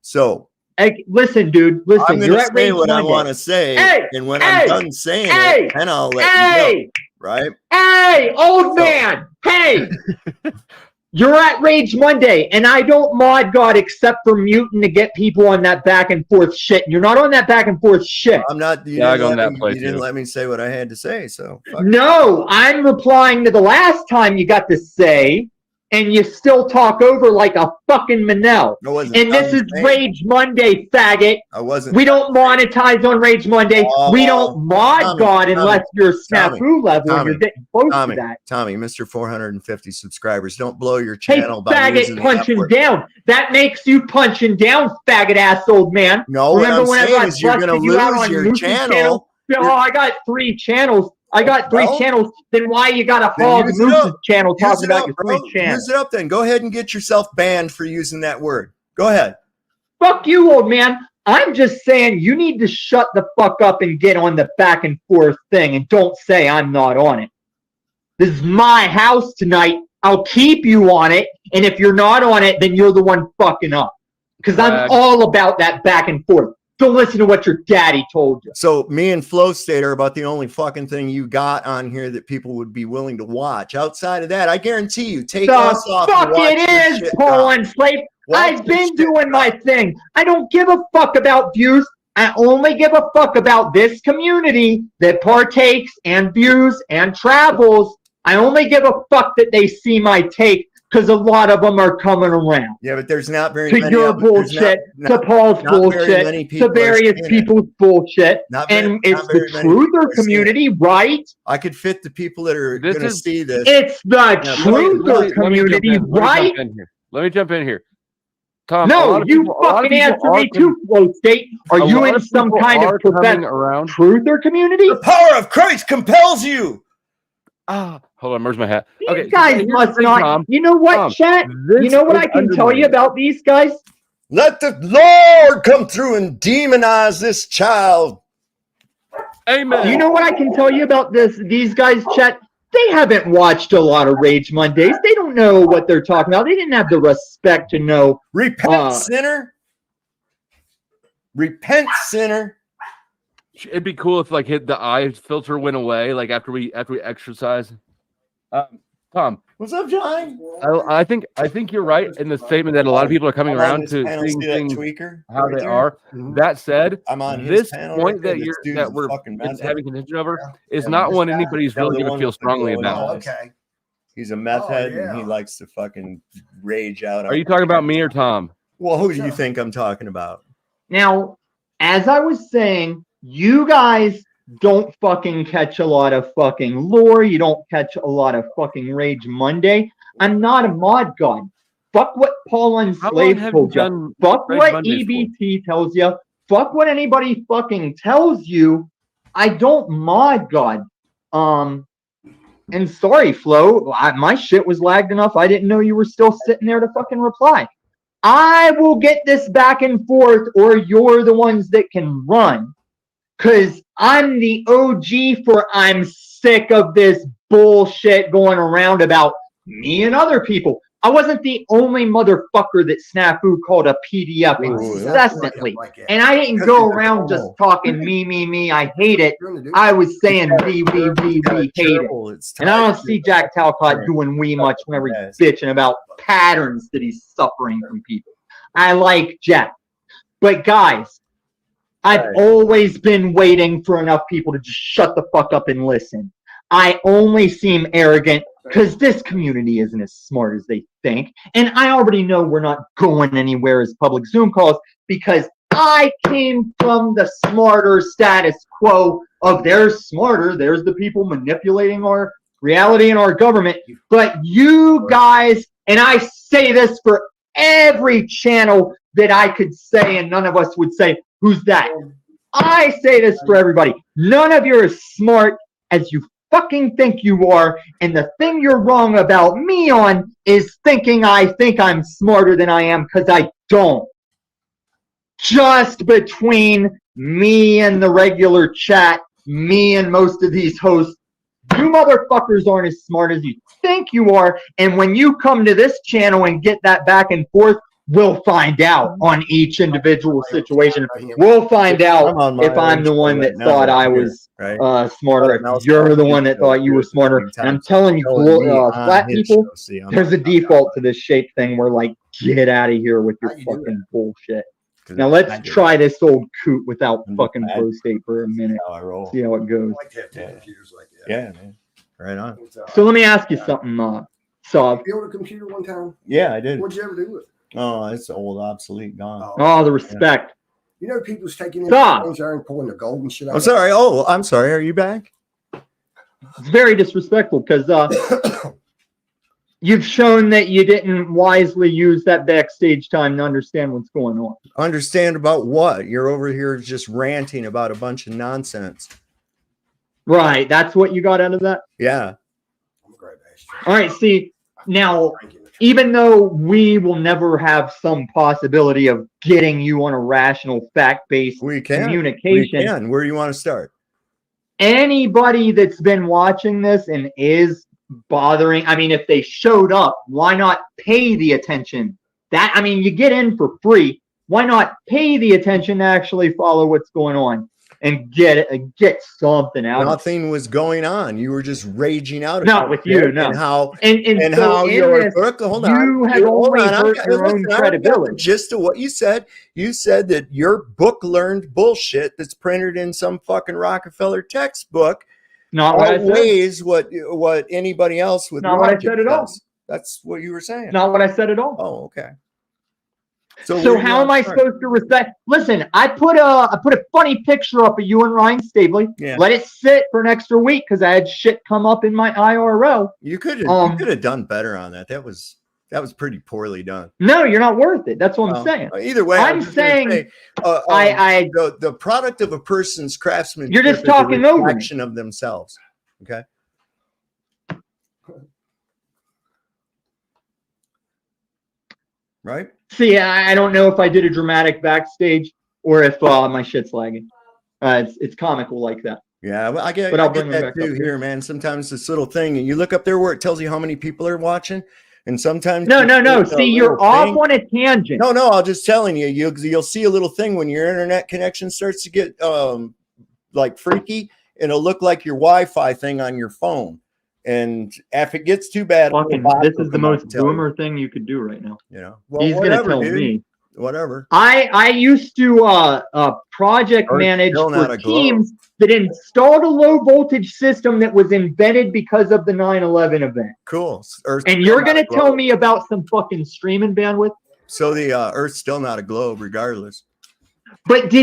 so Hey, listen, dude. Listen, I'm you're going to at say Rage what I Monday. want to say, Hey, and when hey, I'm done saying hey, it, then I'll let you know. Right? Hey, old man. Hey. You're at Rage Monday, and I don't mod God except for muting to get people on that back and forth shit. You're not on that back and forth shit. I'm not. You, Yeah, I didn't, go on let that me, play you didn't too. let me say what I had to say. So fuck. No, I'm replying to the last time you got to say, and you still talk over like a fucking Manel. I wasn't And this is done saying. Rage Monday, faggot. I wasn't. We don't monetize on Rage Monday. We don't mod Tommy, God unless you're Tommy, snafu level and you're getting close Tommy, to that. Tommy, Mr. 450 subscribers, don't blow your Hey, channel by using faggot the punching F-word. down. That makes you punching down, faggot ass old man. No, what Remember I'm whenever saying I is you're going to busted you out lose on your Moose's channel. I got 3 channels. I got 3 channels. Then why you got a Hog Moose's channel talking about your 3 channels? Use it up then. Go ahead and get yourself banned for using that word. Go ahead. Fuck you, old man. I'm just saying you need to shut the fuck up and get on the back and forth thing and don't say I'm not on it. This is my house tonight. I'll keep you on it. And if you're not on it, then you're the one fucking up. Because I'm all about that back and forth. Don't listen to what your daddy told you. So me and Flow State are about the only fucking thing you got on here that people would be willing to watch. Outside of that, I guarantee you, take us off. Fuck it is, Paul and Slave. I've been doing my thing. I don't give a fuck about views. I only give a fuck about this community that partakes and views and travels. I only give a fuck that they see my take because a lot of them are coming around. Yeah, but there's not very to many. Your bullshit, to Paul's bullshit, to various people's bullshit, and it's the truther community, right? I could fit the people that are going to see this. It's the truther community, right? Let me jump in here. Tom, no, you fucking answer me too, Flow State. Are you in some kind of truther community? The power of Christ compels you. Hold on, where's my hat? These guys must not. Tom, you know what, chat? You know what I can tell you about these guys? Let the Lord come through and demonize this child. Amen. You know what I can tell you about these guys, chat? They haven't watched a lot of Rage Mondays. They don't know what they're talking about. They didn't have the respect to know. Repent, sinner. Repent, sinner. It'd be cool if like the eye filter went away, like after we exercise. Tom, what's up, John? I think you're right in the statement that a lot of people are coming around to seeing things how they are. That said, I'm on this point that we're having contention over is not one anybody's really going to feel strongly about. Okay. He's a meth head and he likes to fucking rage out. Are you talking about me or Tom? Well, who do you think I'm talking about? Now, as I was saying, you guys don't fucking catch a lot of fucking lore. You don't catch a lot of fucking Rage Monday. I'm not a mod god. Fuck what Paul Enslaved told you. Fuck what EBT tells you. Fuck what anybody fucking tells you. I don't mod god. And sorry, Flo, my shit was lagged enough. I didn't know you were still sitting there to fucking reply. I will get this back and forth, or you're the ones that can run. Because I'm the OG for I'm sick of this bullshit going around about me and other people. I wasn't the only motherfucker that Snafu called a PDF incessantly. And I didn't go around just talking me, I hate it. I was saying we hate it. And I don't see Jack Talcott doing much whenever he's bitching about patterns that he's suffering from people. I like Jack. But guys, I've always been waiting for enough people to just shut the fuck up and listen. I only seem arrogant because this community isn't as smart as they think. And I already know we're not going anywhere as public Zoom calls because I came from the smarter status quo of there's smarter. There's the people manipulating our reality and our government. But you guys, and I say this for every channel that I could say and none of us would say, who's that? I say this for everybody. None of you are as smart as you fucking think you are. And the thing you're wrong about me on is thinking I think I'm smarter than I am because I don't. Just between me and the regular chat, me and most of these hosts, you motherfuckers aren't as smart as you think you are. And when you come to this channel and get that back and forth, we'll find out on each individual situation. We'll find out if I'm the one that thought I was smarter. If you're the one that thought you were smarter. And I'm telling you, flat people, there's a default to this shape thing where like, get out of here with your fucking bullshit. Now let's try this old coot without fucking Flow State for a minute. See how it goes. Yeah, man. Right on. So let me ask you something, Saab. You built a computer one time? Yeah, I did. What'd you ever do with it? Oh, it's old, obsolete, gone. Oh, the respect. You know, people's taking in phones there and pulling the gold and shit out. I'm sorry. Oh, I'm sorry. Are you back? It's very disrespectful because you've shown that you didn't wisely use that backstage time to understand what's going on. Understand about what? You're over here just ranting about a bunch of nonsense. Right. That's what you got out of that? Yeah. All right. See, now, even though we will never have some possibility of getting you on a rational, fact-based communication. We can. Where do you want to start? Anybody that's been watching this and is bothering, I mean, if they showed up, why not pay the attention? I mean, you get in for free. Why not pay the attention to actually follow what's going on and get something out of it? Nothing was going on. You were just raging out. Not with you, no. And how and so how your this, book. Hold you on. have Hold only on. hurt your own credibility. The gist of what you said. You said that your book learned bullshit that's printed in some fucking Rockefeller textbook. Not what I said. Outweighs what anybody else with. Not what I said at all. That's what you were saying. Not what I said at all. Oh, okay. So how am I supposed to respect? Listen, I put a funny picture up of you and Ryan Stabley. Yeah. Let it sit for an extra week because I had shit come up in my IRL. You could have done better on that. That was pretty poorly done. No, you're not worth it. That's what I'm saying. Either way, I'm saying the product of a person's craftsmanship. You're just is a talking over me. reflection of themselves. Okay. Right. See, I don't know if I did a dramatic backstage or if my shit's lagging. It's comical like that. Yeah, well, I get But I'll bring them that back too up here, man. Sometimes this little thing, and you look up there where it tells you how many people are watching, and sometimes No. you See, you're off on a tangent. No, I'm just telling you. You'll see a little thing when your internet connection starts to get like freaky, and it'll look like your Wi-Fi thing on your phone. And if it gets too bad, This is the most boomer thing you could do right now. You know, he's gonna tell me. Whatever. I used to project manage for teams that installed a low voltage system that was embedded because of the 9/11 event. Cool. And you're gonna tell me about some fucking streaming bandwidth? So the Earth's still not a globe, regardless. But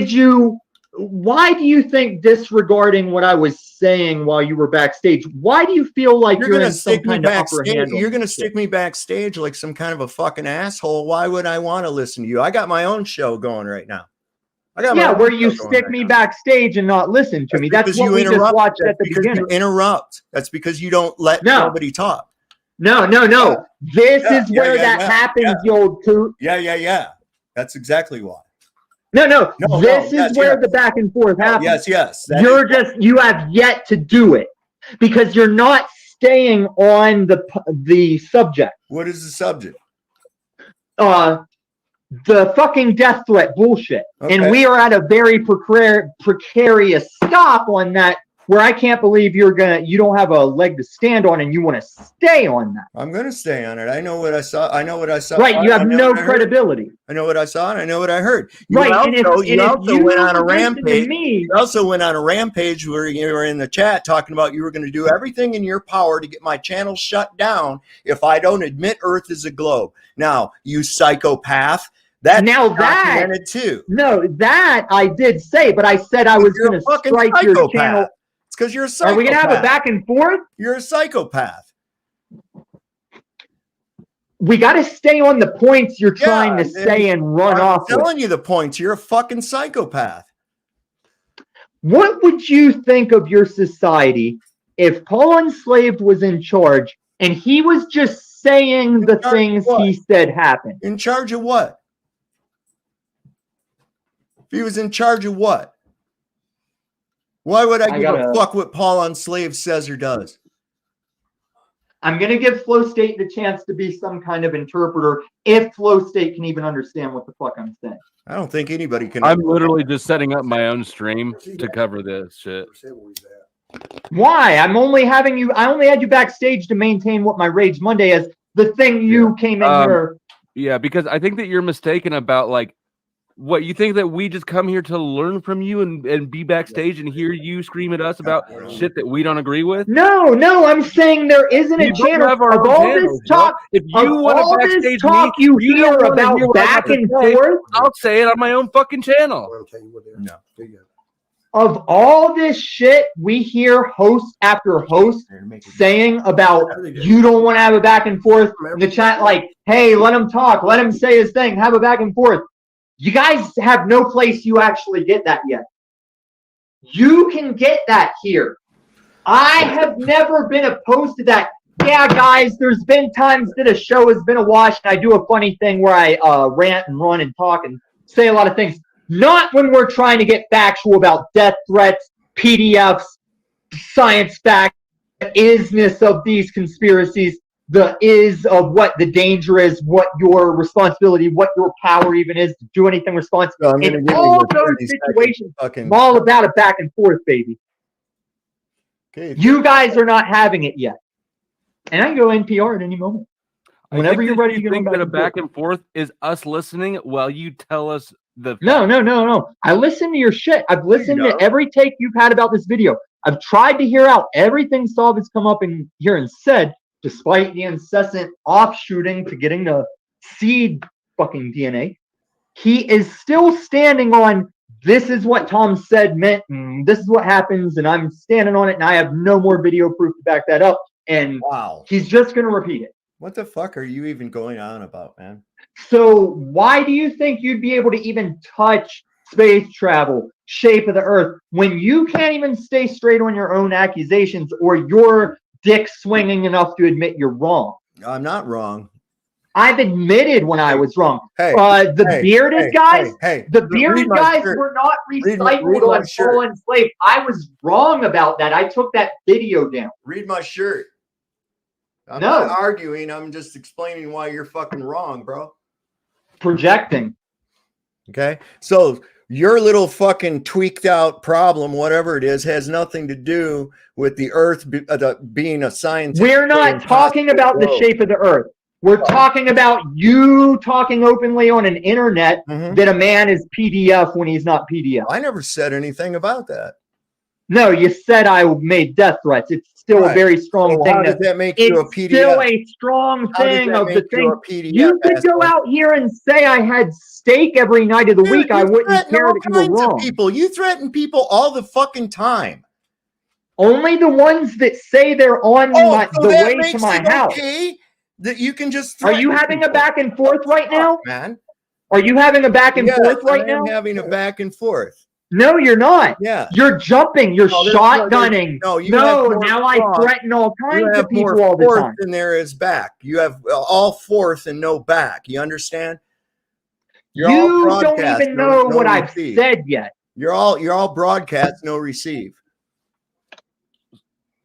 why do you think, disregarding what I was saying while you were backstage, why do you feel like you're in some kind of upper hand? You're going to stick me backstage like some kind of a fucking asshole. Why would I want to listen to you? I got my own show going right now. Where you stick me backstage and not listen to me. That's what we just watched at the beginning. You interrupt. That's because you don't let nobody talk. No. This is where that happens, you old coot. Yeah. That's exactly why. No. This is where the back and forth happens. Yes. You have yet to do it because you're not staying on the subject. What is the subject? The fucking death threat bullshit. Okay. And we are at a very precarious stop on that, where I can't believe you don't have a leg to stand on and you want to stay on that. I'm going to stay on it. I know what I saw. Right. You have no credibility. I know what I saw and I know what I heard. You also went on a rampage. You also went on a rampage where you were in the chat talking about you were going to do everything in your power to get my channel shut down if I don't admit Earth is a globe. Now, you psychopath. That's documented too. No, that I did say, but I said I was going to strike your channel. It's because you're a psychopath. Are we going to have a back and forth? You're a psychopath. We got to stay on the points you're trying to say and run off. I'm telling you the points. You're a fucking psychopath. What would you think of your society if Paul Enslaved was in charge and he was just saying the things he said happened? In charge of what? If he was in charge of what? Why would I give a fuck what Paul Enslaved says or does? I'm going to give Flow State the chance to be some kind of interpreter if Flow State can even understand what the fuck I'm saying. I don't think anybody can. I'm literally just setting up my own stream to cover this shit. Why? I only had you backstage to maintain what my Rage Monday is. The thing you came in here. Yeah, because I think that you're mistaken about what you think that we just come here to learn from you and be backstage and hear you scream at us about shit that we don't agree with. No, I'm saying there isn't a channel of all this talk. If you want to backstage talk me, you hear about back and forth. I'll say it on my own fucking channel. No. Of all this shit we hear host after host saying about you don't want to have a back and forth in the chat, like, hey, let him talk, let him say his thing, have a back and forth. You guys have no place you actually get that yet. You can get that here. I have never been opposed to that. Yeah, guys, there's been times that a show has been a wash, and I do a funny thing where I rant and run and talk and say a lot of things. Not when we're trying to get factual about death threats, PDFs, science fact, the isness of these conspiracies, the is of what the danger is, what your responsibility, what your power even is to do anything responsible. So In all those situations, I'm all about a back and forth, baby. Okay, you guys are not having it yet. And I can go NPR at any moment. Whenever you're ready to think go that a back and forth is us listening while you tell us the No. I listen to your shit. I've listened to every take you've had about this video. I've tried to hear out everything Saab has come up in here and said, despite the incessant offshooting to getting the seed fucking DNA. He is still standing on this is what Tom said meant, and this is what happens, and I'm standing on it, and I have no more video proof to back that up. And wow, he's just going to repeat it. What the fuck are you even going on about, man? So why do you think you'd be able to even touch space travel, shape of the earth, when you can't even stay straight on your own accusations or your dick swinging enough to admit you're wrong? I'm not wrong. I've admitted when I was wrong. Hey, the bearded guys, the bearded guys shirt. were not Read recycled my on shirt. fallen slave. I was wrong about that. I took that video down. Read my shirt. I'm No. not arguing. I'm just explaining why you're fucking wrong, bro. Projecting. Okay. So your little fucking tweaked out problem, whatever it is, has nothing to do with the earth being a scientific. We're not talking about the shape of the earth. We're talking about you talking openly on an internet that a man is PDF when he's not PDF. I never said anything about that. No, you said I made death threats. It's still a very strong So thing. how does that make you a It's PDF? still a strong How does thing that of the make you thing. a PDF, You could go asshole? out here and say I had steak every night of the week. I wouldn't care that you were wrong. People, you threaten people all the fucking time. Only the ones that say they're on the way to my house. Okay that you can just. Are you having a back and forth right now, man? Are you having a back and forth right now? I'm having a back and forth. No, you're not. Yeah. You're jumping. You're shotgunning. No, now I threaten all kinds of people all the time. Than there is back. You have all forth and no back. You understand? You don't even know what I've said yet. You're all broadcast, no receive.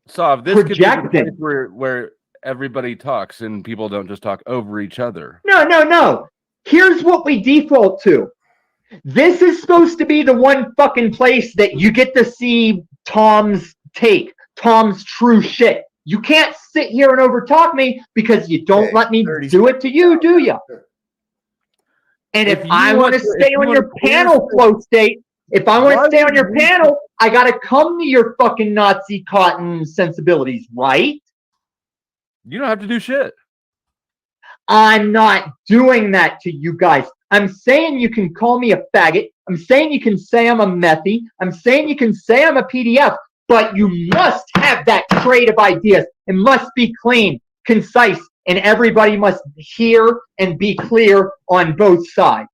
So this could be the place where everybody talks and people don't just talk over each other. No. Here's what we default to. This is supposed to be the one fucking place that you get to see Tom's take, Tom's true shit. You can't sit here and overtalk me because you don't let me do it to you, do you? And if I want to stay on your panel flow state, if I want to stay on your panel, I got to come to your fucking Nazi cotton sensibilities, right? You don't have to do shit. I'm not doing that to you guys. I'm saying you can call me a faggot. I'm saying you can say I'm a methy. I'm saying you can say I'm a PDF, but you must have that trade of ideas. It must be clean, concise, and everybody must hear and be clear on both sides.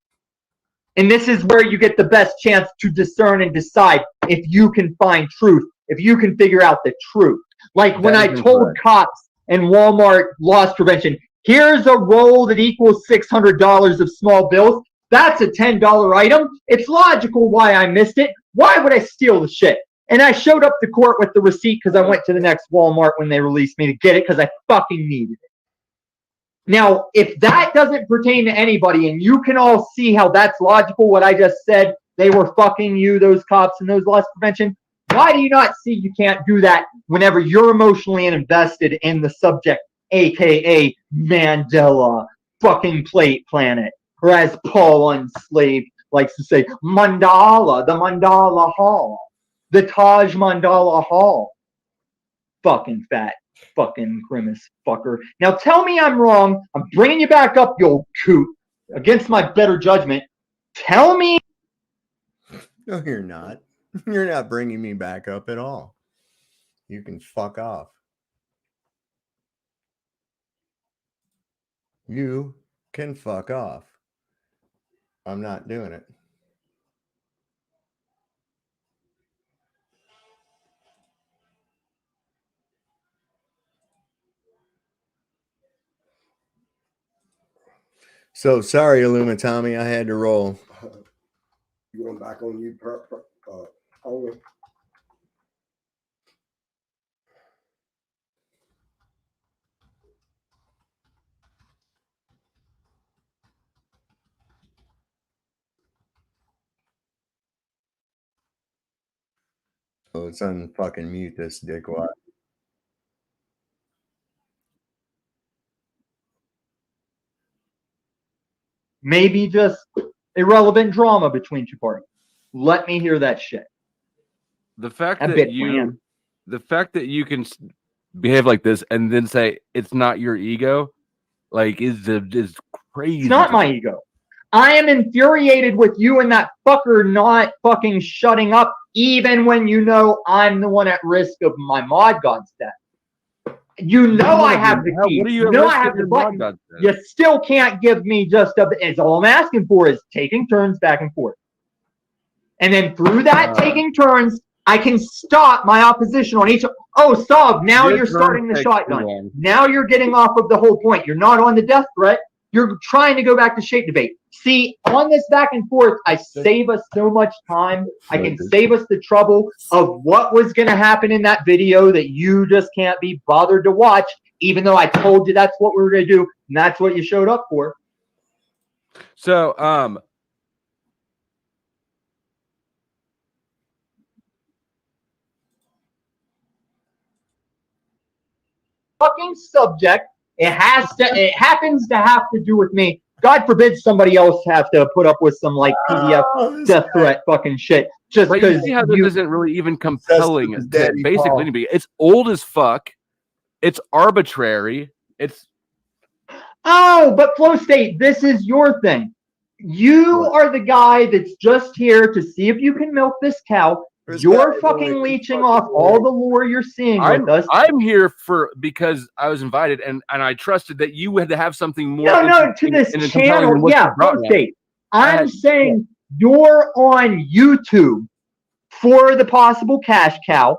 And this is where you get the best chance to discern and decide if you can find truth, if you can figure out the truth. Like when I told cops and Walmart loss prevention, here's a roll that equals $600 of small bills. That's a $10 item. It's logical why I missed it. Why would I steal the shit? And I showed up to court with the receipt because I went to the next Walmart when they released me to get it because I fucking needed it. Now, if that doesn't pertain to anybody and you can all see how that's logical, what I just said, they were fucking you, those cops and those loss prevention, why do you not see you can't do that whenever you're emotionally invested in the subject, aka Mandela, fucking plate planet, or as Paul Unslaved likes to say, Mandala, the Mandala Hall, the Taj Mandala Hall. Fucking fat, fucking grimace fucker. Now tell me I'm wrong. I'm bringing you back up, you old coot, against my better judgment. Tell me. No, you're not. You're not bringing me back up at all. You can fuck off. You can fuck off. I'm not doing it. So sorry, Illumitami, I had to roll. You going back on you, Owen? Oh, it's unfucking mute this dickwad. Maybe just irrelevant drama between two parties. Let me hear that shit. The fact A that bit you, bland. the fact that you can behave like this and then say it's not your ego, like is crazy. It's not my ego. I am infuriated with you and that fucker not fucking shutting up, even when you know I'm the one at risk of my mod god's death. You know I have the key. What are You you know I have the button. You still can't give me just a. It's all I'm asking for is taking turns back and forth, and then through that taking turns, I can stop my opposition on each. Oh, Sav, now you're starting the shotgun. Now you're getting off of the whole point. You're not on the death threat. You're trying to go back to shape debate. See, on this back and forth, I save us so much time. I can save us the trouble of what was going to happen in that video that you just can't be bothered to watch, even though I told you that's what we were going to do, and that's what you showed up for. So, fucking subject. It happens to have to do with me. God forbid somebody else have to put up with some like PDF death threat fucking shit just but you because see how this isn't really even compelling to basically anybody. It's old as fuck. It's arbitrary. It's but Flow State, this is your thing. You are the guy that's just here to see if you can milk this cow. You're fucking leeching off all the lore you're seeing with us. I'm here because I was invited and I trusted that you had to have something more. No, to this channel. Yeah, Flow State. I'm saying you're on YouTube for the possible cash cow.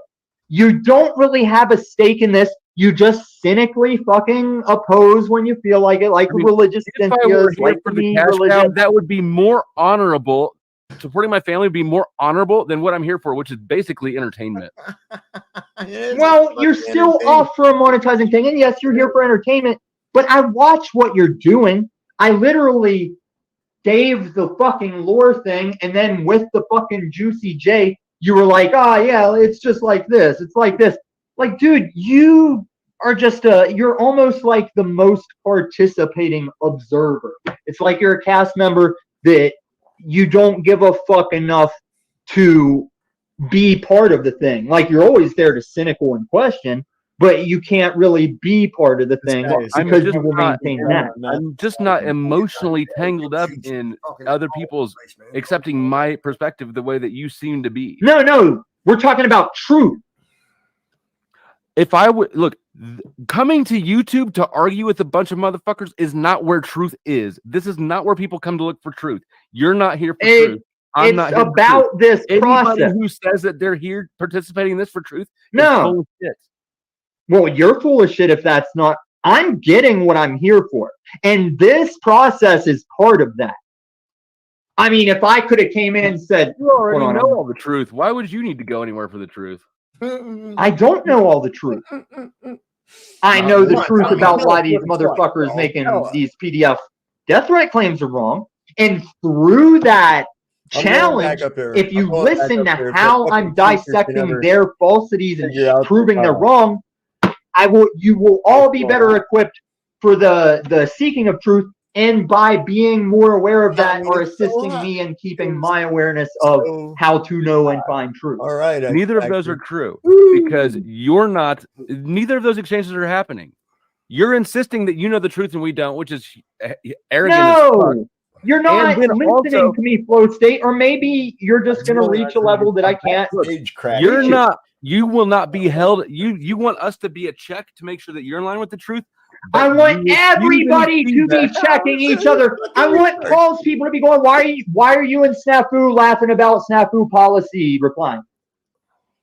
You don't really have a stake in this. You just cynically fucking oppose when you feel like it, like religious If I were Cynthia's, here like for the the me cash cow, religion. that would be more honorable. Supporting my family would be more honorable than what I'm here for, which is basically entertainment. Well, you're still off for a monetizing thing, and yes, you're here for entertainment, but I watch what you're doing. I literally gave the fucking lore thing, and then with the fucking Juicy J, you were like, yeah, it's just like this. It's like this. Like, dude, you are just you're almost like the most participating observer. It's like you're a cast member that you don't give a fuck enough to be part of the thing. Like, you're always there to cynical and question, but you can't really be part of the thing because you will maintain that. I'm just not emotionally tangled up in other people's accepting my perspective the way that you seem to be. No, we're talking about truth. If I would look, coming to YouTube to argue with a bunch of motherfuckers is not where truth is. This is not where people come to look for truth. You're not here for truth. I'm not here about for truth. this Anybody process. who says that they're here participating in this for truth is No. full of shit. Well, you're full of shit if that's not. I'm getting what I'm here for. And this process is part of that. I mean, if I could have came in and said, you already know all the truth. Why would you need to go anywhere for the truth? I don't know all the truth. I know the truth about why these motherfuckers making these PDF death threat claims are wrong. And through that challenge, if you listen to how I'm dissecting their falsities and proving they're wrong, you will all be better equipped for the seeking of truth, and by being more aware of that are assisting me in keeping my awareness of how to know and find truth. All right. Neither of those are true because you're not. Neither of those exchanges are happening. You're insisting that you know the truth and we don't, which is arrogant as fuck. No, you're not listening to me, Flow State, or maybe you're just going to reach a level that I can't. You're not. You will not be held. You want us to be a check to make sure that you're in line with the truth. I want everybody to be checking each other. I want Paul's people to be going, why are you and Snafu laughing about Snafu policy replying?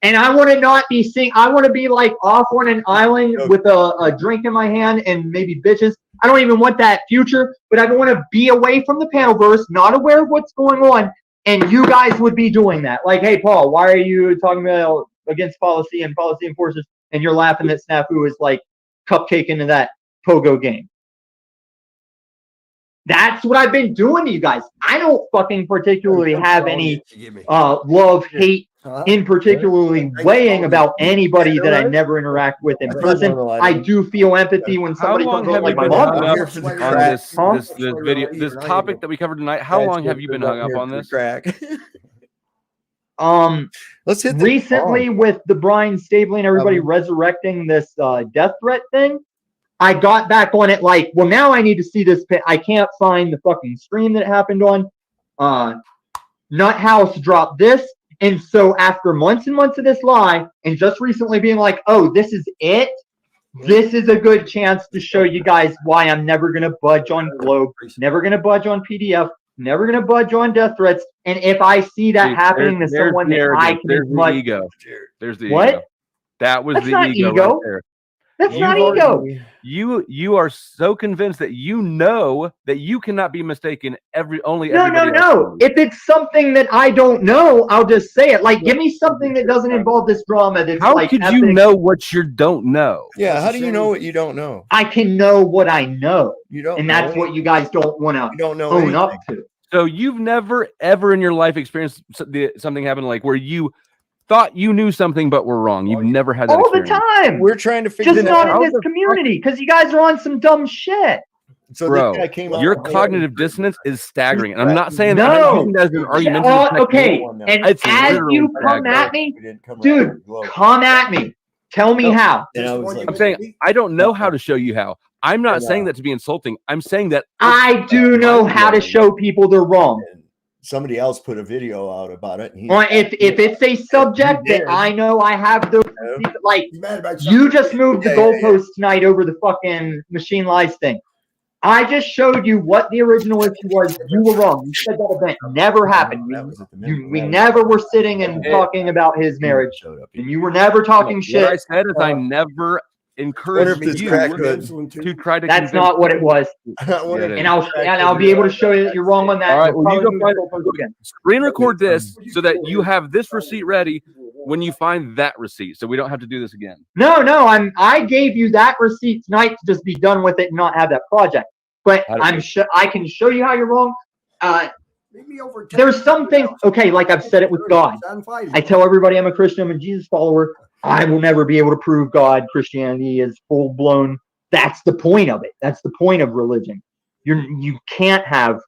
And I want to not be seen. I want to be like off on an island with a drink in my hand and maybe bitches. I don't even want that future, but I want to be away from the panelverse, not aware of what's going on. And you guys would be doing that. Like, hey, Paul, why are you talking about against policy and policy enforcers? And you're laughing that Snafu is like cupcake into that pogo game. That's what I've been doing to you guys. I don't fucking particularly have any love, hate, in particularly weighing about anybody that I never interact with in person. I do feel empathy when somebody comes on like my mom. On this video, this topic that we covered tonight. How long have you been hung up on this? Let's hit recently with the Brian Stabley and everybody resurrecting this death threat thing. I got back on it like, well, now I need to see this. I can't find the fucking stream that it happened on. Nut House dropped this. And so after months and months of this lie and just recently being like, oh, this is it. This is a good chance to show you guys why I'm never going to budge on Globe, never going to budge on PDF, never going to budge on death threats. And if I see that happening to someone that I can there's the ego. There's the what? ego. That was That's the not ego. ego. Right there. That's not ego. You are so convinced that you know that you cannot be mistaken. No. If it's something that I don't know, I'll just say it. Like, give me something that doesn't involve this drama. That's How like could epic. you know what you don't know? Yeah, how do you know what you don't know? I can know what I know. You don't, and that's what you guys don't want to own up to. So you've never ever in your life experienced something happen like where you thought you knew something but were wrong. You've never had that all experience. the time. We're trying to figure just that not out. in this community because you guys are on some dumb shit. So bro, your cognitive dissonance is staggering. And I'm not saying that I'm using that as an argument. Okay, and it's as you come at me, dude, come at me. Tell me how. I'm saying I don't know how to show you how. I'm not saying that to be insulting. I'm saying that I do know how to show people they're wrong. Somebody else put a video out about it. And if it's a subject that I know I have those, like, you just moved the goalpost tonight over the fucking machine lies thing. I just showed you what the original issue was. You were wrong. You said that event never happened. We never were sitting and talking about his marriage. And you were never talking shit. What I said is I never encouraged you to try to. That's not what it was. And I'll be able to show you that you're wrong on that. All right, well, you go find it. Screen record this so that you have this receipt ready when you find that receipt, so we don't have to do this again. No, I gave you that receipt tonight to just be done with it and not have that project. But I can show you how you're wrong. There's some things, okay, like I've said it with God. I tell everybody I'm a Christian, I'm a Jesus follower. I will never be able to prove Christianity is full blown. That's the point of it. That's the point of religion. You can't have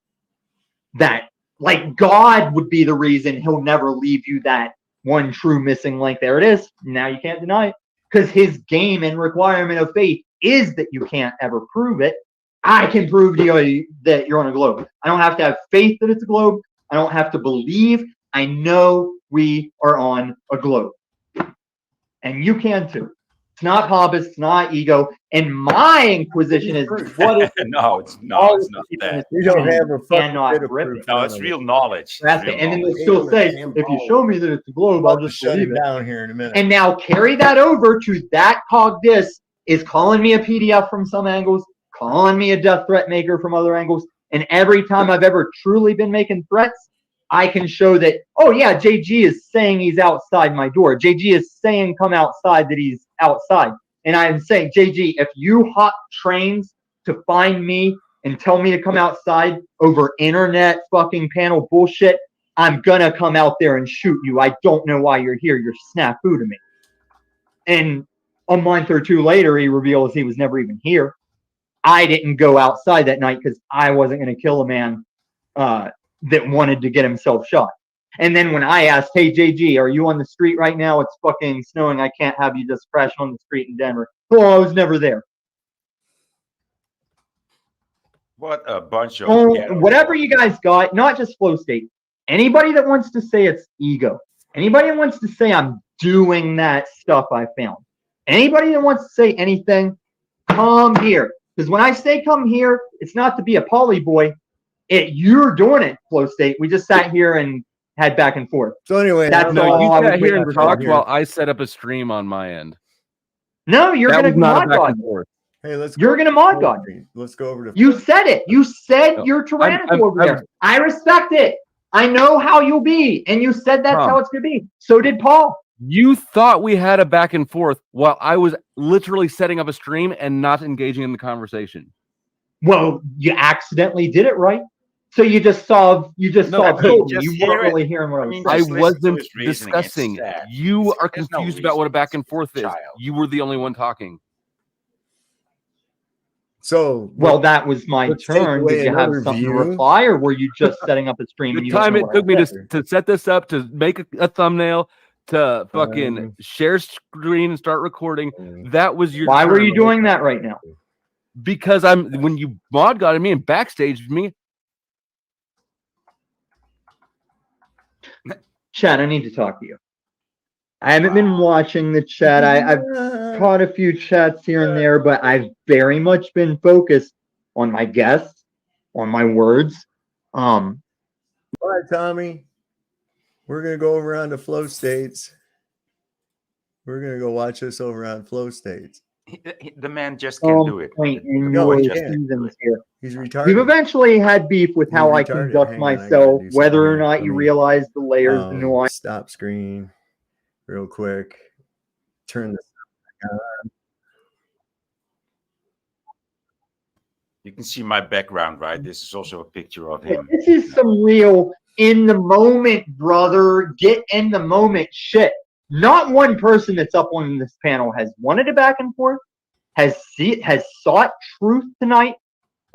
that. Like, God would be the reason he'll never leave you that one true missing link. There it is. Now you can't deny it. Because his game and requirement of faith is that you can't ever prove it. I can prove to you that you're on a globe. I don't have to have faith that it's a globe. I don't have to believe. I know we are on a globe. And you can too. It's not pompous. It's not ego. And my inquisition is what is no, it's not that. You don't have a cannot rip it. No, it's real knowledge. And then they still say, if you show me that it's a globe, I'll just shut believe him it. down here in a minute. And now carry that over to that cog dis is calling me a PDF from some angles, calling me a death threat maker from other angles. And every time I've ever truly been making threats, I can show that, oh yeah, JG is saying he's outside my door. JG is saying come outside that he's outside. And I'm saying, JG, if you hop trains to find me and tell me to come outside over internet fucking panel bullshit, I'm gonna come out there and shoot you. I don't know why you're here. You're snafu to me. And a month or two later, he reveals he was never even here. I didn't go outside that night because I wasn't going to kill a man that wanted to get himself shot. And then when I asked, hey, JG, are you on the street right now? It's fucking snowing. I can't have you just crashing on the street in Denver. Oh, I was never there. What a bunch of whatever you guys got, not just flow state. Anybody that wants to say it's ego. Anybody that wants to say I'm doing that stuff I found. Anybody that wants to say anything, come here. Because when I say come here, it's not to be a poly boy. You're doing it, flow state. We just sat here and had back and forth. So anyway, That's No, all you I was sat here waiting and for. talked while I set up a stream on my end. No, you're That gonna was not a mod back God. and forth. Hey, let's You're go gonna mod God. Let's go over to You said it. You said No, you're tyrannical over there. I respect it. I know how you'll be, and you said that's Tom, how it's gonna be. So did Paul. You thought we had a back and forth while I was literally setting up a stream and not engaging in the conversation. Well, you accidentally did it, right? So you just saw No, Satan. just You hear weren't it. really hearing what I I was mean, saying. I just listen to wasn't his reasoning. It's discussing. sad. You are There's no confused about what a reason. back and forth is. Child. You were the only one talking. So Well, that was my let's take turn. away Did you have another something to view. reply, or were you just setting up a stream and The you don't time know it what took I me said? to set this up, to make a thumbnail, to fucking share screen and start recording, that was your Why were turn. you doing that right now? Because when you mod got me and backstage me. Chad, I need to talk to you. I haven't been watching the chat. I've caught a few chats here and there, but I've very much been focused on my guests, on my words. All right, Tommy. We're gonna go over on to flow states. We're gonna go watch this over on flow states. The man just can't do it. No, he can't. Seasons here. He's retarded. We've eventually had beef with He's how I retarded. conduct Hang on, I gotta myself, do whether something or here. not Let you me, realize the layers, the nuance. Stop screen real quick. Turn this back on. You can see my background, right? This is also a picture of him. This is some real in the moment, brother. Get in the moment shit. Not one person that's up on this panel has wanted a back and forth, has sought truth tonight.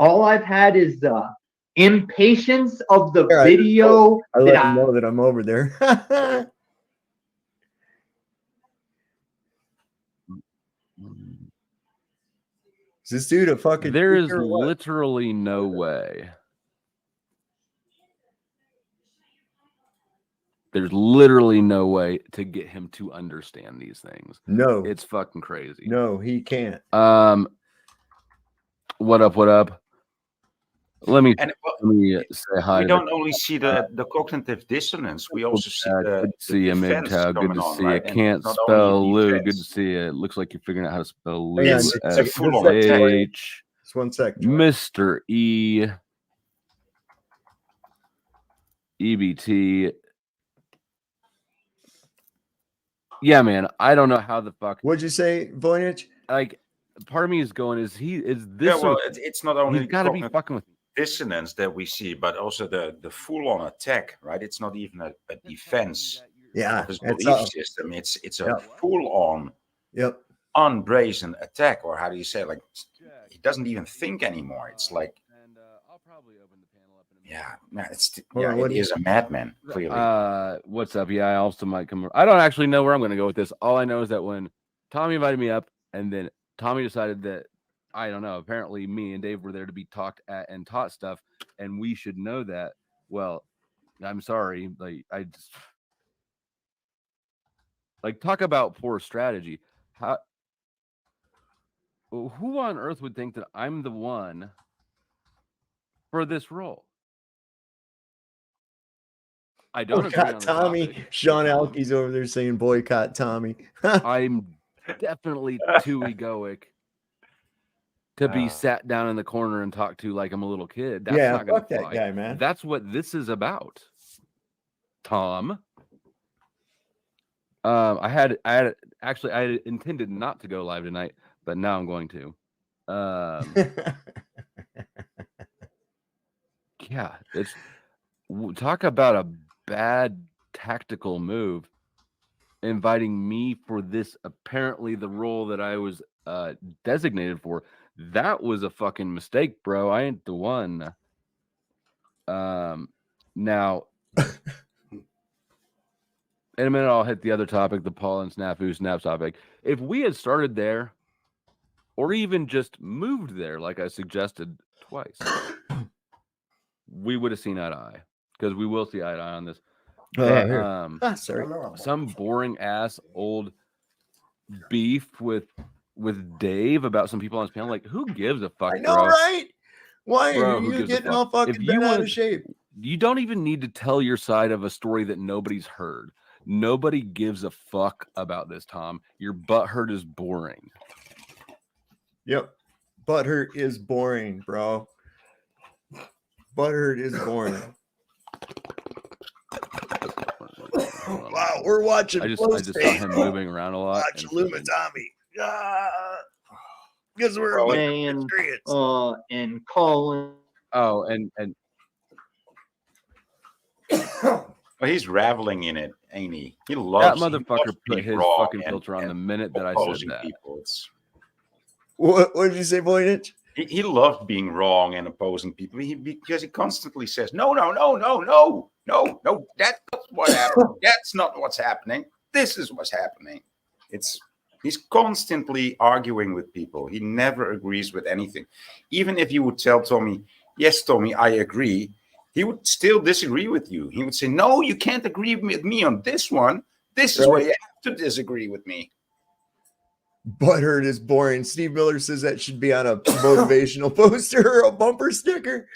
All I've had is impatience of the Here, video. I let him know that I'm over there. Is this dude a fucking? There is tweaker or what? literally no way. There's literally no way to get him to understand these things. No. It's fucking crazy. No, he can't. What up? What up? Let me And say hi. we to don't only see the cognitive dissonance, we also see Good the to see you, defense Midtown. Good going to on, see right? you. And Can't not spell only Lou. Good to defense. see you. It looks like you're figuring out how to spell Lou. It's a full-on attack. H. Just 1 sec. Mr. E. EBT. Yeah, man. I don't know how the fuck. What'd you say, Voynich? Like, part of me is going, is this? Yeah, well, it's not only He's got to be cognitive fucking with. dissonance that we see, but also the full-on attack, right? It's not even a defense Yeah, of his it's belief a- system. It's a Yep. full-on, Yep. unbrazen attack, or how do you say it? Like, he doesn't even think anymore. It's like, yeah, Hold on, what it do is a madman, clearly. What's up? Yeah, I also might come. I don't actually know where I'm going to go with this. All I know is that when Tommy invited me up, and then Tommy decided that, I don't know, apparently me and Dave were there to be talked at and taught stuff, and we should know that. Well, I'm sorry. Like, I just talk about poor strategy. Who on earth would think that I'm the one for this role? I don't agree on Boycott the Tommy. topic. Sean Alkey's over there saying boycott Tommy. I'm definitely too egoic to be sat down in the corner and talked to like I'm a little kid. That's Yeah, not gonna fuck that fly. guy, man. That's what this is about, Tom. I had intended not to go live tonight, but now I'm going to. Yeah, talk about a bad tactical move, inviting me for this, apparently the role that I was designated for. That was a fucking mistake, bro. I ain't the one. Now in a minute I'll hit the other topic, the Paul and Snafu Snap topic. If we had started there, or even just moved there like I suggested twice, we would have seen eye to eye, because we will see eye to eye on this. Sorry. Some boring ass old beef with Dave about some people on his panel. Like, who gives a fuck? I know, bro? right? Why Bro, are who you gives a getting fuck? all fucking If you bent out wanna- of shape? You don't even need to tell your side of a story that nobody's heard. Nobody gives a fuck about this, Tom. Your butthurt is boring. Yep. Butthurt is boring, bro. Butthurt is boring. Wow, we're watching. I just saw him moving around a lot. Watch Illuminati. Because we're and Colin. Oh, and well, he's reveling in it, ain't he? He that loves motherfucker put being his wrong fucking and- filter on the and minute that I said opposing that. people. What did you say, Voynich? He loved being wrong and opposing people because he constantly says, no, that's not what happened. That's not what's happening. This is what's happening. He's constantly arguing with people. He never agrees with anything. Even if you would tell Tommy, yes, Tommy, I agree, he would still disagree with you. He would say, no, you can't agree with me on this one. This is where you have to disagree with me. Butthurt is boring. Steve Miller says that should be on a motivational poster or a bumper sticker.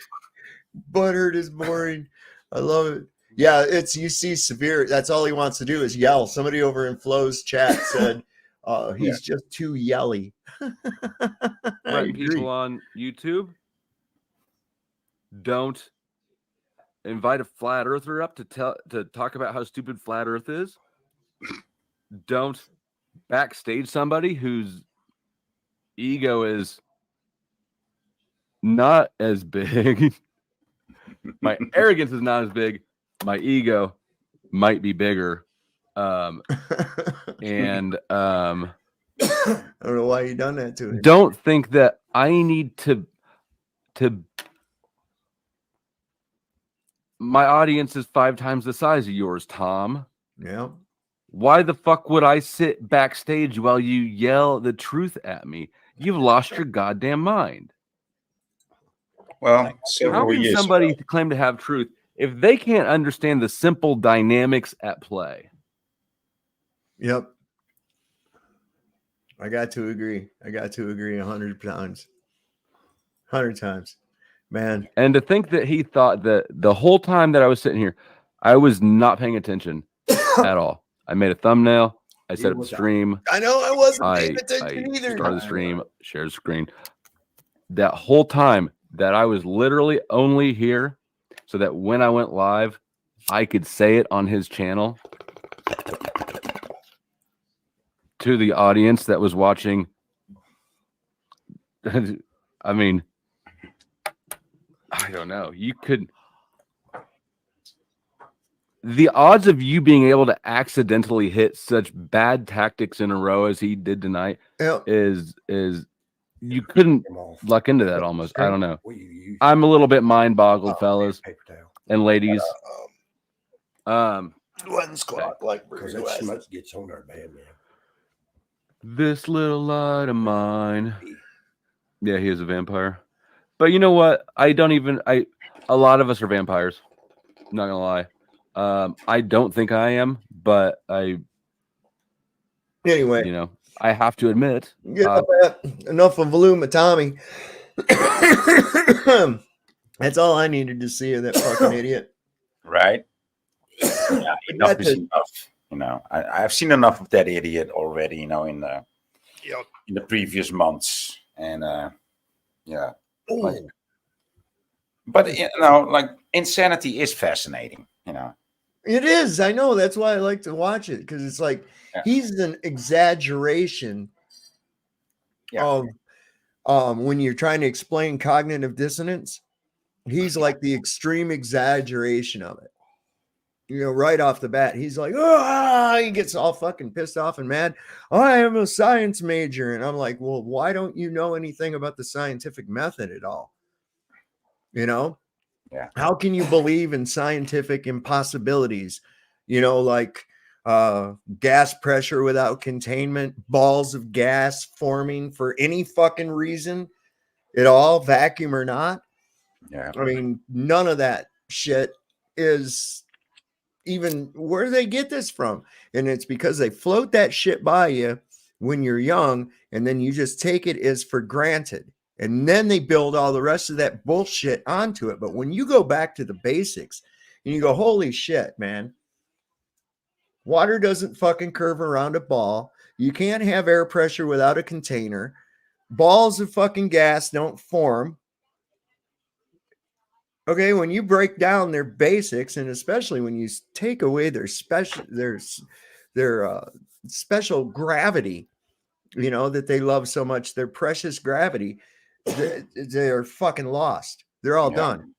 Butthurt is boring. I love it. Yeah, you see Severe. That's all he wants to do is yell. Somebody over in Flo's chat said he's just too yelly. Right, people on YouTube, don't invite a flat earther up to talk about how stupid flat Earth is. Don't backstage somebody whose ego is not as big. My arrogance is not as big. My ego might be bigger. And I don't know why you done that to it. Don't think that I need to my audience is 5 times the size of yours, Tom. Yeah. Why the fuck would I sit backstage while you yell the truth at me? You've lost your goddamn mind. Well, how can somebody claim to have truth if they can't understand the simple dynamics at play? Yep. I got to agree 100 times. 100 times. Man. And to think that he thought that the whole time that I was sitting here, I was not paying attention at all. I made a thumbnail. I set up the stream. I know I wasn't paying attention either. Started the stream, shared the screen. That whole time that I was literally only here so that when I went live, I could say it on his channel to the audience that was watching. I mean, I don't know. You could. The odds of you being able to accidentally hit such bad tactics in a row as he did tonight is you couldn't luck into that almost. I don't know. I'm a little bit mind boggled, fellas and ladies. One squat like because that smoke gets on there bad, man. This little light of mine. Yeah, he is a vampire. But you know what? A lot of us are vampires. I'm not gonna lie. I don't think I am, but anyway, I have to admit. Enough of Voluma Tommy. That's all I needed to see of that fucking idiot. Right? Yeah, enough is enough. I've seen enough of that idiot already, in the previous months. And but insanity is fascinating, It is. I know. That's why I like to watch it, because it's like he's an exaggeration of when you're trying to explain cognitive dissonance. He's like the extreme exaggeration of it. Right off the bat, he's like, he gets all fucking pissed off and mad. I am a science major. And I'm like, well, why don't you know anything about the scientific method at all? Yeah. How can you believe in scientific impossibilities? Like gas pressure without containment, balls of gas forming for any fucking reason at all, vacuum or not. Yeah. I mean, none of that shit is even where they get this from. And it's because they float that shit by you when you're young, and then you just take it as for granted. And then they build all the rest of that bullshit onto it. But when you go back to the basics and you go, holy shit, man, water doesn't fucking curve around a ball. You can't have air pressure without a container. Balls of fucking gas don't form. Okay, when you break down their basics, and especially when you take away their special gravity, you know, that they love so much, their precious gravity, they're fucking lost. They're all done.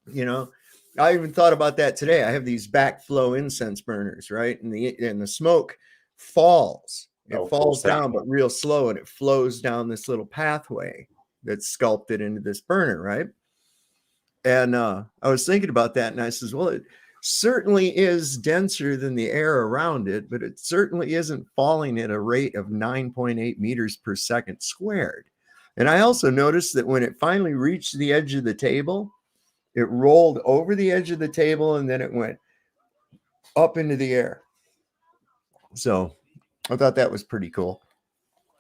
You know, I even thought about that today. I have these backflow incense burners, right? And the smoke falls. It falls down, but real slow, and it flows down this little pathway that's sculpted into this burner, right? And I was thinking about that, and I says, well, it certainly is denser than the air around it, but it certainly isn't falling at a rate of 9.8 meters per second squared. And I also noticed that when it finally reached the edge of the table, it rolled over the edge of the table, and then it went up into the air. So I thought that was pretty cool.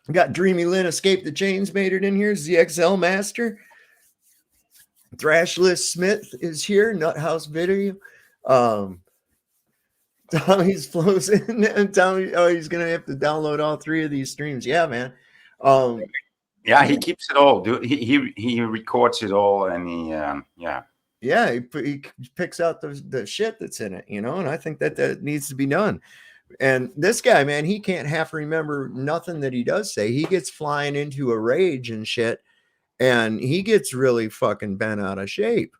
We got Dreamy Lynn, Escape the Chains made it in here. ZXL Master. Thrashless Smith is here. Nuthouse Video. Tommy's flows in, and Tommy, he's gonna have to download all 3 of these streams. Yeah, man. Yeah, he keeps it all. He records it all, and he picks out the shit that's in it, you know. And I think that needs to be done. And this guy, man, he can't half remember nothing that he does say. He gets flying into a rage and shit. And he gets really fucking bent out of shape.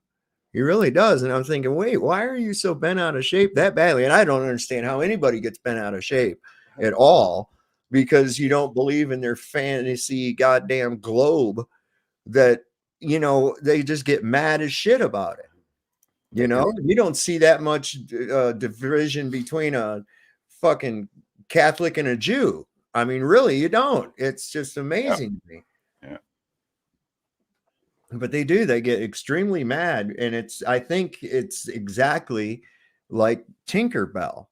He really does. And I'm thinking, wait, why are you so bent out of shape that badly? And I don't understand how anybody gets bent out of shape at all, because you don't believe in their fantasy goddamn globe that, you know, they just get mad as shit about it. You know, you don't see that much division between a fucking Catholic and a Jew. I mean, really, you don't. It's just amazing to me. But they do. They get extremely mad. And I think it's exactly like Tinkerbell.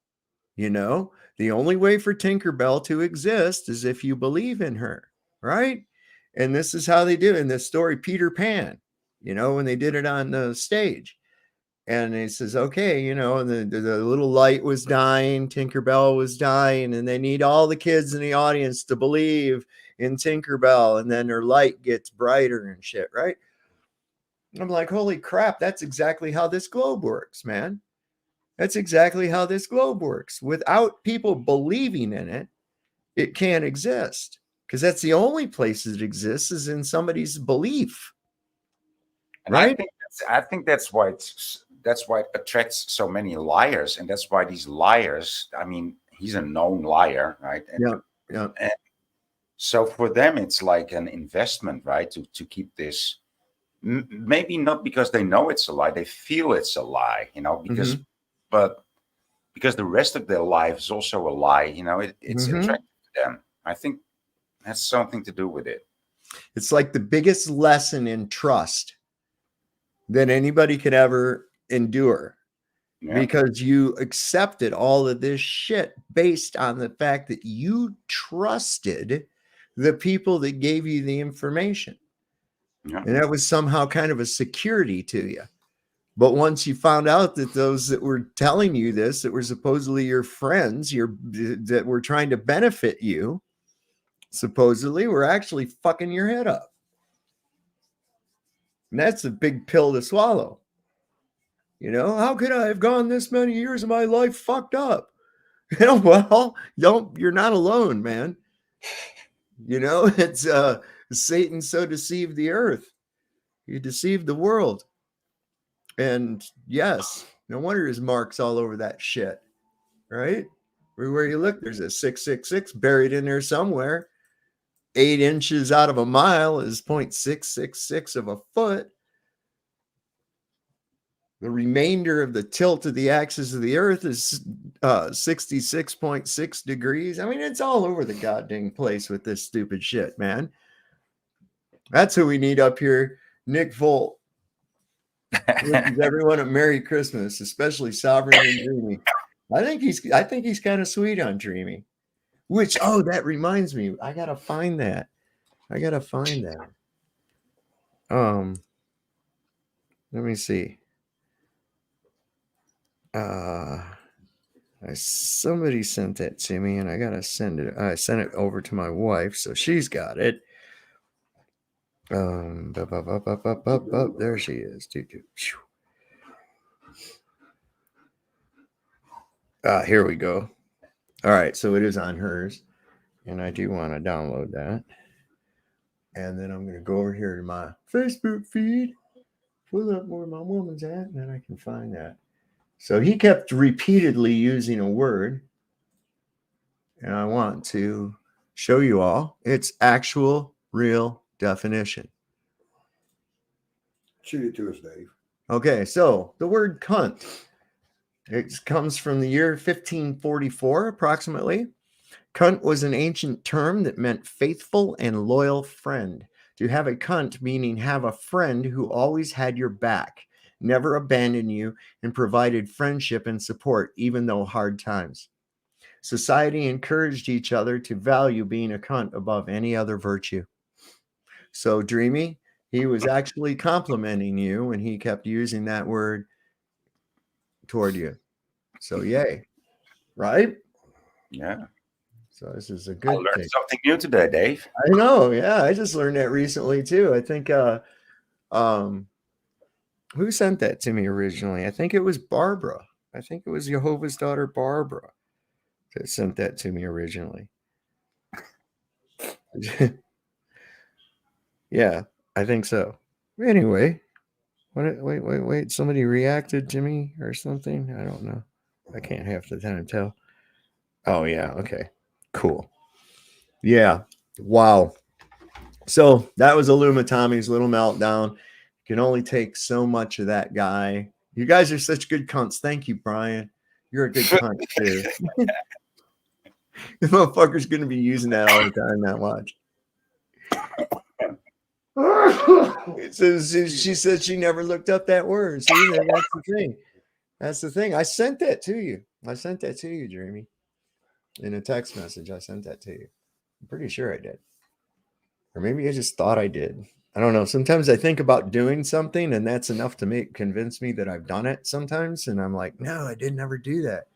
You know, the only way for Tinkerbell to exist is if you believe in her, right? And this is how they do in this story, Peter Pan, you know, when they did it on the stage. And he says, okay, you know, and the little light was dying, Tinkerbell was dying, and they need all the kids in the audience to believe in Tinkerbell, and then her light gets brighter and shit, right? I'm like, holy crap, that's exactly how this globe works, man. That's exactly how this globe works. Without people believing in it, it can't exist, because that's the only place it exists is in somebody's belief. And right? I think that's why it attracts so many liars, and that's why these liars, I mean, he's a known liar, right? And, and so for them, it's like an investment, right? To keep this. Maybe not because they know it's a lie, they feel it's a lie, you know, because but because the rest of their life is also a lie, you know, it's attractive to them. I think that's something to do with it. It's like the biggest lesson in trust that anybody could ever endure, because you accepted all of this shit based on the fact that you trusted the people that gave you the information. And that was somehow kind of a security to you. But once you found out that those that were telling you this, that were supposedly your friends, that were trying to benefit you, supposedly were actually fucking your head up. And that's a big pill to swallow. You know, how could I have gone this many years of my life fucked up? You know, well, you're not alone, man. You know, it's Satan so deceived the earth. He deceived the world. And yes, no wonder his marks all over that shit. Right? Everywhere you look, there's a 666 buried in there somewhere. 8 inches out of a mile is 0.666 of a foot. The remainder of the tilt of the axis of the earth is 66.6 degrees. I mean, it's all over the goddamn place with this stupid shit, man. That's who we need up here. Nick Volt. Everyone a Merry Christmas, especially Sovereign and Dreamy. I think he's kind of sweet on Dreamy. Which, that reminds me. I gotta find that. Let me see. Somebody sent that to me, and I gotta send it. I sent it over to my wife, so she's got it. There she is. Here we go. All right, so it is on hers, and I do want to download that. And then I'm gonna go over here to my Facebook feed, pull up where my woman's at, and then I can find that. So he kept repeatedly using a word, and I want to show you all its actual, real definition. Shoot it to us, Dave. Okay, so the word cunt. It comes from the year 1544, approximately. Cunt was an ancient term that meant faithful and loyal friend. To have a cunt meaning have a friend who always had your back, never abandoned you, and provided friendship and support, even though hard times. Society encouraged each other to value being a cunt above any other virtue. So, Dreamy, he was actually complimenting you when he kept using that word toward you. So, yay. Right? Yeah. So this is a I good learned thing. something new today, Dave. I know. Yeah, I just learned that recently too. I think who sent that to me originally? I think it was Barbara. I think it was Jehovah's daughter Barbara that sent that to me originally. Yeah, I think so. Anyway, wait. Somebody reacted to me or something? I don't know. I can't half the time tell. Oh, yeah. Okay. Cool. Yeah. Wow. So that was Illuma Tommy's little meltdown. You can only take so much of that guy. You guys are such good cunts. Thank you, Brian. You're a good cunt too. The motherfucker's gonna be using that all the time. Now watch. So she said she never looked up that word. See, that's the thing. That's the thing. I sent that to you. Jeremy. In a text message, I sent that to you. I'm pretty sure I did. Or maybe I just thought I did. I don't know. Sometimes I think about doing something and that's enough to convince me that I've done it sometimes. And I'm like, no, I didn't ever do that.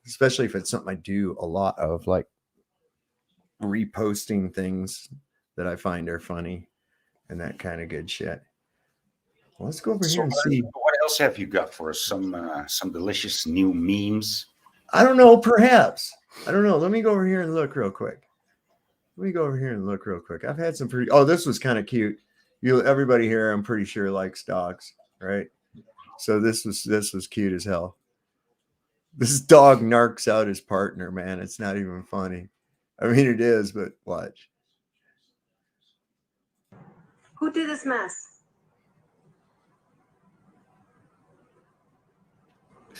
Especially if it's something I do a lot of, like reposting things that I find are funny and that kind of good shit. Well, let's go over here and see. What else have you got for us? Some delicious new memes? I don't know. Perhaps. I don't know. Let me go over here and look real quick. I've had some pretty. Oh, this was kind of cute. Everybody here, I'm pretty sure, likes dogs, right? So this was cute as hell. This dog narcs out his partner, man. It's not even funny. I mean, it is, but watch. Who did this mess?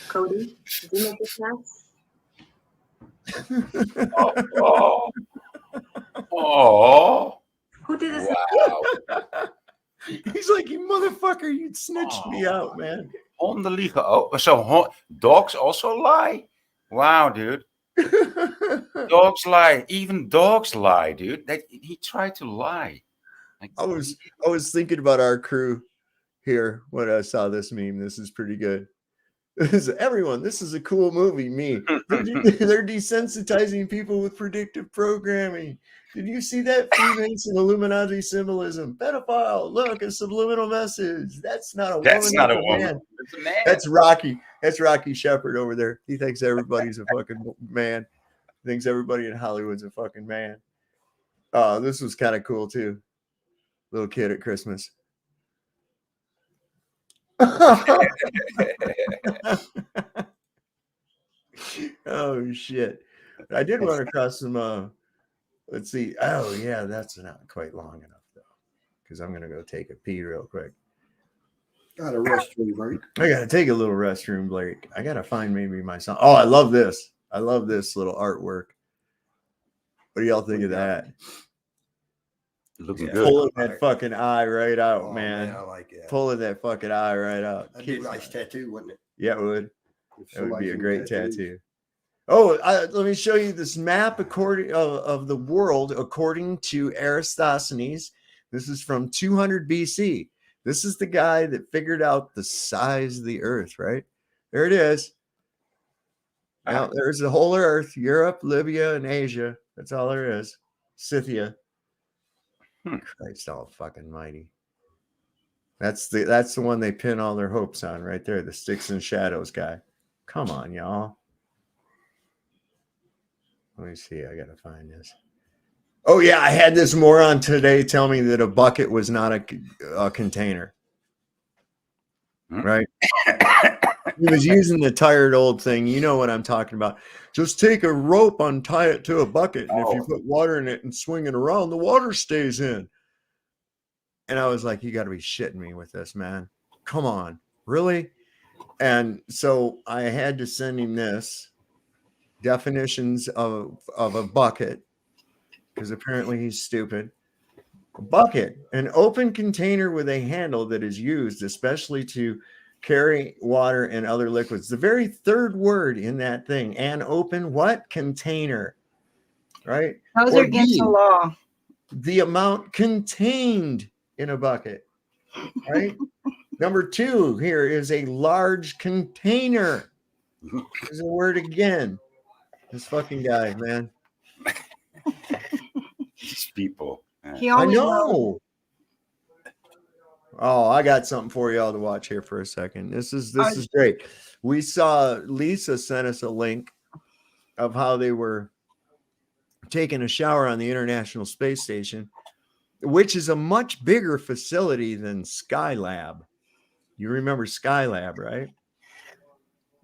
Cody, did you make this mess? Oh. Who did this? Wow. He's like, you motherfucker, you snitched me out, man. Honden liegen. Oh, so dogs also lie? Wow, dude. Dogs lie. Even dogs lie, dude. He tried to lie. I was thinking about our crew here when I saw this meme. This is pretty good. Everyone, this is a cool movie. Me, they're desensitizing people with predictive programming. Did you see that? Freemason Illuminati symbolism. Pedophile. Look, a subliminal message. That's not a woman. That's not a woman. Man. It's a man. That's Rocky. That's Rocky Shepherd over there. He thinks everybody's a fucking man. He thinks everybody in Hollywood's a fucking man. This was kind of cool too. Little kid at Christmas. Oh shit. I did run across some let's see. Oh yeah, that's not quite long enough though, because I'm gonna go take a pee real quick. Got a restroom break. I gotta take a little restroom break. I gotta find maybe my son. Oh, I love this little artwork. What do y'all think of that? Looking good. Pulling that fucking eye right out, man. I like it. Pulling that fucking eye right out. That'd be a nice tattoo, wouldn't it? Yeah, it would. That would be a great tattoos. tattoo. Oh, let me show you this map of the world according to Eratosthenes. This is from 200 BC. This is the guy that figured out the size of the earth, right? There it is. Now, there's the whole earth, Europe, Libya, and Asia. That's all there is. Scythia. Christ all fucking mighty. That's the one they pin all their hopes on right there, the sticks and shadows guy. Come on, y'all. Let me see. I gotta find this. Oh yeah, I had this moron today tell me that a bucket was not a container. Right? He was using the tired old thing. You know what I'm talking about. Just take a rope, untie it to a bucket, and if you put water in it and swing it around, the water stays in. And I was like, you got to be shitting me with this, man. Come on. Really? And so I had to send him this definitions of a bucket, because apparently he's stupid. A bucket, an open container with a handle that is used especially to carry water and other liquids. The very third word in that thing, an open what? Container, right? Those are against the law. The amount contained in a bucket, right? Number 2 here is a large container. There's a word again. This fucking guy, man. These people. I know. Oh, I got something for y'all to watch here for a second. This is great. We saw Lisa sent us a link of how they were taking a shower on the International Space Station, which is a much bigger facility than Skylab. You remember Skylab, right?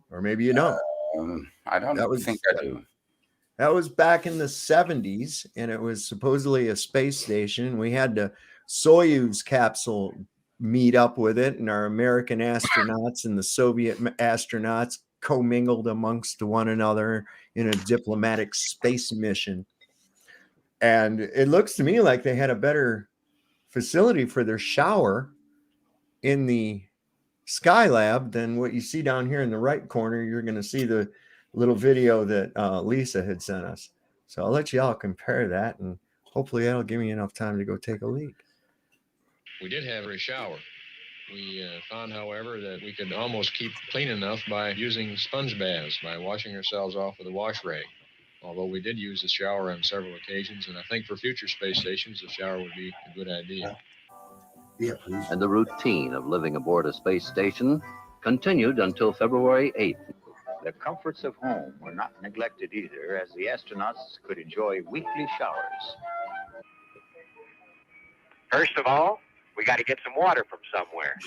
Or maybe you don't. I don't think I do. That was back in the 70s, and it was supposedly a space station. We had the Soyuz capsule meet up with it, and our American astronauts and the Soviet astronauts commingled amongst one another in a diplomatic space mission. And it looks to me like they had a better facility for their shower in the Skylab than what you see down here in the right corner. You're going to see the little video that Lisa had sent us. So I'll let y'all compare that, and hopefully that'll give me enough time to go take a leak. We did have a shower. We found, however, that we could almost keep clean enough by using sponge baths, by washing ourselves off with a wash rag. Although we did use the shower on several occasions, and I think for future space stations, the shower would be a good idea. Yeah, please. And the routine of living aboard a space station continued until February 8th. The comforts of home were not neglected either, as the astronauts could enjoy weekly showers. First of all, we got to get some water from somewhere.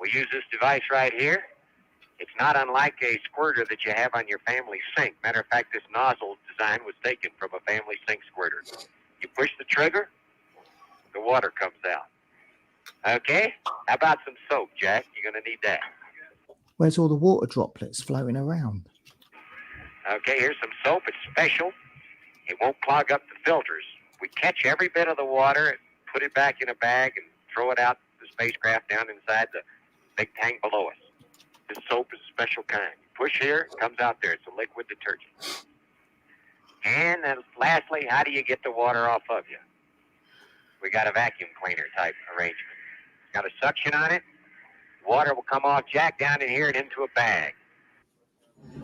We use this device right here. It's not unlike a squirter that you have on your family sink. Matter of fact, this nozzle design was taken from a family sink squirter. You push the trigger, the water comes out. Okay? How about some soap, Jack? You're going to need that. Where's all the water droplets floating around? Okay, here's some soap. It's special. It won't clog up the filters. We catch every bit of the water, put it back in a bag, and throw it out the spacecraft down inside the big tank below us. This soap is a special kind. You push here, it comes out there. It's a liquid detergent. And then lastly, how do you get the water off of you? We got a vacuum cleaner type arrangement. It's got a suction on it. Water will come off Jack down in here and into a bag.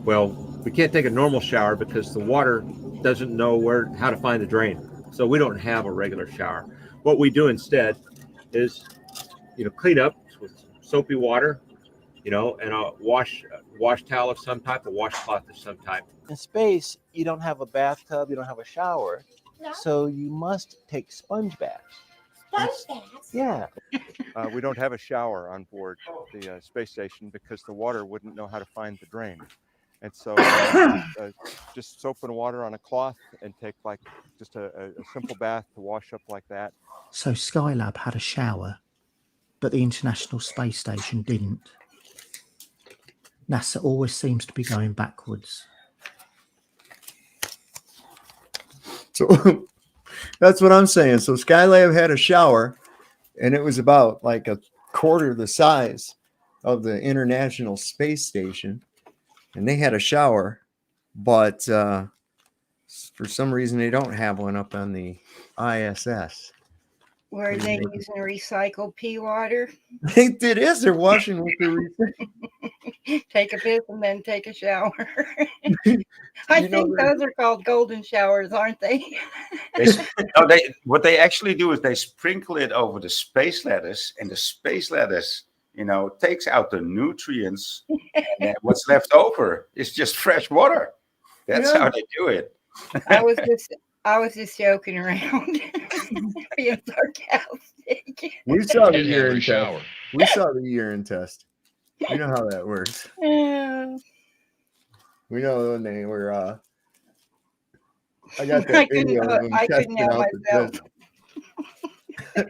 Well, we can't take a normal shower because the water doesn't know how to find the drain. So we don't have a regular shower. What we do instead is, clean up with soapy water, and a wash towel of some type, a washcloth of some type. In space, you don't have a bathtub, you don't have a shower, so you must take sponge baths. Sponge baths? Yeah. We don't have a shower on board the space station because the water wouldn't know how to find the drain. And so just soap and water on a cloth and take just a simple bath to wash up like that. So Skylab had a shower, but the International Space Station didn't. NASA always seems to be going backwards. So that's what I'm saying. So Skylab had a shower, and it was about like a quarter the size of the International Space Station. And they had a shower, but For some reason, they don't have one up on the ISS. Were they using recycled pee water? It is. They're washing with the Take a piss and then take a shower. I think those are called golden showers, aren't they? What they actually do is they sprinkle it over the space lettuce, and the space lettuce, takes out the nutrients, and then what's left over is just fresh water. That's how they do it. I was just joking around, being sarcastic. We saw the urine test. We saw the urine test. You know how that works. We know when they were. I got that video of them testing out the test.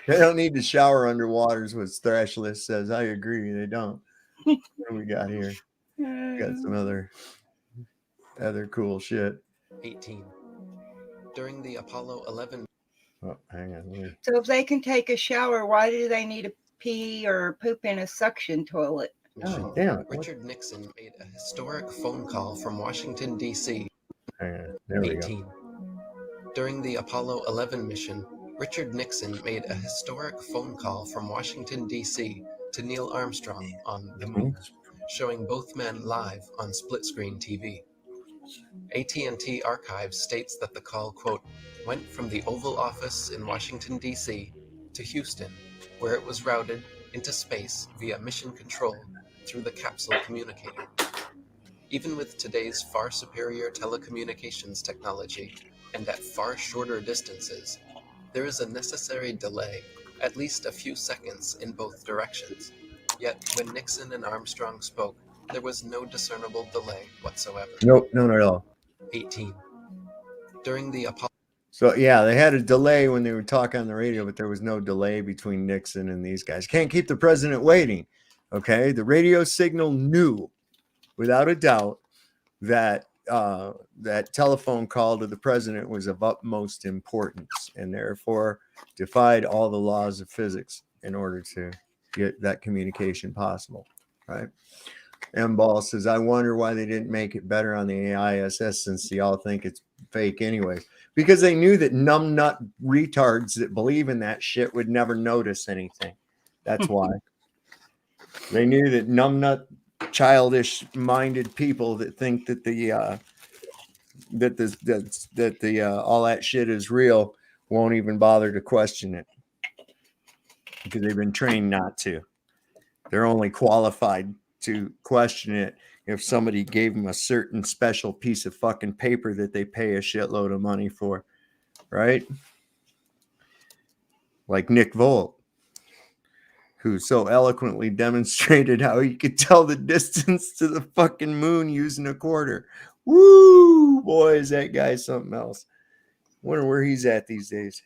They don't need to shower underwater, is what Thrashless says. I agree. They don't. What do we got here? We got some other cool shit. 18. During the Apollo 11. Oh, hang on. So if they can take a shower, why do they need to pee or poop in a suction toilet? Oh, damn. Richard Nixon made a historic phone call from Washington, D.C. There we 18. go. During the Apollo 11 mission, Richard Nixon made a historic phone call from Washington, D.C. to Neil Armstrong on the moon, showing both men live on split-screen TV. AT&T Archives states that the call, quote, went from the Oval Office in Washington, D.C. to Houston, where it was routed into space via mission control through the capsule communicator. Even with today's far superior telecommunications technology and at far shorter distances, there is a necessary delay, at least a few seconds in both directions. Yet when Nixon and Armstrong spoke, there was no discernible delay whatsoever. Nope, none at all. 18. During the Apollo. So yeah, they had a delay when they would talk on the radio, but there was no delay between Nixon and these guys. Can't keep the president waiting. Okay, the radio signal knew, without a doubt, that that telephone call to the president was of utmost importance, and therefore defied all the laws of physics in order to get that communication possible. Right? M. Ball says, I wonder why they didn't make it better on the ISS since they all think it's fake anyway. Because they knew that numbnut retards that believe in that shit would never notice anything. That's why. They knew that numbnut, childish-minded people that think that all that shit is real won't even bother to question it because they've been trained not to. They're only qualified to question it if somebody gave them a certain special piece of fucking paper that they pay a shitload of money for, right? Like Nick Volt, who so eloquently demonstrated how he could tell the distance to the fucking moon using a quarter. Woo! Boy, is that guy something else. Wonder where he's at these days.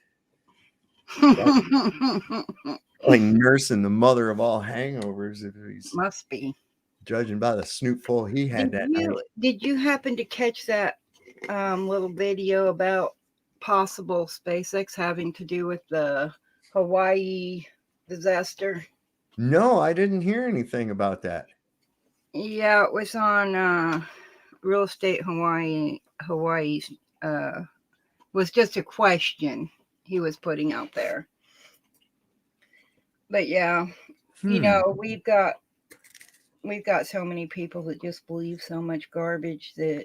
Like nursing the mother of all hangovers, if he's must be. Judging by the snootful he had that night. Did you happen to catch that little video about possible SpaceX having to do with the Hawaii disaster? No, I didn't hear anything about that. Yeah, it was on Real Estate Hawaii. Hawaii's was just a question he was putting out there. But yeah, you know, we've got so many people that just believe so much garbage that,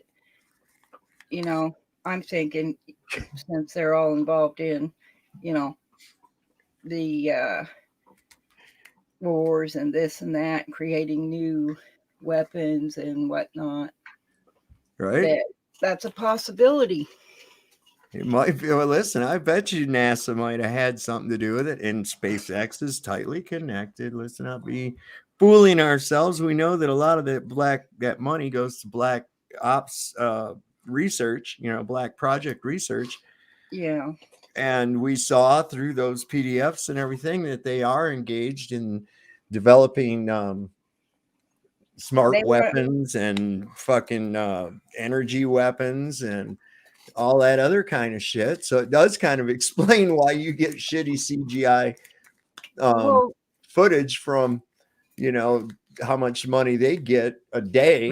you know, I'm thinking since they're all involved in, you know, the wars and this and that, creating new weapons and whatnot. Right. That's a possibility. It might be. Well, listen, I bet you NASA might have had something to do with it, and SpaceX is tightly connected. Let's not be fooling ourselves. We know that a lot of that money goes to black ops research, you know, black project research. Yeah. And we saw through those PDFs and everything that they are engaged in developing smart weapons and fucking energy weapons and all that other kind of shit. So it does kind of explain why you get shitty CGI footage from, you know, how much money they get a day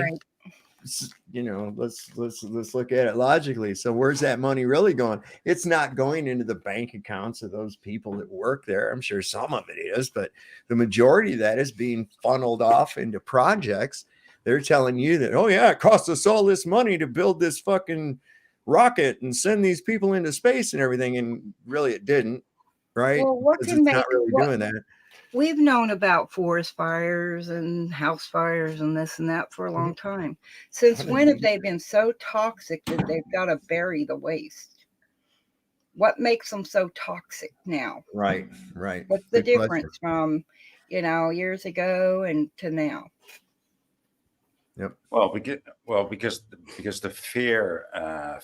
let's look at it logically. So where's that money really going? It's not going into the bank accounts of those people that work there. I'm sure some of it is, but the majority of that is being funneled off into projects. They're telling you that, oh yeah, it cost us all this money to build this fucking rocket and send these people into space and everything, and really it didn't, right? Well, what Because can it's make not really doing that. We've known about forest fires and house fires and this and that for a long time. Since when have they been so toxic that they've got to bury the waste? What makes them so toxic now? Right. What's the Good difference question. from, years ago and to now? Yep. Well, because the fear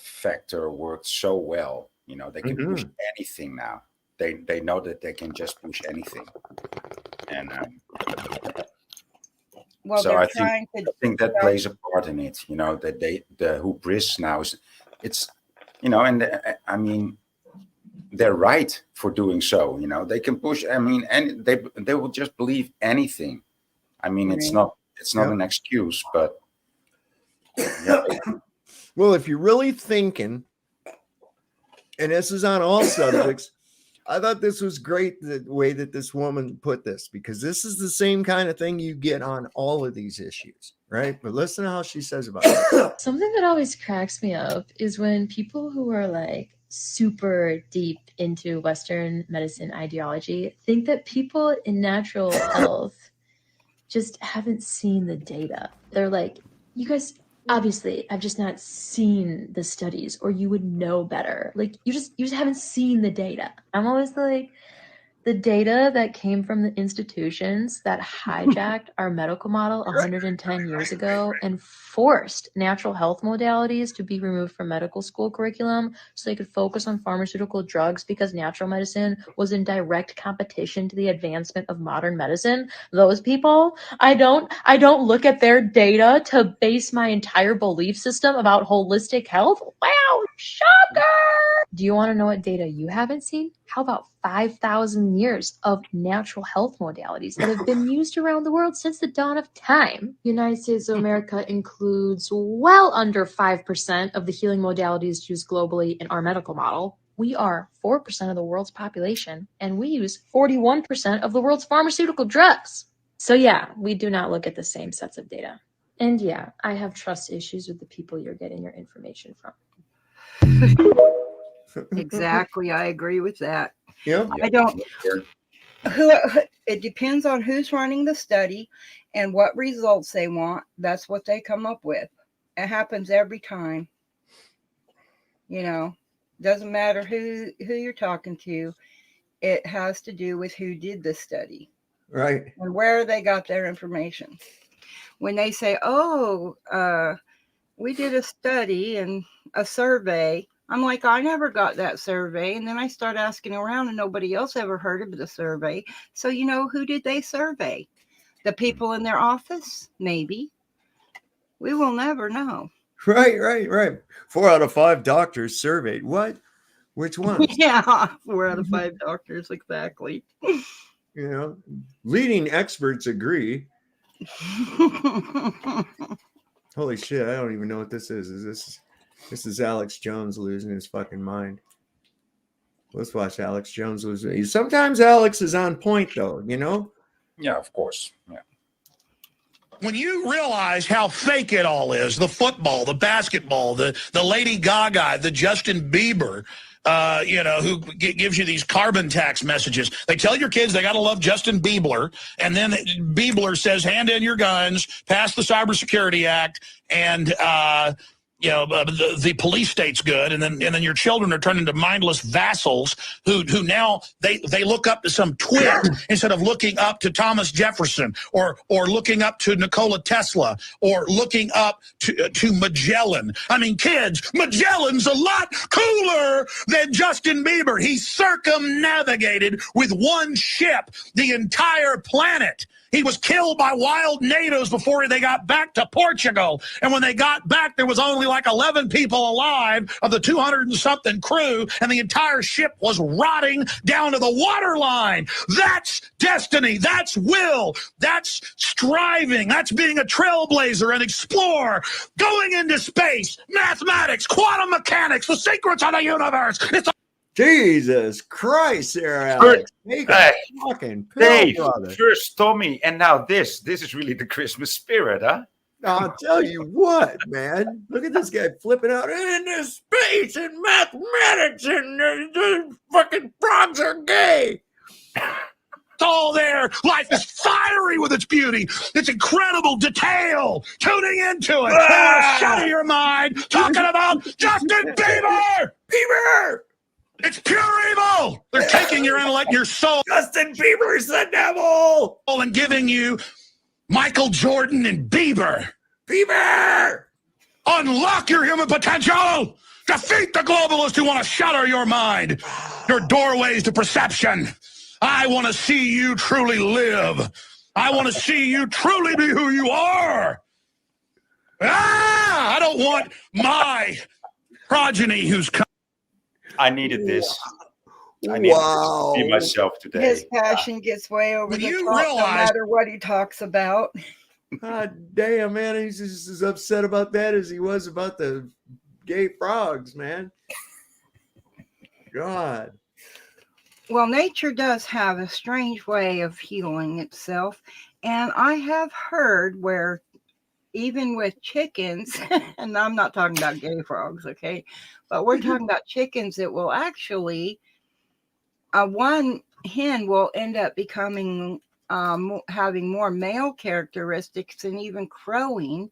factor worked so well. They can push anything now. They know that they can just push anything, and well, so they're I trying think that plays a part in it. That the hubris now is, it's, I mean, they're right for doing so. They can push. I mean, and they will just believe anything. I mean, it's not an excuse, but yeah. Well, if you're really thinking, and this is on all subjects, I thought this was great the way that this woman put this, because this is the same kind of thing you get on all of these issues, right? But listen to how she says about it. Something that always cracks me up is when people who are like super deep into Western medicine ideology think that people in natural health just haven't seen the data. They're like, you guys obviously have just not seen the studies, or you would know better. Like you just haven't seen the data. I'm always like, the data that came from the institutions that hijacked our medical model 110 years ago and forced natural health modalities to be removed from medical school curriculum so they could focus on pharmaceutical drugs because natural medicine was in direct competition to the advancement of modern medicine. Those people, I don't look at their data to base my entire belief system about holistic health. Wow, shocker! Do you want to know what data you haven't seen? How about 5,000 years of natural health modalities that have been used around the world since the dawn of time? The United States of America includes well under 5% of the healing modalities used globally in our medical model. We are 4% of the world's population, and we use 41% of the world's pharmaceutical drugs. So yeah, we do not look at the same sets of data. And yeah, I have trust issues with the people you're getting your information from. Exactly. I agree with that. Yeah. I don't. It depends on who's running the study and what results they want. That's what they come up with. It happens every time. Doesn't matter who you're talking to. It has to do with who did the study. Right. And where they got their information. When they say, we did a study and a survey, I'm like, I never got that survey. And then I start asking around and nobody else ever heard of the survey. So, who did they survey? The people in their office? Maybe. We will never know. Right. 4 out of 5 doctors surveyed. What? Which ones? Yeah, 4 out of 5 doctors, exactly. Leading experts agree. Holy shit, I don't even know what this is. This is Alex Jones losing his fucking mind. Let's watch Alex Jones lose. Sometimes Alex is on point, though, Yeah, of course. Yeah. When you realize how fake it all is, the football, the basketball, the Lady Gaga, the Justin Bieber, who gives you these carbon tax messages. They tell your kids they got to love Justin Bieber, and then Bieber says, hand in your guns, pass the Cybersecurity Act, and the police state's good, and then your children are turned into mindless vassals who now they look up to some twit instead of looking up to Thomas Jefferson or looking up to Nikola Tesla or looking up to Magellan. I mean, kids, Magellan's a lot cooler than Justin Bieber. He circumnavigated with one ship the entire planet. He was killed by wild natives before they got back to Portugal. And when they got back, there was only like 11 people alive of the 200 and something crew, and the entire ship was rotting down to the waterline. That's destiny. That's will. That's striving. That's being a trailblazer, an explorer, going into space, mathematics, quantum mechanics, the secrets of the universe. It's a Jesus Christ, there, Alex. Make a fucking pill, Dave, brother. first Tommy, and now this. This is really the Christmas spirit, huh? I'll tell you what, man. Look at this guy flipping out into space and mathematics, and the fucking frogs are gay. all there. Life is fiery with its beauty. It's incredible detail. Tuning into it. Shut your mind. Talking about Justin Bieber. Bieber. It's pure evil. They're taking your intellect and your soul. Justin Bieber's the devil. And giving you Michael Jordan and Bieber. Bieber. Unlock your human potential. Defeat the globalists who want to shutter your mind. Your doorways to perception. I want to see you truly live. I want to see you truly be who you are. I don't want my progeny who's come. I needed this. I needed to be myself today. His passion gets way over When the you top, no realize- matter what he talks about. God damn, man. He's just as upset about that as he was about the gay frogs, man. God. Well, nature does have a strange way of healing itself. And I have heard where even with chickens, and I'm not talking about gay frogs, okay? But we're talking about chickens that will actually, one hen will end up becoming, having more male characteristics and even crowing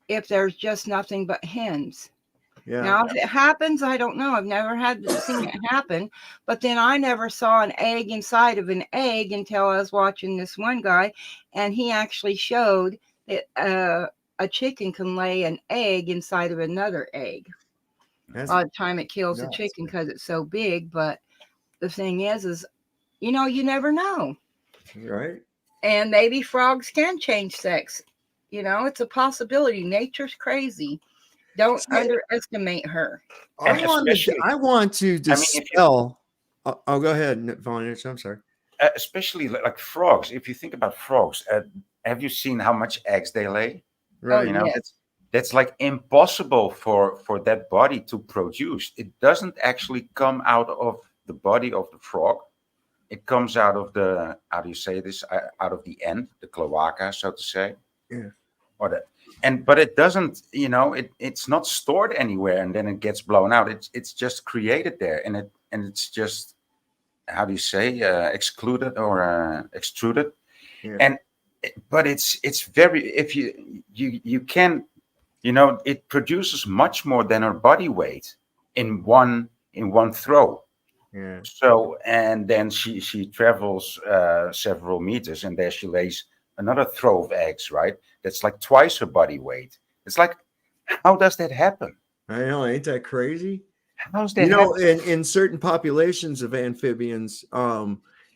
if there's just nothing but hens. Yeah. Now, if it happens, I don't know. I've never seen it happen. But then I never saw an egg inside of an egg until I was watching this one guy, and he actually showed that a chicken can lay an egg inside of another egg. By the time it kills the chicken because it's so big. But the thing is, you know, you never know. Right. And maybe frogs can change sex. You know, it's a possibility. Nature's crazy. Don't underestimate her. I want to dispel. I'll go ahead, Vonage. I'm sorry. Especially like frogs. If you think about frogs, have you seen how much eggs they lay? Right. You know, that's like impossible for that body to produce. It doesn't actually come out of the body of the frog. It comes out of the, how do you say this? Out of the end, the cloaca, so to say. Yeah. Or that. But it doesn't, you know, it's not stored anywhere and then it gets blown out. It's just created there, and it's just, how do you say, excluded or extruded. Yeah. But it's very, if you can, you know, it produces much more than her body weight in one throw. Yeah. So, and then she travels several meters, and there she lays another throw of eggs, right? That's like twice her body weight. It's like, how does that happen? I know, ain't that crazy? How's that? You know, in certain populations of amphibians,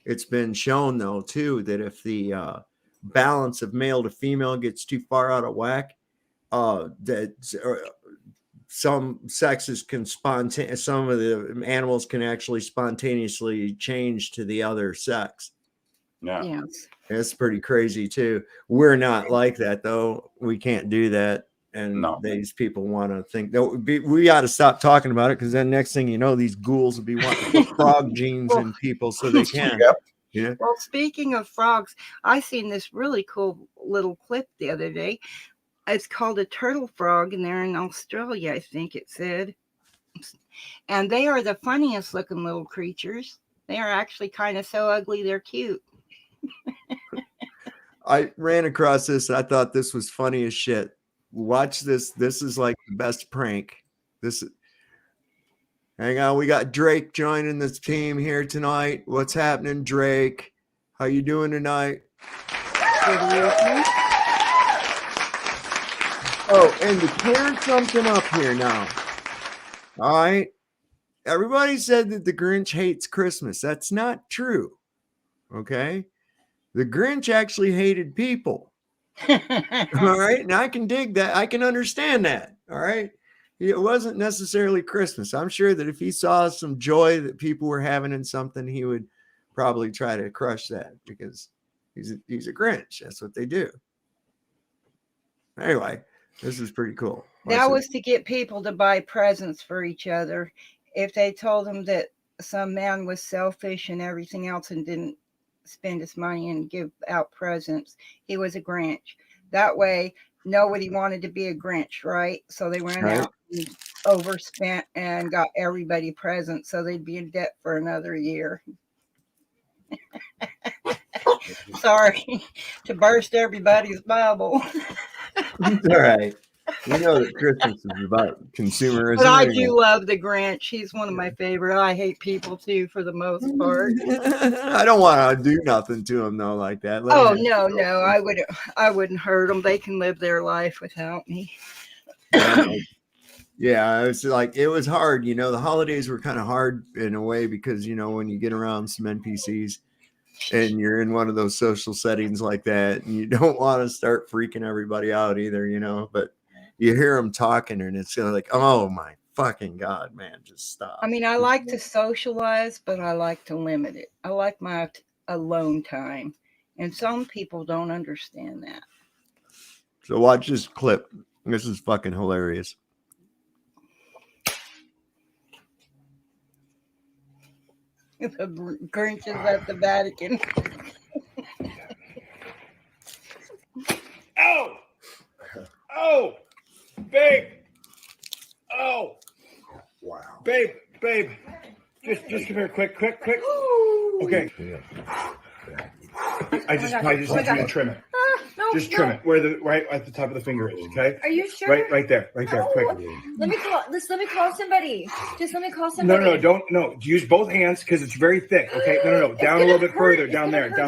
it's been shown though too that if the balance of male to female gets too far out of whack, that some sexes can some of the animals can actually spontaneously change to the other sex. Yeah. Yes. It's pretty crazy too. We're not like that though. We can't do that. And these people want to think that we got to stop talking about it, because then next thing you know, these ghouls will be wanting to put frog genes in people so they can. Yeah. Well, speaking of frogs, I seen this really cool little clip the other day. It's called a turtle frog, and they're in Australia, I think it said. And they are the funniest looking little creatures. They are actually kind of so ugly, they're cute. I ran across this. I thought this was funny as shit. Watch this. This is like the best prank. Hang on. We got Drake joining this team here tonight. What's happening, Drake? How you doing tonight? Oh, and to clear something up here now. All right. Everybody said that the Grinch hates Christmas. That's not true. Okay. The Grinch actually hated people. All right. And I can dig that. I can understand that. All right. It wasn't necessarily Christmas. I'm sure that if he saw some joy that people were having in something, he would probably try to crush that because he's a Grinch. That's what they do. Anyway, this is pretty cool. That was to get people to buy presents for each other. If they told them that some man was selfish and everything else and didn't spend his money and give out presents, he was a Grinch. That way, nobody wanted to be a Grinch, right? So they went out and overspent and got everybody presents, so they'd be in debt for another year. Sorry to burst everybody's bubble. All right. We know that Christmas is about consumerism. But I do love the Grinch. He's one of my favorite. I hate people too, for the most part. I don't want to do nothing to them though, like that. Oh no, I wouldn't hurt them. They can live their life without me. Yeah, it's like it was hard. You know, the holidays were kind of hard in a way because you know when you get around some NPCs and you're in one of those social settings like that, and you don't want to start freaking everybody out either. You know, but you hear them talking, and it's like, oh my fucking God, man, just stop. I mean, I like to socialize, but I like to limit it. I like my alone time. And some people don't understand that. So watch this clip. This is fucking hilarious. The Grinch is at the Vatican. Oh! Oh! Babe! Oh! Wow. Babe! Just come here, quick. Okay. I just need you to trim it. Trim it where right at the top of the finger is, okay? Are you sure? Right there, quick. Let me call somebody. Just let me call somebody. No. Use both hands because it's very thick, okay? No. Down a little bit further. Down there. No,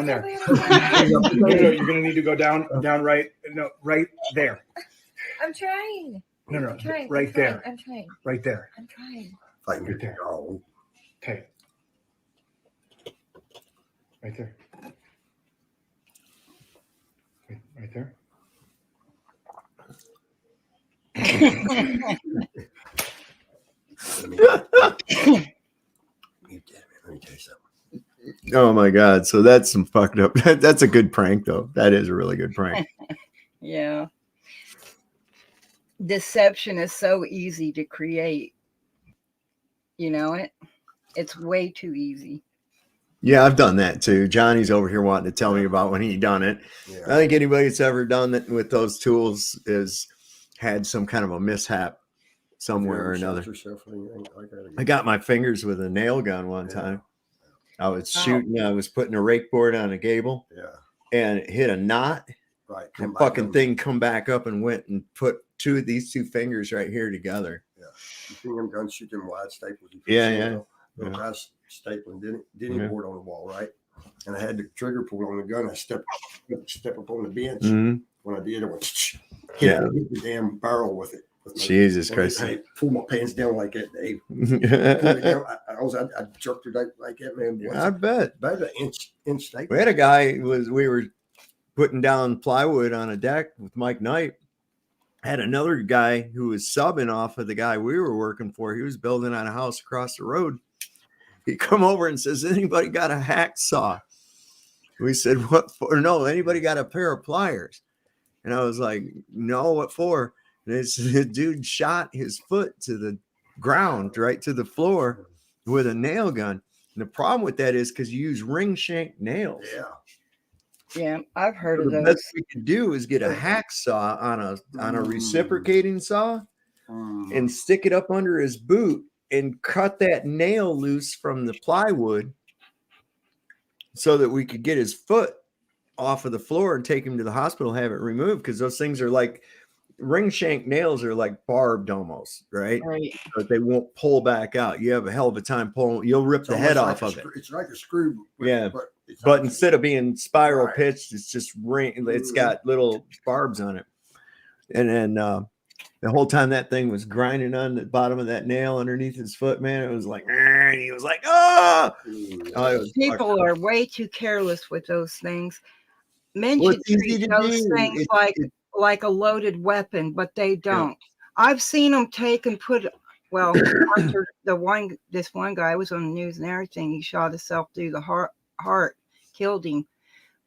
you're gonna need to go down right. No, right there. I'm trying. No, I'm trying. right there. I'm trying. Right there. I'm trying. Right there. Okay. Right there. Right there. Oh my God. So that's some fucked up. That's a good prank though. That is a really good prank. Yeah. Deception is so easy to create. You know it? It's way too easy. Yeah, I've done that too. Johnny's over here wanting to tell me about when he done it. Yeah. I think anybody that's ever done that with those tools is had some kind of a mishap somewhere or another. I got my fingers with a nail gun one time. I was shooting. I was putting a rake board on a gable. Yeah, and it hit a knot. Right, and fucking thing come back up and went and put these two fingers right here together. Yeah, you see them guns shoot them wide staples. Yeah. Stapling didn't board on the wall, right? And I had the trigger pulled on the gun. I step up on the bench. Mm-hmm. When I did, I went hit the damn barrel with it. Jesus Christ! I pulled my pants down like that, Dave. I jerked it out like that, man. I bet. About an inch staple. We had a guy we were putting down plywood on a deck with Mike Knight. Had another guy who was subbing off of the guy we were working for. He was building on a house across the road. He come over and says, anybody got a hacksaw? We said, what for? No, anybody got a pair of pliers? And I was like, no, what for? And the dude shot his foot to the ground, right to the floor with a nail gun. And the problem with that is because you use ring shank nails. Yeah, I've heard of those. The best we could do is get a hacksaw on a reciprocating saw and stick it up under his boot and cut that nail loose from the plywood so that we could get his foot off of the floor and take him to the hospital, have it removed. Because those things are like ring shank nails are like barbed almost, right? But they won't pull back out. You have a hell of a time pulling. You'll rip the head off of it. It's like a screw. But instead of being spiral pitched, it's just ring. It's got little barbs on it. And then the whole time that thing was grinding on the bottom of that nail underneath his foot, man, it was like, and he was like, "Ah!" People are way too careless with those things. Men Well, should it's easy treat to those do. things like a loaded weapon, but they don't. I've seen them take and put. Well, after this one guy was on the news and everything, he shot himself through the heart, killed him,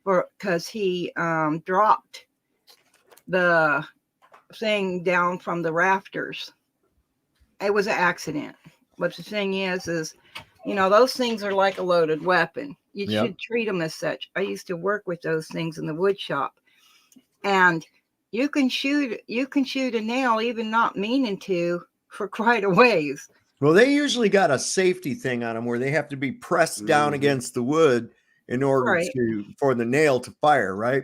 because he dropped the thing down from the rafters. It was an accident. But the thing is, those things are like a loaded weapon. You should treat them as such. I used to work with those things in the wood shop, and you can shoot a nail even not meaning to for quite a ways. Well, they usually got a safety thing on them where they have to be pressed down against the wood in order for the nail to fire, right?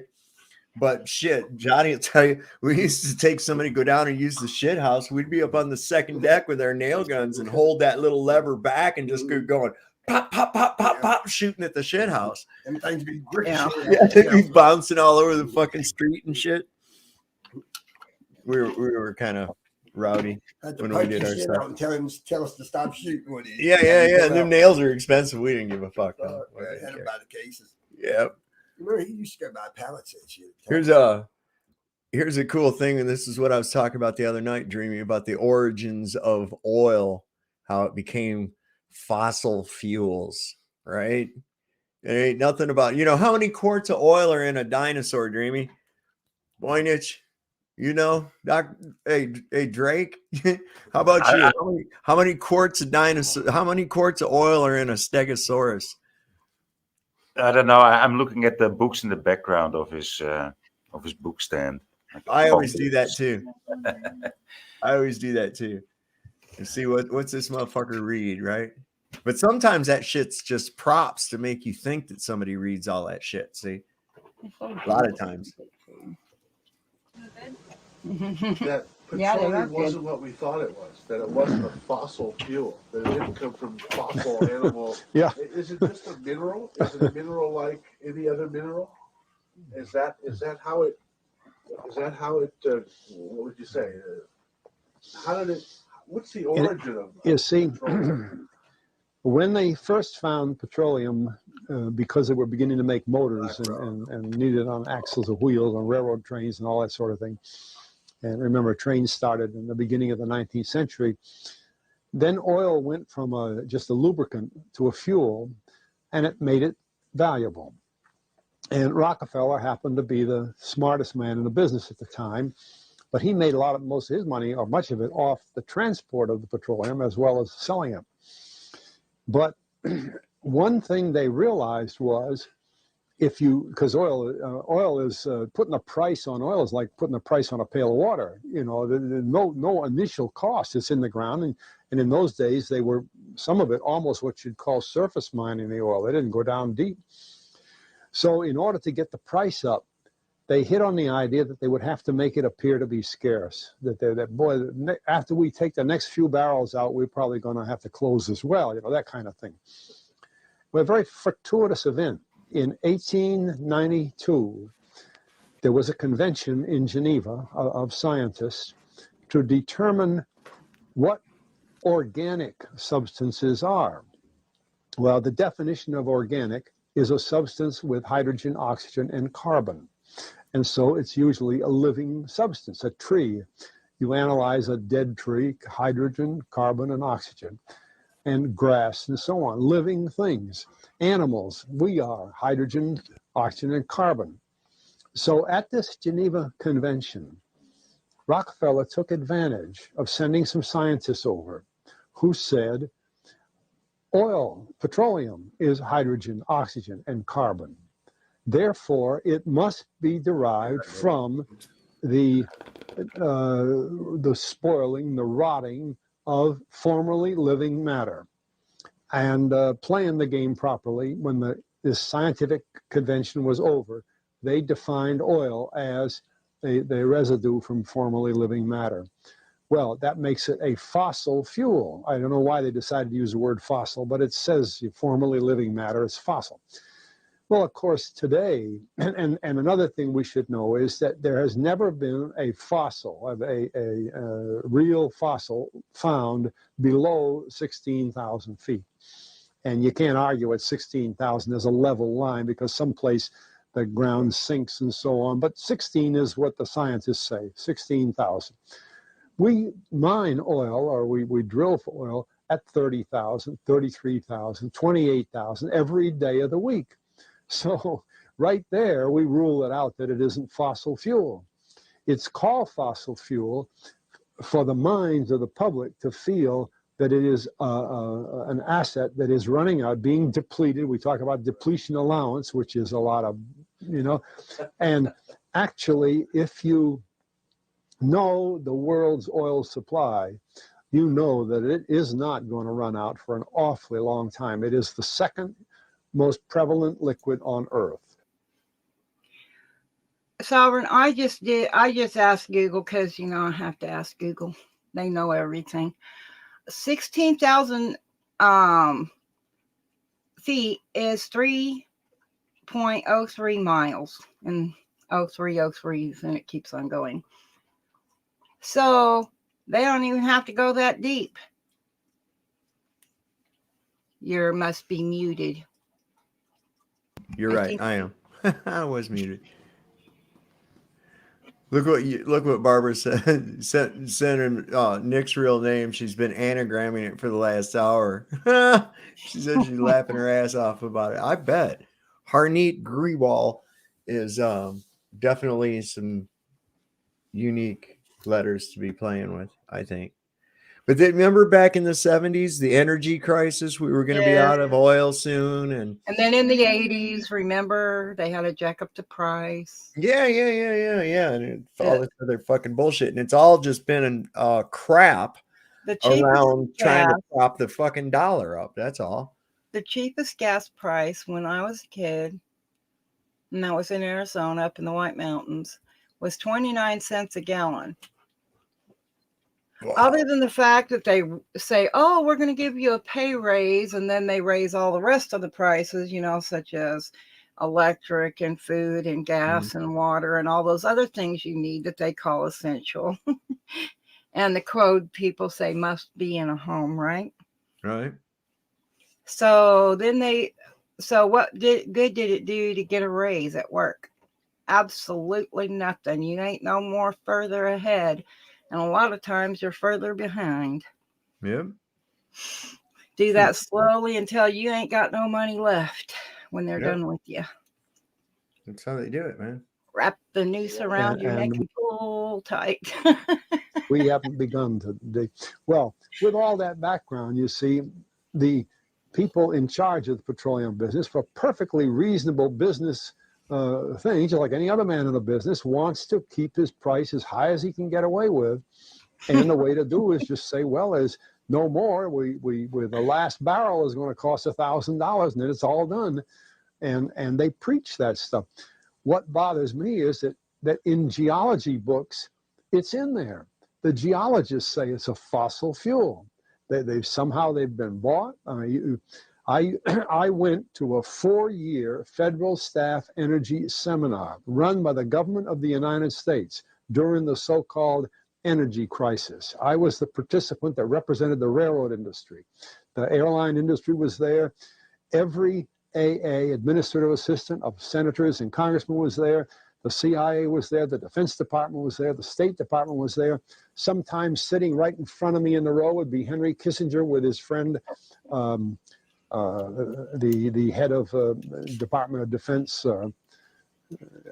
But shit, Johnny will tell you, we used to take somebody, go down and use the shit house. We'd be up on the second deck with our nail guns and hold that little lever back and just go going pop, pop, pop, pop, pop, shooting at the shit house. Them things be They'd be bouncing all over the fucking street and shit. We were kind of rowdy when we did our stuff. And tell us to stop shooting with it. Yeah. And them nails are expensive. We didn't give a fuck. We had them by the cases. Yeah. Remember, he used to go buy pallets and shit. Here's a cool thing, and this is what I was talking about the other night, dreaming about the origins of oil, how it became fossil fuels, right? There ain't nothing about, how many quarts of oil are in a dinosaur, Dreamy? Boynich, hey Drake, how about you? How many quarts of oil are in a stegosaurus? I don't know. I'm looking at the books in the background of his book stand. I always do that too. And see what's this motherfucker read, right? But sometimes that shit's just props to make you think that somebody reads all that shit. See, a lot of times. That petroleum wasn't what we thought it was. That it wasn't a fossil fuel. That it didn't come from fossil animals. Yeah. Is it just a mineral? Is it a mineral like any other mineral? Is that how it? What would you say? What's the origin of? You see, when they first found petroleum, because they were beginning to make motors and needed on axles of wheels on railroad trains and all that sort of thing. And remember, trains started in the beginning of the 19th century. Then oil went from just a lubricant to a fuel, and it made it valuable. And Rockefeller happened to be the smartest man in the business at the time, but he made most of his money, or much of it, off the transport of the petroleum as well as selling it. But one thing they realized was, because oil is putting a price on oil is like putting a price on a pail of water. No initial cost. It's in the ground, and in those days they were, some of it almost what you'd call surface mining the oil. They didn't go down deep. So in order to get the price up, they hit on the idea that they would have to make it appear to be scarce. After we take the next few barrels out, we're probably going to have to close as well. That kind of thing. Well, a very fortuitous event. In 1892, there was a convention in Geneva of scientists to determine what organic substances are. Well, the definition of organic is a substance with hydrogen, oxygen, and carbon. And so it's usually a living substance, a tree. You analyze a dead tree, hydrogen, carbon, and oxygen, and grass, and so on, living things. Animals, we are hydrogen, oxygen, and carbon. So at this Geneva Convention, Rockefeller took advantage of sending some scientists over who said, petroleum is hydrogen, oxygen, and carbon. Therefore, it must be derived from the spoiling, the rotting of formerly living matter. And playing the game properly, when this scientific convention was over, they defined oil as the residue from formerly living matter. Well, that makes it a fossil fuel. I don't know why they decided to use the word fossil, but it says formerly living matter is fossil. Well, of course, today, and another thing we should know is that there has never been a fossil, a real fossil found below 16,000 feet. And you can't argue at 16,000 as a level line because someplace the ground sinks and so on. But 16 is what the scientists say, 16,000. We mine oil, or we drill for oil at 30,000, 33,000, 28,000 every day of the week. So right there, we rule it out that it isn't fossil fuel. It's called fossil fuel for the minds of the public to feel that it is an asset that is running out, being depleted. We talk about depletion allowance, which is a lot of, and actually, if you know the world's oil supply, you know that it is not going to run out for an awfully long time. It is the second most prevalent liquid on Earth. Sovereign, I just asked Google because, I have to ask Google. They know everything. 16,000 feet is 3.03 miles, and 0303s, and it keeps on going. So they don't even have to go that deep. You must be muted. You're right. I am. I was muted. Look what Barbara said. Sent Nick's real name. She's been anagramming it for the last hour. She said she's laughing her ass off about it. I bet Harneet Grewal is definitely some unique letters to be playing with, I think. But remember back in the 70s, the energy crisis, we were going to be out of oil soon. And then in the 80s, remember, they had to jack up the price. Yeah. And it's all this other fucking bullshit. And it's all just been crap around trying to prop the fucking dollar up. That's all. The cheapest gas price when I was a kid, and that was in Arizona up in the White Mountains, was 29 cents a gallon. Wow. Other than the fact that they say, oh, we're going to give you a pay raise, and then they raise all the rest of the prices, such as electric and food and gas and water and all those other things you need that they call essential. And the code people say must be in a home, right? Right. So then what good did it do to get a raise at work? Absolutely nothing. You ain't no more further ahead. And a lot of times you're further behind. Yep. Do that slowly until you ain't got no money left when they're done with you. That's how they do it, man. Wrap the noose around your neck and pull tight. We haven't begun to. Well, with all that background, you see, the people in charge of the petroleum business, for perfectly reasonable business thing, just like any other man in the business, wants to keep his price as high as he can get away with. And the way to do is just say, well, there's no more. We the last barrel is going to cost $1,000, and then it's all done. And they preach that stuff. What bothers me is that in geology books, it's in there. The geologists say it's a fossil fuel. They've been bought. I went to a 4-year federal staff energy seminar run by the government of the United States during the so-called energy crisis. I was the participant that represented the railroad industry. The airline industry was there. Every AA, administrative assistant of senators and congressmen, was there. The CIA was there. The Defense Department was there. The State Department was there. Sometimes sitting right in front of me in the row would be Henry Kissinger with his friend, the head of Department of Defense.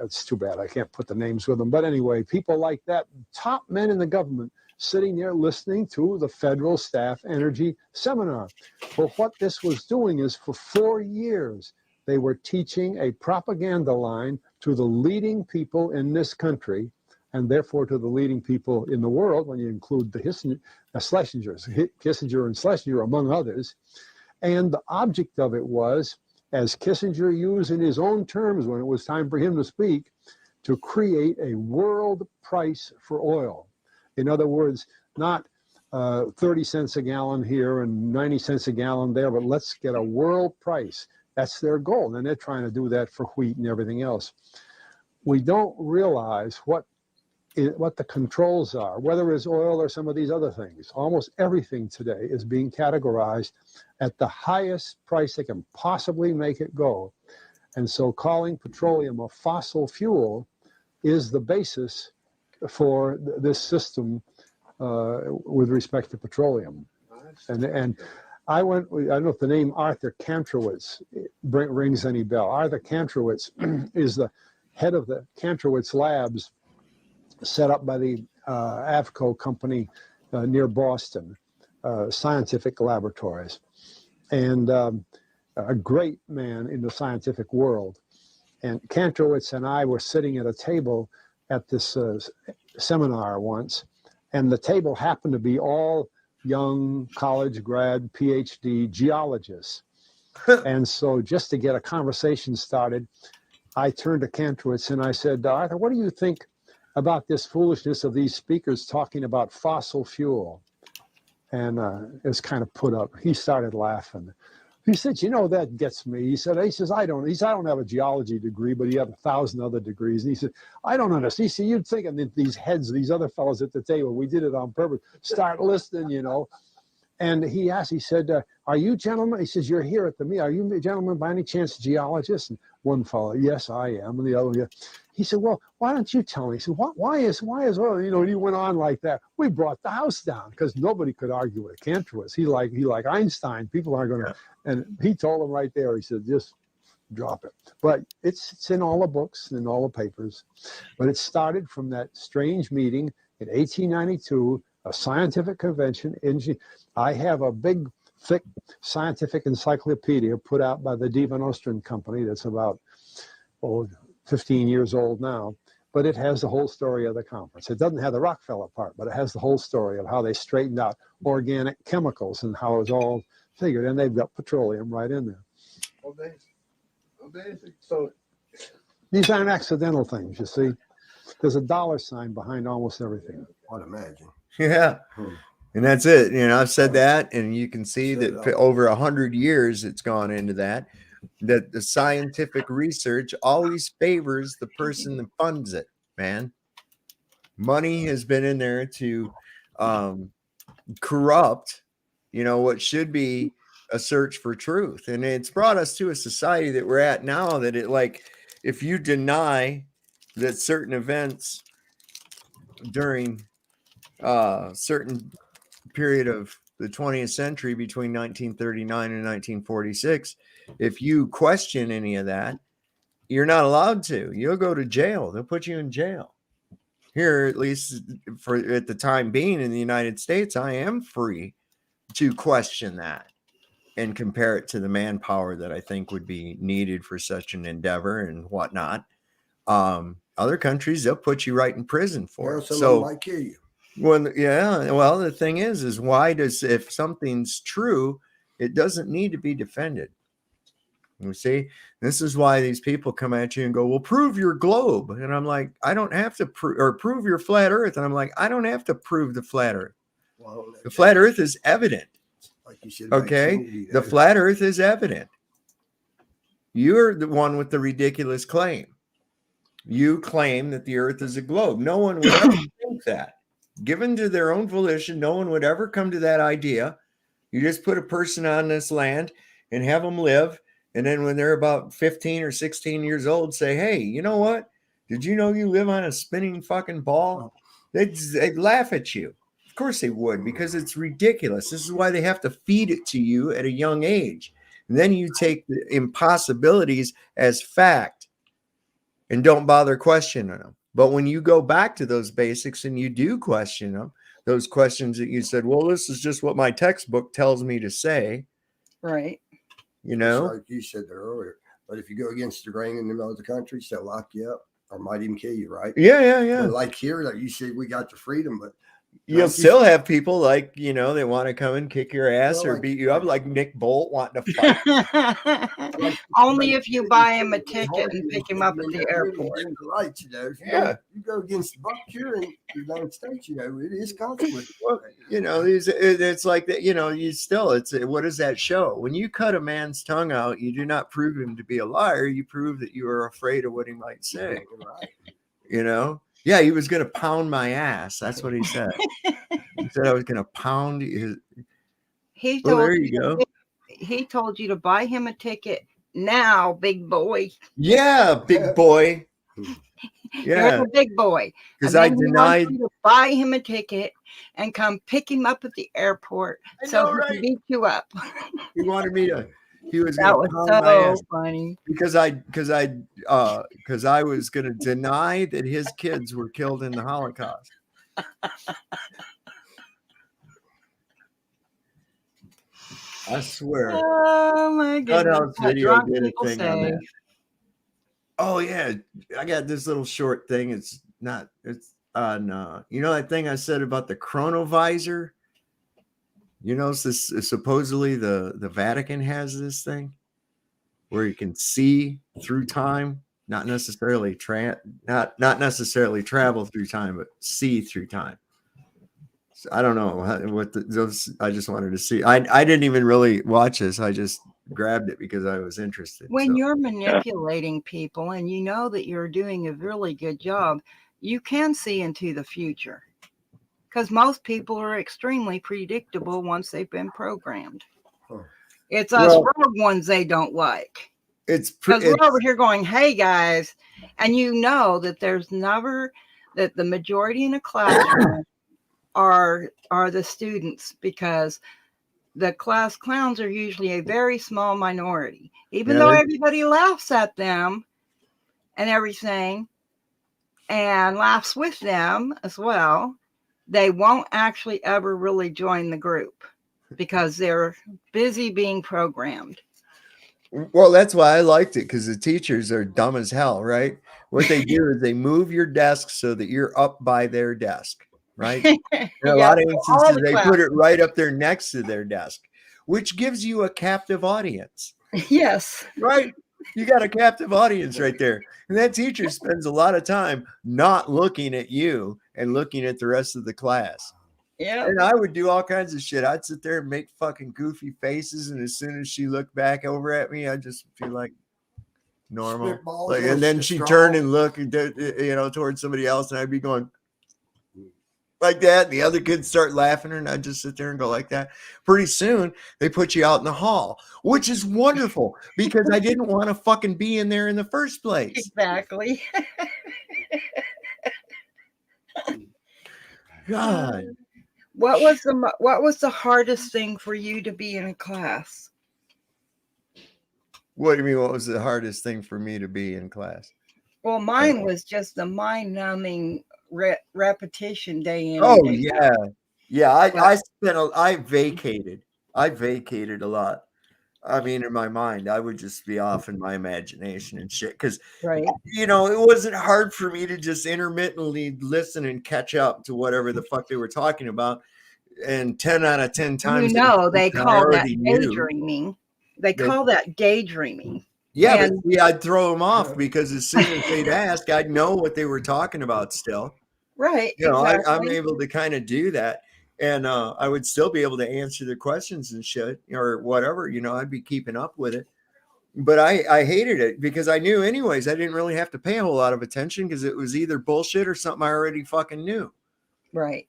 It's too bad I can't put the names with them. But anyway, people like that, top men in the government, sitting there listening to the federal staff energy seminar. But what this was doing is, for 4 years, they were teaching a propaganda line to the leading people in this country, and therefore to the leading people in the world, when you include the Schlesingers, Kissinger and Schlesinger, among others. And the object of it was, as Kissinger used in his own terms when it was time for him to speak, to create a world price for oil. In other words, not 30 cents a gallon here and 90 cents a gallon there, but let's get a world price. That's their goal. And they're trying to do that for wheat and everything else. We don't realize what the controls are, whether it's oil or some of these other things. Almost everything today is being categorized at the highest price they can possibly make it go. And so calling petroleum a fossil fuel is the basis for this system with respect to petroleum. And I don't know if the name Arthur Kantrowitz rings any bell. Arthur Kantrowitz is the head of the Kantrowitz Labs set up by the Avco company near Boston, scientific laboratories. And a great man in the scientific world. And Kantrowitz and I were sitting at a table at this seminar once, and the table happened to be all young college grad, PhD geologists. And so just to get a conversation started, I turned to Kantrowitz and I said, Arthur, what do you think about this foolishness of these speakers talking about fossil fuel? And it was kind of put up. He started laughing. He said, that gets me. He says, I don't have a geology degree, but he had 1,000 other degrees. And he said, I don't understand. He said, you'd think that these heads, these other fellows at the table, we did it on purpose, start listening, And he asked, he said, are you gentlemen? He says, you're here at the meeting. Are you gentlemen by any chance geologists? And one fellow, yes, I am. And the other one, yeah. He said, well, why don't you tell me? He said, why is oil? And he went on like that. We brought the house down because nobody could argue with Kantrowitz. He like Einstein. People aren't going to. And he told him right there. He said, just drop it. But it's in all the books and in all the papers. But it started from that strange meeting in 1892, a scientific convention. I have a big, thick scientific encyclopedia put out by the Diva Nostrum Company that's about 15 years old now, but it has the whole story of the conference. It doesn't have the Rockefeller part, but it has the whole story of how they straightened out organic chemicals and how it was all figured, and they've got petroleum right in there. Amazing. So these aren't accidental things, you see. There's a dollar sign behind almost everything. I'd imagine. Yeah. And that's it. I've said that, and you can see that for over 100 years it's gone into that the scientific research always favors the person that funds it, man. Money has been in there to corrupt, what should be a search for truth. And it's brought us to a society that we're at now that if you deny that certain events during certain period of the 20th century between 1939 and 1946, if you question any of that, you're not allowed to. You'll go to jail. They'll put you in jail. Here, at least at the time being in the United States, I am free to question that and compare it to the manpower that I think would be needed for such an endeavor and whatnot. Other countries, they'll put you right in prison for it. So might kill you. Well, the thing is why if something's true, it doesn't need to be defended. You see, this is why these people come at you and go, well, prove your globe. And I'm like, I don't have to prove your flat earth. And I'm like, I don't have to prove the flat earth. Well, the flat earth is evident. Like you said, okay. The flat earth is evident. You're the one with the ridiculous claim. You claim that the earth is a globe. No one would ever think that. Given to their own volition, no one would ever come to that idea. You just put a person on this land and have them live. And then when they're about 15 or 16 years old, say, hey, you know what? Did you know you live on a spinning fucking ball? They'd laugh at you. Of course they would, because it's ridiculous. This is why they have to feed it to you at a young age. And then you take the impossibilities as fact and don't bother questioning them. But when you go back to those basics and you do question them, those questions that you said, well, this is just what my textbook tells me to say. Right. Like you said there earlier. But if you go against the grain in the other countries, they'll lock you up or might even kill you, right? Yeah. But like here, like you said, we got the freedom, but You'll still have people like, you know, they want to come and kick your ass or beat you up, like Nick Bolt wanting to fight. Only if you buy him a ticket and pick him up at the airport. Right, you know, Yeah. you go against Buck here in the United States, you know, it is consequence. Well, you know, it's like that, you know, you still, it's what does that show? When you cut a man's tongue out, you do not prove him to be a liar. You prove that you are afraid of what he might say. Right. You know? Yeah, he was going to pound my ass. That's what he said. He said I was going to pound his. Well, there you go. He told you to buy him a ticket now, big boy. Yeah, big boy. Yeah, you're a big boy. Because I denied you to buy him a ticket and come pick him up at the airport so he can beat you up. He wanted me to. He was that going to was pound my ass so funny because I was going to deny that his kids were killed in the Holocaust. I swear. Oh my goodness! Video did a thing on that. Oh yeah, I got this little short thing. It's on. You know that thing I said about the chronovisor. You know, this supposedly the Vatican has this thing where you can see through time, not necessarily not necessarily travel through time, but see through time. So I don't know what those. I just wanted to see. I didn't even really watch this. I just grabbed it because I was interested. When you're manipulating people and you know that you're doing a really good job, you can see into the future. Because most people are extremely predictable once they've been programmed. It's us rogue ones they don't like. Because we're over here going, hey guys, and you know that there's never that the majority in a classroom are the students, because the class clowns are usually a very small minority. Even though everybody laughs at them and everything and laughs with them as well, they won't actually ever really join the group because they're busy being programmed. Well, that's why I liked it, because the teachers are dumb as hell, right? What they do is they move your desk so that you're up by their desk, right? In a lot of instances, they put it right up there next to their desk, which gives you a captive audience. Yes. Right? You got a captive audience right there. And that teacher spends a lot of time not looking at you and looking at the rest of the class. Yeah. And I would do all kinds of shit. I'd sit there and make fucking goofy faces. And as soon as she looked back over at me, I just feel like normal. Like, and then she turned and looked, you know, towards somebody else. And I'd be going like that. And the other kids start laughing. And I'd just sit there and go like that. Pretty soon they put you out in the hall, which is wonderful because I didn't want to fucking be in there in the first place. Exactly. God. What was the hardest thing for you to be in a class? What do you mean? What was the hardest thing for me to be in class? Well, mine was just the mind-numbing repetition day in. Oh yeah, yeah. I vacated a lot. I mean, in my mind, I would just be off in my imagination and shit. Because, you know, it wasn't hard for me to just intermittently listen and catch up to whatever the fuck they were talking about. And 10 out of 10 times, you know, they call that daydreaming. They call that daydreaming. Yeah, but see, I'd throw them off because as soon as they'd ask, I'd know what they were talking about still. Right. You know, I'm able to kind of do that. And I would still be able to answer the questions and shit or whatever, you know, I'd be keeping up with it. But I hated it because I knew anyways, I didn't really have to pay a whole lot of attention because it was either bullshit or something I already fucking knew. Right.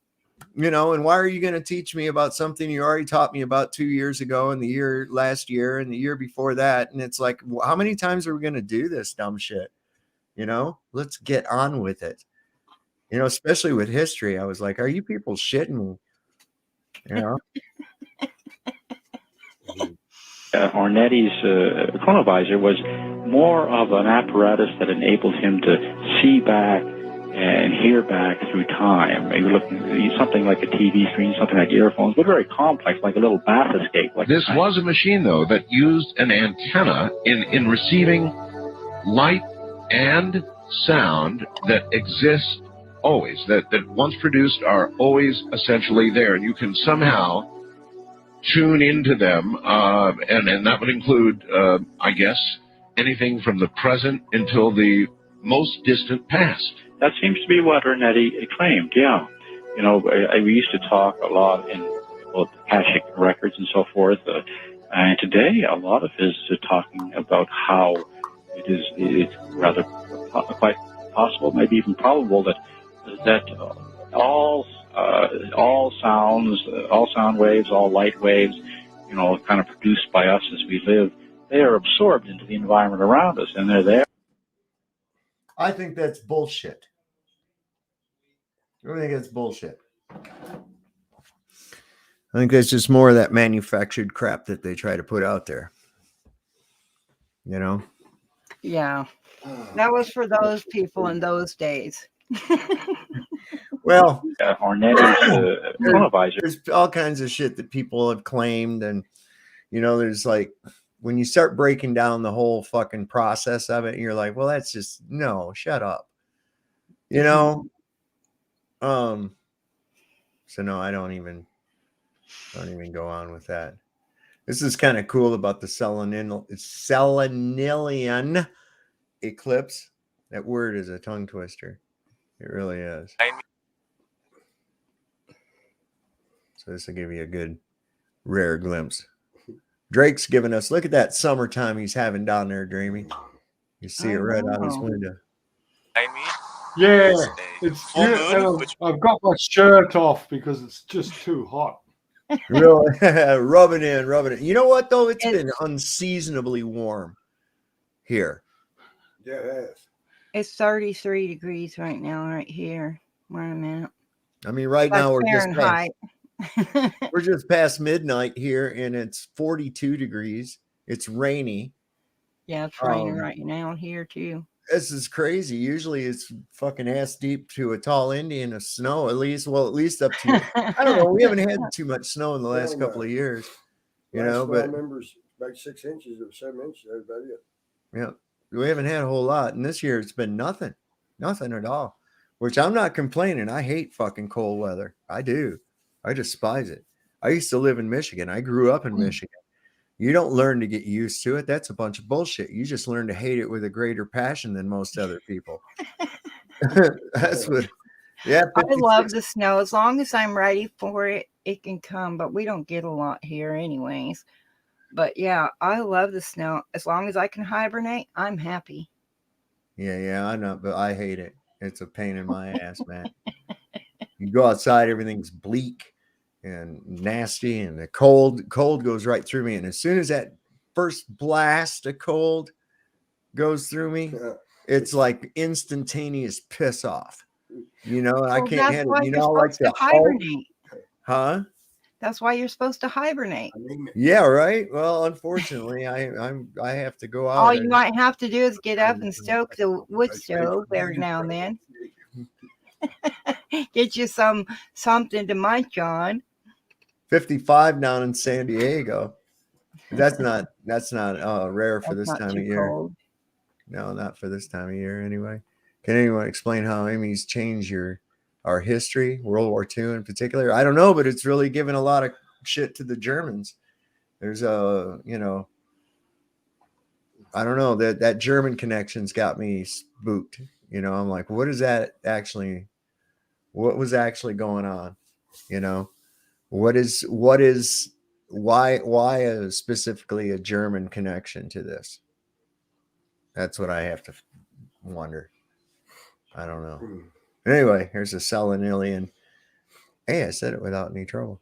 You know, and why are you going to teach me about something you already taught me about 2 years ago and last year and the year before that? And it's like, how many times are we going to do this dumb shit? You know, let's get on with it. You know, especially with history. I was like, are you people shitting me? You know? Ornetti's chronovisor was more of an apparatus that enabled him to see back and hear back through time. You were looking at something like a TV screen, something like earphones, but very complex, like a little bath escape. Like this was a machine, though, that used an antenna in receiving light and sound that exists always, that once produced are always essentially there. And you can somehow tune into them, and that would include, I guess, anything from the present until the most distant past. That seems to be what Ernetti claimed, yeah. You know, we used to talk a lot in the Akashic records and so forth, and today a lot of his talking about how it's rather quite possible, maybe even probable, that all sound waves, all light waves, you know, kind of produced by us as we live, they are absorbed into the environment around us, and they're there. I think that's bullshit. I think that's bullshit. I think that's just more of that manufactured crap that they try to put out there. You know? Yeah. That was for those people in those days. Well, Hornetti's there's all kinds of shit that people have claimed, and you know, there's like when you start breaking down the whole fucking process of it, you're like, well, that's just no, shut up. You know? So no, I don't even go on with that. This is kind of cool about the Selenilian eclipse. That word is a tongue twister. It really is. So this will give you a good rare glimpse. Drake's giving us, look at that summertime he's having down there, Dreamy. You see it right out his window. Yeah, it's good. I've got my shirt off because it's just too hot. Really? rubbing it. You know what, though? It's been unseasonably warm here. Yeah, it is. It's 33 degrees right now, right here where I'm at. I mean, right now we're just past midnight here, and it's 42 degrees. It's rainy. Yeah, it's raining right now here too. This is crazy. Usually it's fucking ass deep to a tall Indian of snow, at least up to, I don't know. We haven't had too much snow in the last couple of years, you know, but I remember like 6 inches or 7 inches. That's about it. Yeah, we haven't had a whole lot. And this year it's been nothing at all, which I'm not complaining. I hate fucking cold weather. I do. I despise it. I used to live in Michigan. I grew up in Michigan. You don't learn to get used to it. That's a bunch of bullshit. You just learn to hate it with a greater passion than most other people. That's what, yeah. I love the snow. As long as I'm ready for it, it can come, but we don't get a lot here anyways. But yeah, I love the snow. As long as I can hibernate, I'm happy. Yeah, I know, but I hate it. It's a pain in my ass, man. You go outside, everything's bleak and nasty, and the cold goes right through me. And as soon as that first blast of cold goes through me, it's like instantaneous piss off. You know, I can't handle it. You know, like the hibernate. Huh? That's why you're supposed to hibernate. Yeah, right. Well, unfortunately, I have to go out. All you might have to do is get up and stoke the wood stove every now and then. Get you something to munch on. 55 down in San Diego. That's not rare for this time of year. Cold. No, not for this time of year anyway. Can anyone explain how Amy's changed our history, World War II in particular? I don't know, but it's really given a lot of shit to the Germans. There's I don't know, that German connection's got me spooked. You know, I'm like, what was actually going on? You know, why specifically a German connection to this? That's what I have to wonder. I don't know. Anyway, here's a Selenilian. Hey, I said it without any trouble.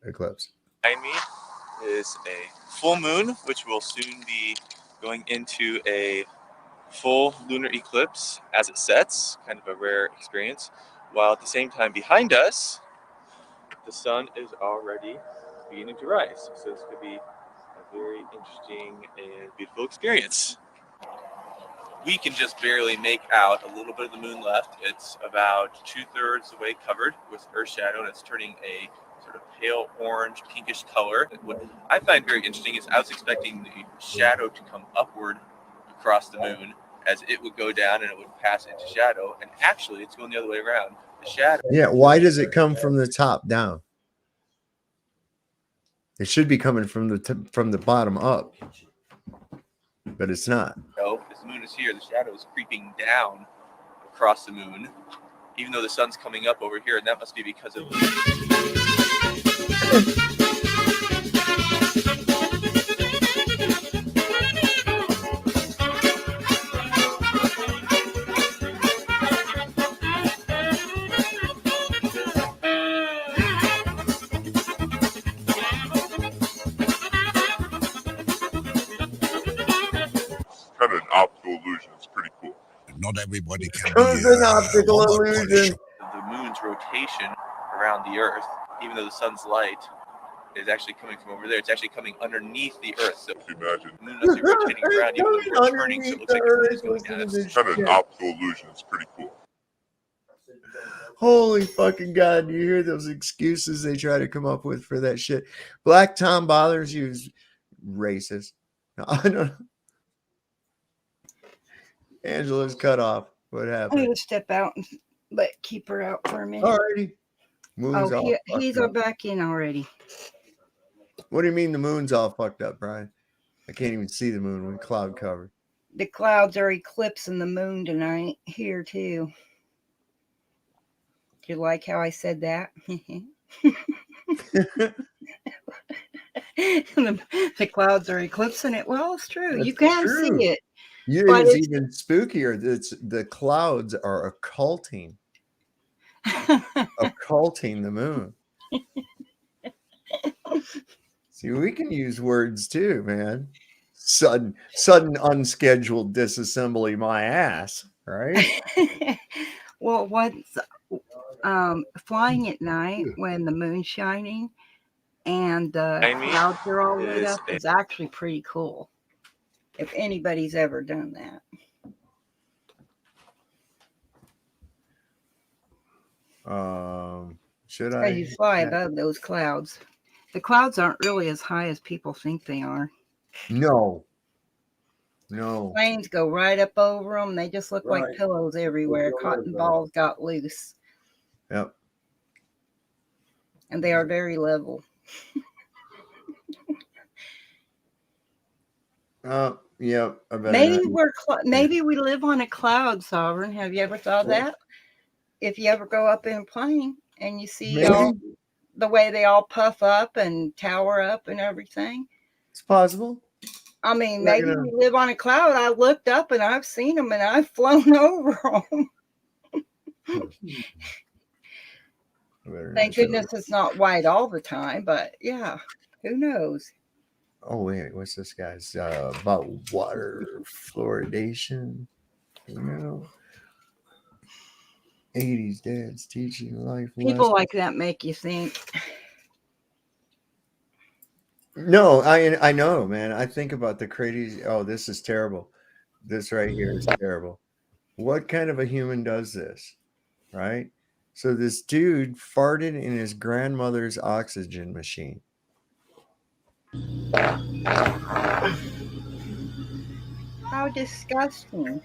Eclipse. Behind me is a full moon, which will soon be going into a full lunar eclipse as it sets, kind of a rare experience. While at the same time behind us, the sun is already beginning to rise. So this could be a very interesting and beautiful experience. We can just barely make out a little bit of the moon left. It's about 2/3 the way covered with Earth shadow, and it's turning a sort of pale orange, pinkish color. What I find very interesting is I was expecting the shadow to come upward across the moon as it would go down and it would pass into shadow. And actually, it's going the other way around. The shadow. Yeah. Why does it come from the top down? It should be coming from the bottom up, but it's not. No, as the moon is here, the shadow is creeping down across the moon, even though the sun's coming up over here, and that must be because of kind of an optical illusion. It's pretty cool. Not everybody can It's be an optical rock illusion. polished. the moon's rotation around the Earth, even though the sun's light is actually coming from over there. It's actually coming underneath the Earth. So imagine the moon must be rotating around, even though we're turning, so it looks like the moon is going down. it's kind of an optical illusion. It's pretty cool. Holy fucking God. Do you hear those excuses they try to come up with for that shit? Black Tom bothers you is racist. I don't know. Angela's cut off. What I'm happened? going to step out and keep her out for a minute. Alrighty. Moon's all He's fucked up. back in already. What do you mean the moon's all fucked up, Brian? I can't even see the moon with cloud cover. The clouds are eclipsing the moon tonight here too. Do you like how I said that? the clouds are eclipsing it. Well, it's true. That's you can true. see it. It's even spookier. The clouds are occulting the moon. See, we can use words too, man. Sudden unscheduled disassembly my ass, right? Well, what's flying at night when the moon's shining and the clouds are all lit up is actually pretty cool. If anybody's ever done that. Should I? You fly above those clouds. The clouds aren't really as high as people think they are. No. Planes go right up over them. They just look like pillows everywhere. Cotton balls got loose. Yep. And they are very level. Yep. Maybe we live on a cloud, Sovereign. Have you ever thought that? If you ever go up in a plane and you see the way they all puff up and tower up and everything. It's possible. I mean, maybe we live on a cloud. I looked up and I've seen them and I've flown over them. Thank goodness it's not white all the time, but yeah, who knows? Oh, wait, what's this guy's about water fluoridation? 80s dads teaching life People like that make you think. No, I know, man. I think about the crazy. Oh, this is terrible. This right here is terrible. What kind of a human does this? Right? So this dude farted in his grandmother's oxygen machine. How disgusting.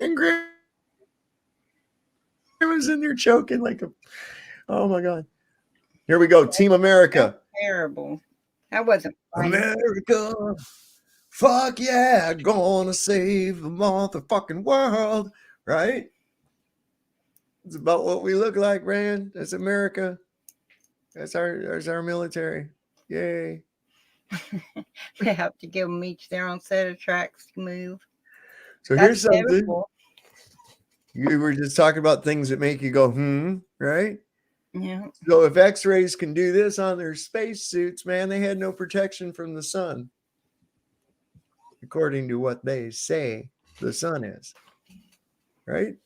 And grandma's in there choking like a. Oh my God. Here we go. Team America. That's terrible. That wasn't funny. America. Fuck yeah. Gonna save the motherfucking world. Right? It's about what we look like, Rand. That's America. That's our military. Yay. They have to give them each their own set of tracks to move. So here's something. Terrible. You were just talking about things that make you go, right? Yeah. So if X-rays can do this on their spacesuits, man, they had no protection from the sun. According to what they say the sun is. Right?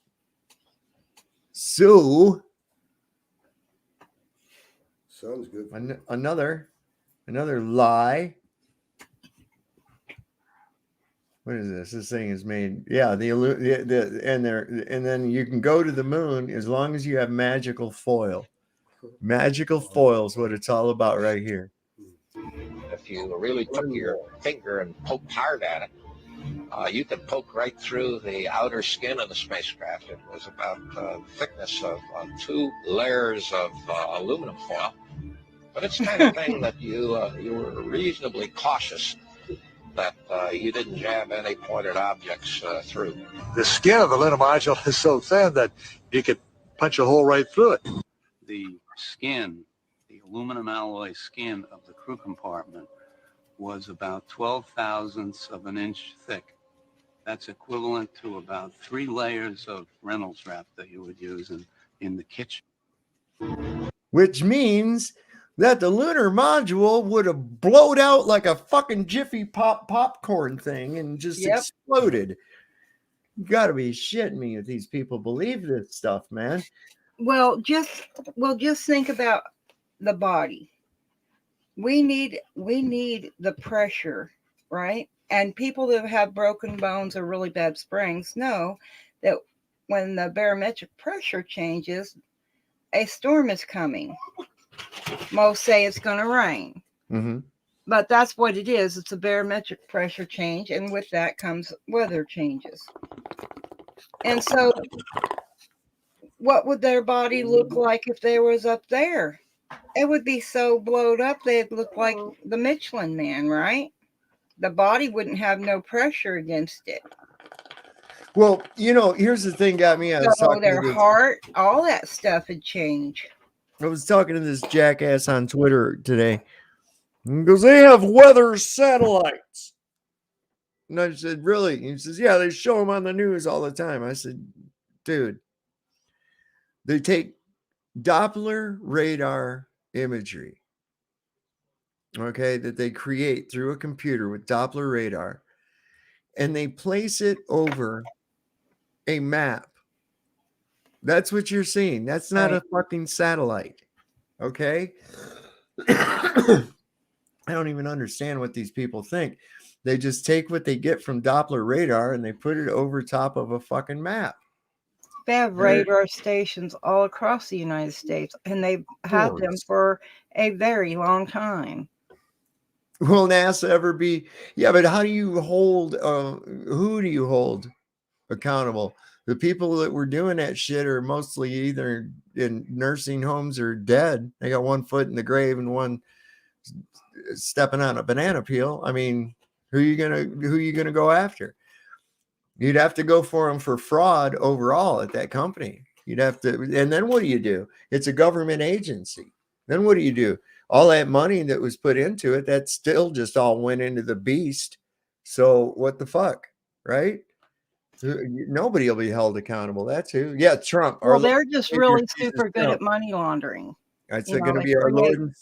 So sun's good. Another lie. What is this? This thing is made. Yeah, and then you can go to the moon as long as you have magical foil. Magical foil is what it's all about right here. If you really took your finger and poked hard at it, you could poke right through the outer skin of the spacecraft. It was about the thickness of 2 layers of aluminum foil. But it's the kind of thing that you were reasonably cautious that you didn't jab any pointed objects through. The skin of the lunar module is so thin that you could punch a hole right through it. The skin, the aluminum alloy skin of the crew compartment was about 12 thousandths of an inch thick. That's equivalent to about 3 layers of Reynolds wrap that you would use in the kitchen. Which means that the lunar module would have blowed out like a fucking Jiffy Pop popcorn thing and just exploded. You gotta be shitting me if these people believe this stuff, man. Well, just think about the body. We need the pressure, right? And people that have broken bones or really bad sprains know that when the barometric pressure changes, a storm is coming. Most say it's going to rain. Mm-hmm. But that's what it is. It's a barometric pressure change, and with that comes weather changes. And so what would their body look like if they was up there? It would be so blowed up, they'd look like the Michelin Man, right? The body wouldn't have no pressure against it. Well, here's the thing got me. So their heart, all that stuff would change. I was talking to this jackass on Twitter today. He goes, they have weather satellites. And I said, really? He says, yeah, they show them on the news all the time. I said, dude, they take Doppler radar imagery, okay, that they create through a computer with Doppler radar, and they place it over a map. That's what you're seeing. That's not a fucking satellite, okay? I don't even understand what these people think. They just take what they get from Doppler radar and they put it over top of a fucking map. They have radar stations all across the United States, and they've had them for a very long time. Will NASA ever be? Yeah, but how do you hold, who do you hold accountable? The people that were doing that shit are mostly either in nursing homes or dead. They got one foot in the grave and one stepping on a banana peel. I mean, who you gonna go after? You'd have to go for them for fraud overall at that company. You'd have to, and then what do you do? It's a government agency. Then what do you do? All that money that was put into it, that still just all went into the beast. So what the fuck, right? Nobody will be held accountable. That's who. Yeah, Trump. Well, they're just really super good at money laundering. It's going to be our Lord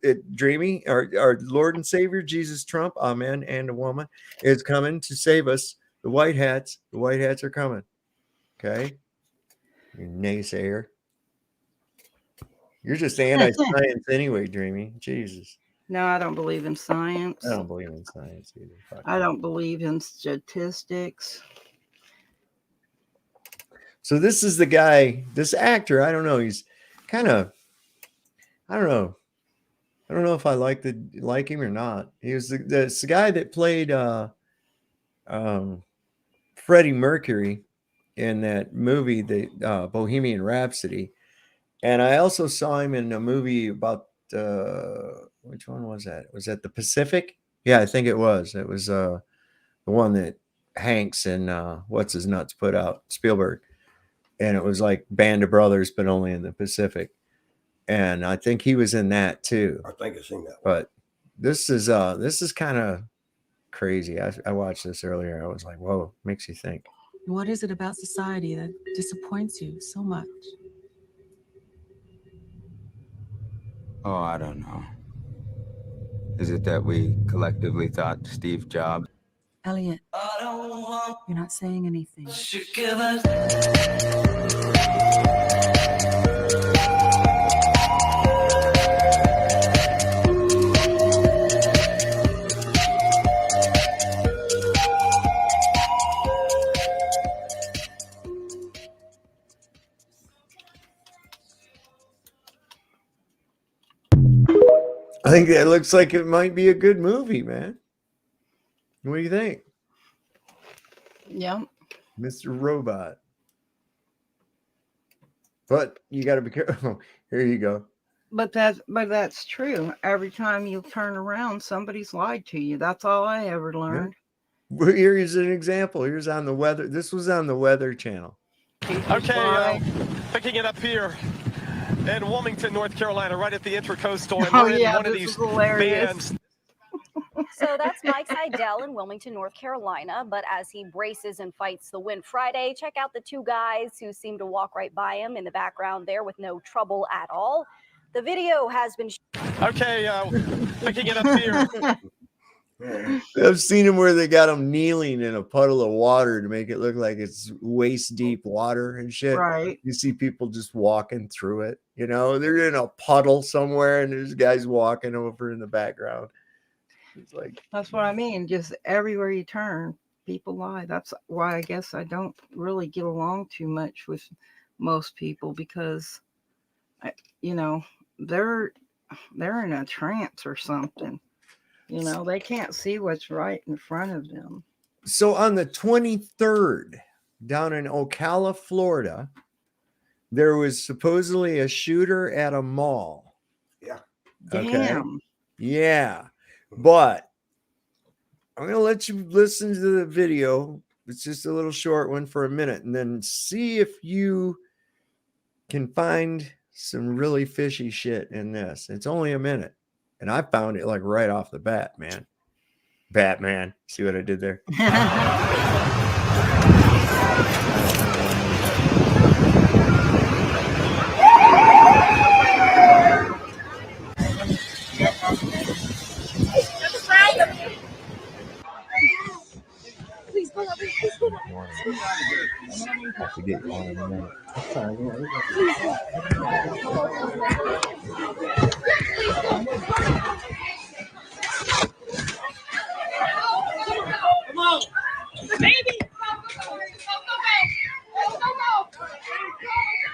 and Dreamy, our Lord and Savior Jesus Trump, a man and a woman, is coming to save us. The white hats are coming. Okay, you naysayer. You're just anti-science anyway, Dreamy. Jesus. No, I don't believe in science. I don't believe in science either. I don't believe in statistics. So this is the guy, this actor. I don't know. He's kind of, I don't know if I like him or not. He was the guy that played Freddie Mercury in that movie, the Bohemian Rhapsody. And I also saw him in a movie about which one was that? Was that The Pacific? Yeah, I think it was. It was the one that Hanks and what's his nuts put out, Spielberg. And it was like Band of Brothers, but only in the Pacific. And I think he was in that too. I think I've seen that one. But this is kind of crazy. I watched this earlier. I was like, whoa, makes you think. What is it about society that disappoints you so much? Oh, I don't know. Is it that we collectively thought Steve Jobs? Elliot, you're not saying anything. think that looks like it might be a good movie, man. What do you think? Yep. Mr. Robot. But you got to be careful. Here you go. But that's true. Every time you turn around, somebody's lied to you. That's all I ever learned. Well, here's an example. Here's on the weather. This was on the Weather Channel. Okay, picking it up here in Wilmington, North Carolina, right at the Intracoastal. And Oh, we're in yeah, one of this these is hilarious. bands. So that's Mike Seidel in Wilmington, North Carolina. But as he braces and fights the wind Friday, check out the two guys who seem to walk right by him in the background there with no trouble at all. The video has been. Okay, picking it up here. I've seen them where they got them kneeling in a puddle of water to make it look like it's waist deep water and shit. Right. You see people just walking through it. You know, they're in a puddle somewhere and there's guys walking over in the background. It's like, That's what I mean. Just everywhere you turn, people lie. That's why I guess I don't really get along too much with most people because, you know, they're in a trance or something. You know, they can't see what's right in front of them. so on the 23rd, down in Ocala, Florida, there was supposedly a shooter at a mall. Yeah. Okay. Damn. Yeah. But I'm going to let you listen to the video. It's just a little short one for a minute and then see if you can find some really fishy shit in this. It's only a minute. And I found it like right off the bat, man. Batman. See what I did there? Please pull up. Please pull up. Have to get on in a minute. Come on, baby.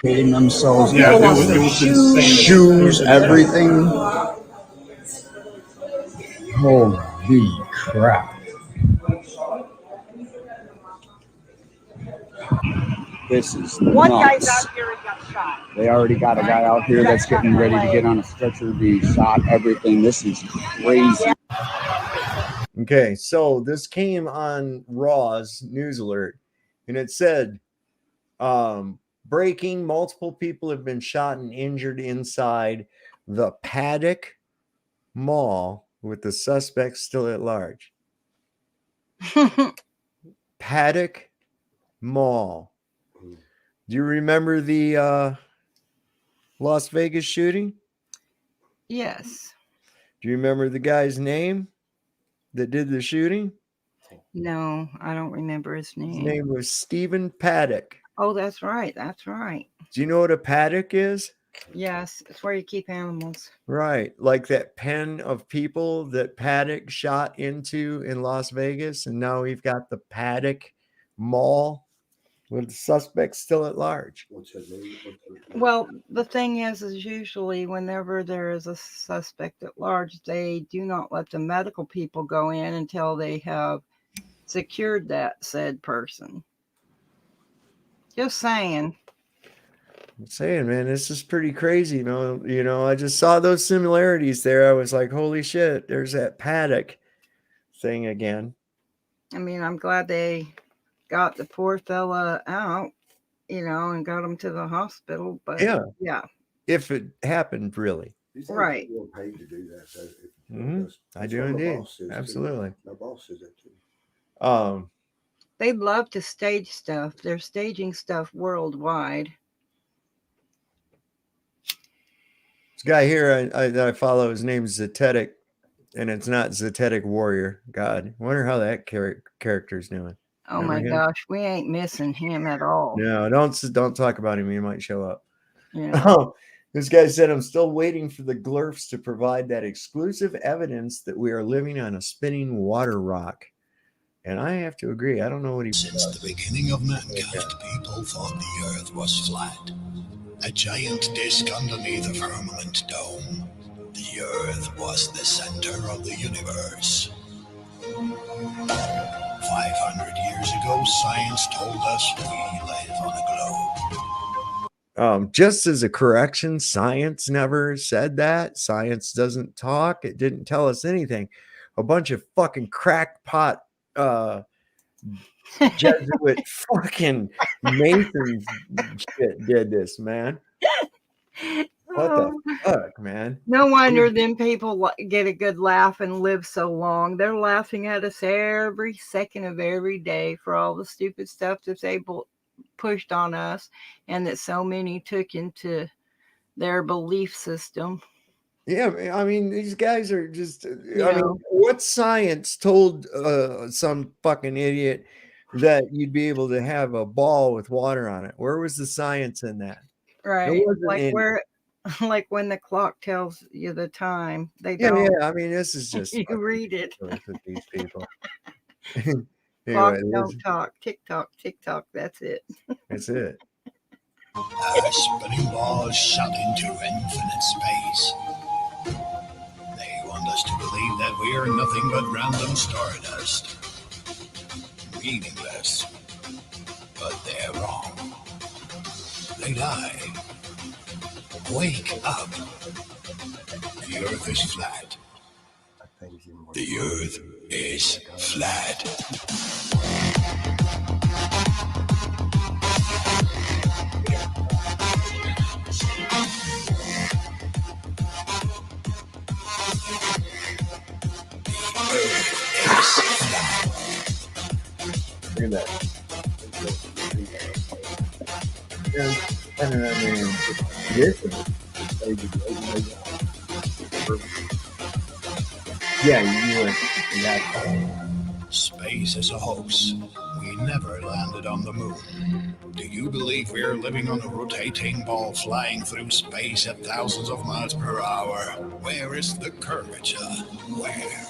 Hating themselves. Yeah, People it want was insane. shoes, everything. Holy crap. This is One guy's nuts. out here and got shot. They already got a guy out here that's getting ready to get on a stretcher, be shot, everything. This is crazy. Okay, so this came on Raw's news alert, and it said, breaking, multiple people have been shot and injured inside the Paddock Mall with the suspect still at large. Paddock Mall. Do you remember the Las Vegas shooting? Yes. Do you remember the guy's name that did the shooting? No, I don't remember his name. His name was Stephen Paddock. Oh, that's right. That's right. Do you know what a paddock is? Yes, it's where you keep animals. Right. Like that pen of people that Paddock shot into in Las Vegas. And now we've got the Paddock Mall with the suspects still at large. Well, the thing is usually whenever there is a suspect at large, they do not let the medical people go in until they have secured that said person. Just saying. I'm saying, man, this is pretty crazy. You know, I just saw those similarities there. I was like, holy shit, there's that Paddock thing again. I mean, I'm glad they got the poor fella out, you know, and got him to the hospital. But yeah. If it happened, really. Right. You're paid to do that. So I do indeed. Absolutely. My boss says that too. They love to stage stuff. They're staging stuff worldwide. This guy here I follow, his name's Zetetic, and it's not Zetetic Warrior. God, I wonder how that character's doing. Oh my gosh, we ain't missing him at all. No, don't talk about him. He might show up. Yeah. Oh, this guy said, I'm still waiting for the Glurfs to provide that exclusive evidence that we are living on a spinning water rock. And I have to agree. I don't know what he Since the beginning of mankind, people thought the earth was flat. A giant disk underneath a firmament dome. The Earth was the center of the universe. 500 years ago, science told us we live on a globe. Just as a correction, science never said that. Science doesn't talk. It didn't tell us anything. A bunch of fucking crackpot Jesuit fucking Masons shit did this, man. What the fuck, man? No wonder them people get a good laugh and live so long. They're laughing at us every second of every day for all the stupid stuff that they pushed on us and that so many took into their belief system. Yeah, I mean, these guys are just, I mean, what science told some fucking idiot that you'd be able to have a ball with water on it? Where was the science in that? Right. Like when the clock tells you the time, they don't. Yeah, I mean, this is just you read it with these people. Clocks don't talk. Tick tock, that's it. That's it. A spinning ball shot into infinite space. They want us to believe that we are nothing but random stardust. Meaningless. But they're wrong. They die. Wake up. The Earth is flat. The Earth is flat. Look at that. Yeah, you were. Space is a hoax. We never landed on the moon. Do you believe we're living on a rotating ball flying through space at thousands of miles per hour? Where is the curvature? Where?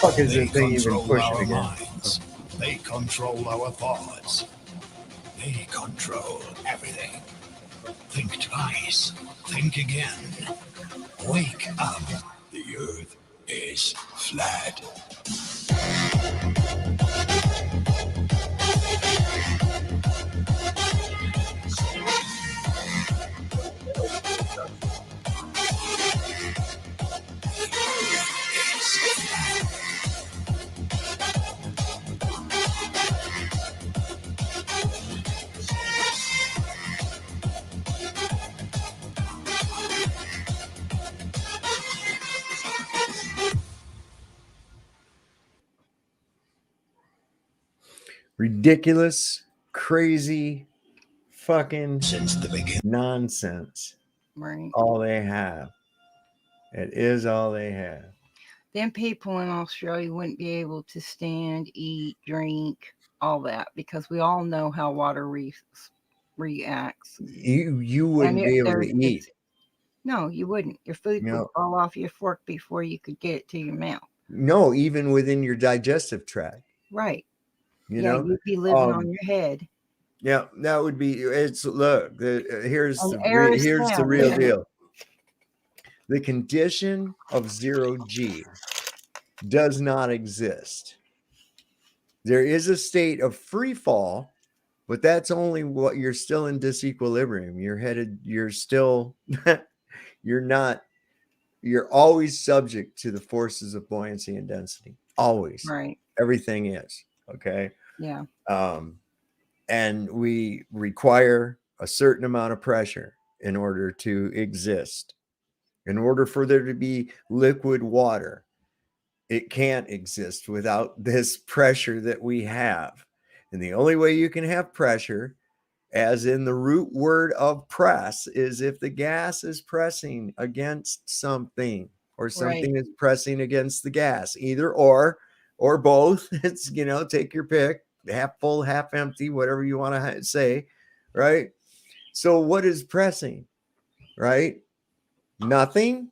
Fuck is this thing even pushing again? Minds. They control our thoughts. They control everything. Think twice. Think again. Wake up. The Earth is flat. Ridiculous, crazy, fucking since the beginning nonsense. Right. All they have. It is all they have. Then people in Australia wouldn't be able to stand, eat, drink, all that, because we all know how water reacts. You wouldn't be able to eat. No, you wouldn't. Your food would fall off your fork before you could get it to your mouth. No, even within your digestive tract. Right. You know, you'd be living on your head. Yeah, that would be. Here's the down, real deal. The condition of 0G does not exist. There is a state of free fall, but that's only what you're still in disequilibrium. You're still, you're always subject to the forces of buoyancy and density. Always. Right. Everything is. Okay. Yeah. And we require a certain amount of pressure in order to exist. In order for there to be liquid water, it can't exist without this pressure that we have. And the only way you can have pressure, as in the root word of press, is if the gas is pressing against something or something is pressing against the gas, either or both. It's, take your pick, half full, half empty, whatever you want to say, right? So what is pressing, right? Nothing.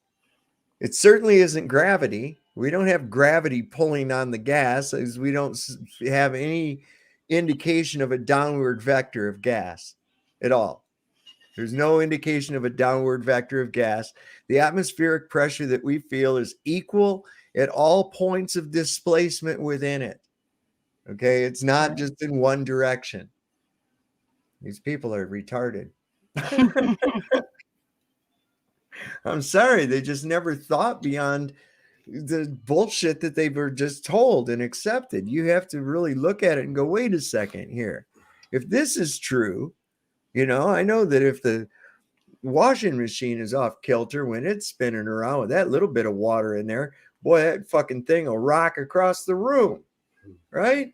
It certainly isn't gravity. We don't have gravity pulling on the gas, as we don't have any indication of a downward vector of gas at all. There's no indication of a downward vector of gas. The atmospheric pressure that we feel is equal at all points of displacement within it. Okay, it's not just in one direction. These people are retarded. I'm sorry, they just never thought beyond the bullshit that they were just told and accepted. You have to really look at it and go, wait a second here. If this is true, you know, I know that if the washing machine is off kilter when it's spinning around with that little bit of water in there, boy, that fucking thing will rock across the room, right?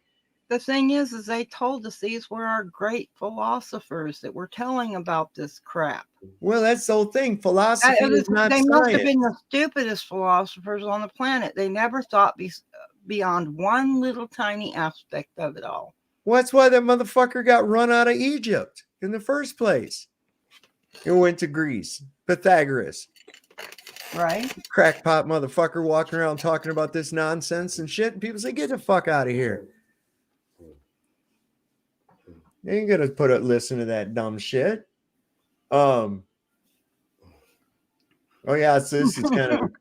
The thing is they told us these were our great philosophers that were telling about this crap. Well, that's the whole thing. Philosophy is not they science. must have been the stupidest philosophers on the planet. They never thought beyond one little tiny aspect of it all. Well, that's why that motherfucker got run out of Egypt in the first place. He went to Greece. Pythagoras. Right. Crackpot motherfucker walking around talking about this nonsense and shit. And people say, get the fuck out of here. You ain't gonna listen to that dumb shit. Oh yeah, so this is kind of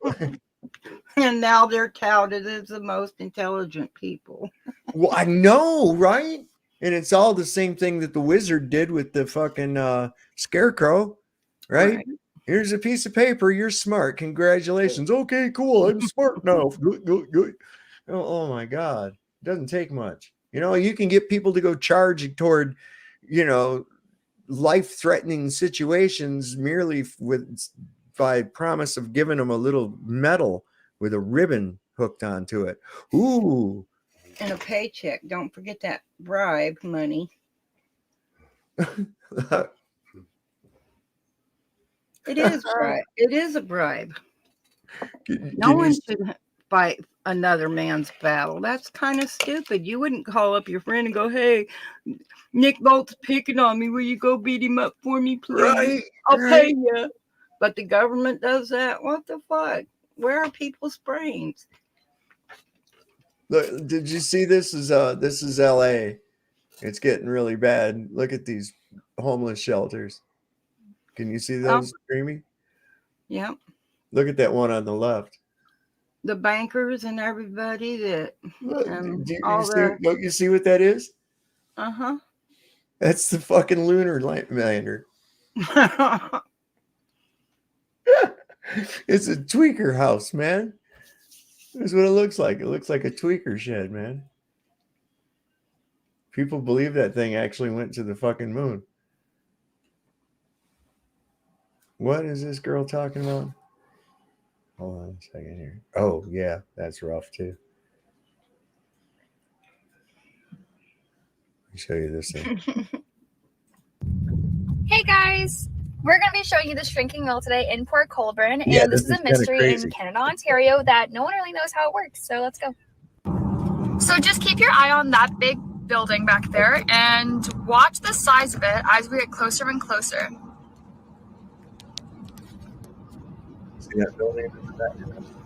and now they're touted as the most intelligent people. Well, I know, right? And it's all the same thing that the wizard did with the fucking scarecrow, right? Here's a piece of paper. You're smart. Congratulations. Okay, cool. I'm smart now. Good. Oh my God. It doesn't take much. You know, you can get people to go charge toward, you know, life-threatening situations merely by promise of giving them a little medal with a ribbon hooked onto it. Ooh. And a paycheck. Don't forget that bribe money. It is bribe. It is a bribe. No one should fight another man's battle. That's kind of stupid. You wouldn't call up your friend and go, "Hey, Nick Bolt's picking on me. Will you go beat him up for me, please? Right, I'll pay you." But the government does that. What the fuck? Where are people's brains? Look, did you see this? Is LA? It's getting really bad. Look at these homeless shelters. Can you see those, Dreamy? Yep. Look at that one on the left. The bankers and everybody that you see what that is? Uh-huh. That's the fucking lunar lander. It's a tweaker house, man. That's what it looks like. It looks like a tweaker shed, man. People believe that thing actually went to the fucking moon. What is this girl talking about? Hold on a second here. Oh, yeah, that's rough too. Let me show you this thing. Hey guys, we're going to be showing you the shrinking mill today in Port Colborne, Yeah, and this is a mystery in Canada, Ontario that no one really knows how it works, so let's go. So just keep your eye on that big building back there and watch the size of it as we get closer and closer. See that building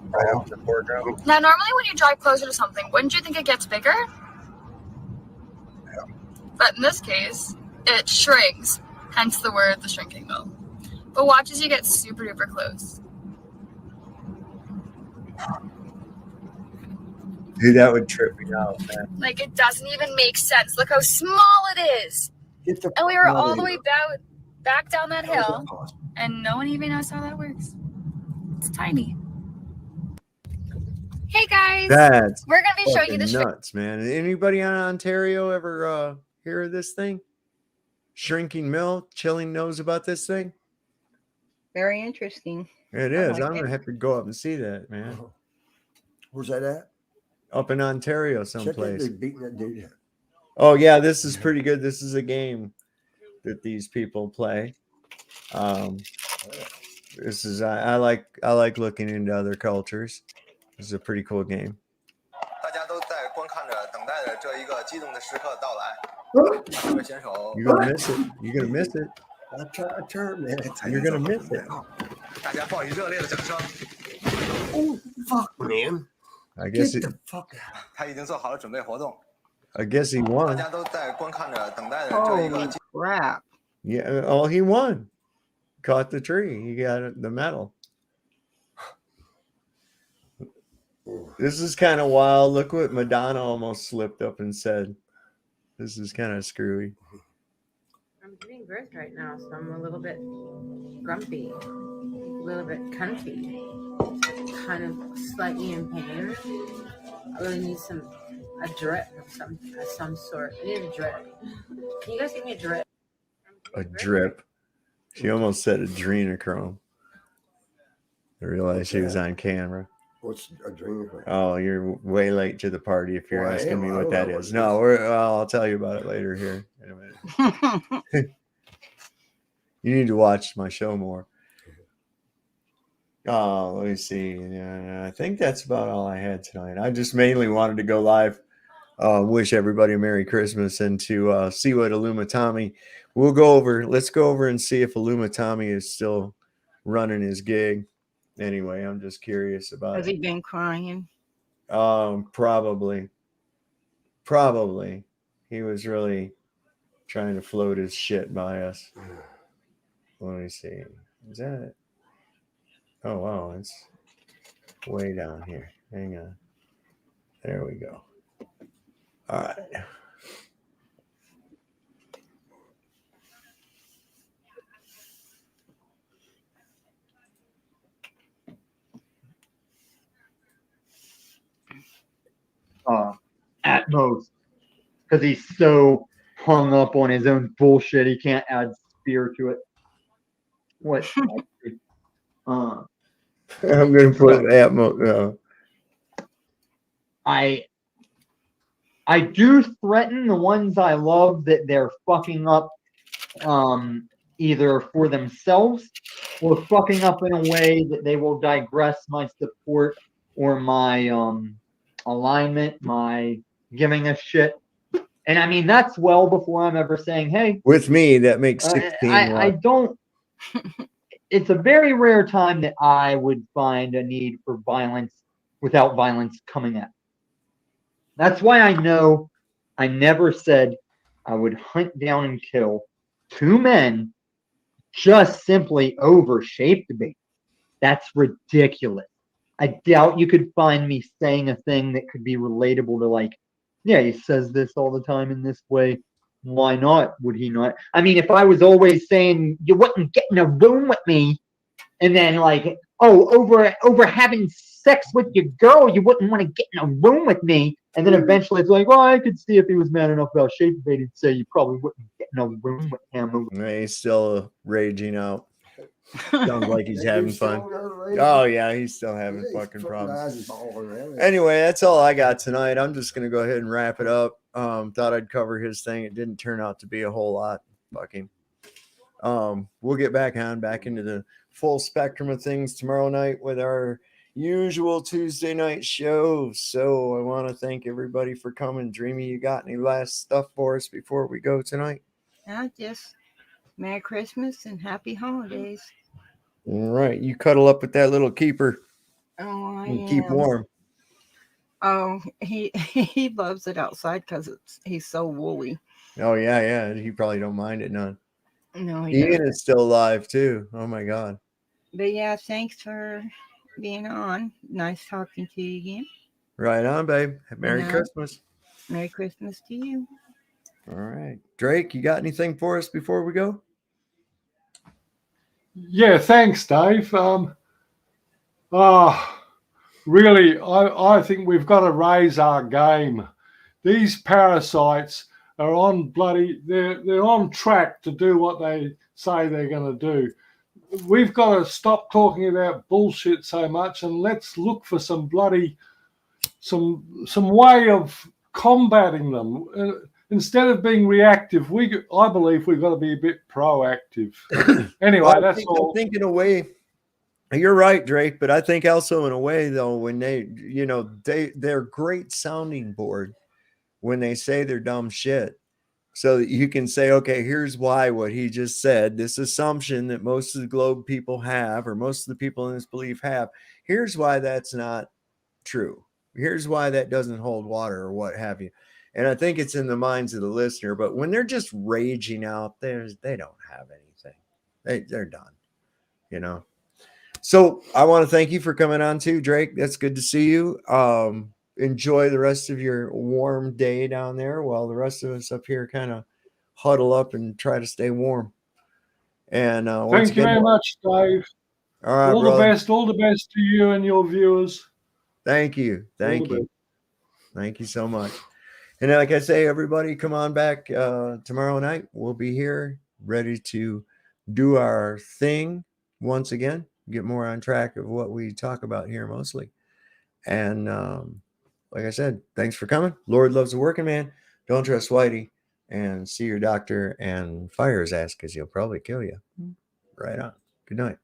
right off the foreground? Now normally when you drive closer to something, wouldn't you think it gets bigger? Yeah. But in this case, it shrinks, hence the word the shrinking mill. But watch as you get super duper close. Dude, that would trip me out, man. Like, it doesn't even make sense. Look how small it is. And we were all the way back down that hill, and no one even knows how that works. It's tiny. Hey guys, we're gonna be showing you the nuts, man. Anybody on Ontario ever hear of this thing? Shrinking mill. Chilling knows about this thing. Very interesting. It is. I'm gonna have to go up and see that, man. Where's that at? Up in Ontario, someplace. Beating that dude. Oh yeah, this is pretty good. This is a game that these people play. This is I like looking into other cultures. This is a pretty cool game. You're gonna miss it. You're gonna miss it. I turn, man. You're gonna miss it. Oh fuck, man. I guess Get it, the fuck out. 他已经做好了准备活动， I guess he 大 won. 家都在观看着，等待着这一个 Holy crap. Yeah, oh, he won. Caught the tree. He got the medal. This is kind of wild. Look what Madonna almost slipped up and said. This is kind of screwy. I'm giving birth right now, so I'm a little bit grumpy, a little bit cunty, kind of slightly in pain. I really need a drip of some sort. I need a drip. Can you guys give me a drip? A drip. She almost said adrenochrome. I realized she was on camera. What's adrenochrome? Oh, you're way late to the party if you're Well, I asking am. me I what don't that know what is. it No, I'll tell you about it later here in a minute. You need to watch my show more. Oh, let me see. I think that's about all I had tonight. I just mainly wanted to go live, wish everybody a Merry Christmas, and to see what Tommy. Let's go over and see if Tommy is still running his gig. Anyway, I'm just curious about Has he been crying? Probably. He was really trying to float his shit by us. Let me see. Is that it? Oh, wow. It's way down here. Hang on. There we go. All right. At most, because he's so hung up on his own bullshit, he can't add spear to it. What? I'm gonna put at most. I do threaten the ones I love that they're fucking up, either for themselves or fucking up in a way that they will digress my support or my alignment, my giving a shit. And I mean, that's well before I'm ever saying, hey. With me, that makes 16. I don't. It's a very rare time that I would find a need for violence without violence coming at me. That's why I know I never said I would hunt down and kill two men just simply over shape debate. That's ridiculous. I doubt you could find me saying a thing that could be relatable to, like, yeah, he says this all the time in this way. Why not? Would he not? I mean, if I was always saying you wouldn't get in a room with me, and then like, oh, over having sex with your girl, you wouldn't want to get in a room with me, and then eventually it's like, well, I could see if he was mad enough about shape debate, he'd say you probably wouldn't get in a room with him. He's still raging out. Sounds like he's having fun. Oh yeah, he's still having fucking problems. Anyway, that's all I got tonight. I'm just gonna go ahead and wrap it up. Thought I'd cover his thing. It didn't turn out to be a whole lot. Fucking. We'll get back into the full spectrum of things tomorrow night with our usual Tuesday night show. So I want to thank everybody for coming. Dreamy, you got any last stuff for us before we go tonight? Just Merry Christmas and Happy Holidays. All right, you cuddle up with that little keeper. Oh, I and keep am. warm. Oh, he loves it outside because he's so woolly. Oh yeah. He probably don't mind it none. No, he Ian doesn't. is still alive too. Oh my God. But yeah, thanks for being on. Nice talking to you again. Right on, babe. Merry Christmas. Merry Christmas to you. All right, Drake, you got anything for us before we go? Yeah, thanks, Dave. Really, I think we've got to raise our game. These parasites are on they're on track to do what they say they're going to do. We've got to stop talking about bullshit so much and let's look for some way of combating them. Instead of being reactive, I believe we've got to be a bit proactive. Anyway, I think in a way, you're right, Drake. But I think also in a way, though, when they're great sounding board when they say they're dumb shit. So that you can say, okay, here's why what he just said, this assumption that most of the globe people have, or most of the people in this belief have, here's why that's not true. Here's why that doesn't hold water or what have you. And I think it's in the minds of the listener, but when they're just raging out there, they don't have anything. They're done, you know? So I want to thank you for coming on too, Drake. That's good to see you. Enjoy the rest of your warm day down there while the rest of us up here kind of huddle up and try to stay warm. And thank you very much, Dave. All right, all the best to you and your viewers. Thank you. Thank you so much. And like I say, everybody, come on back tomorrow night. We'll be here ready to do our thing once again, get more on track of what we talk about here mostly. And like I said, thanks for coming. Lord loves a working man. Don't trust Whitey. And see your doctor and fire his ass because he'll probably kill you. Right on. Good night.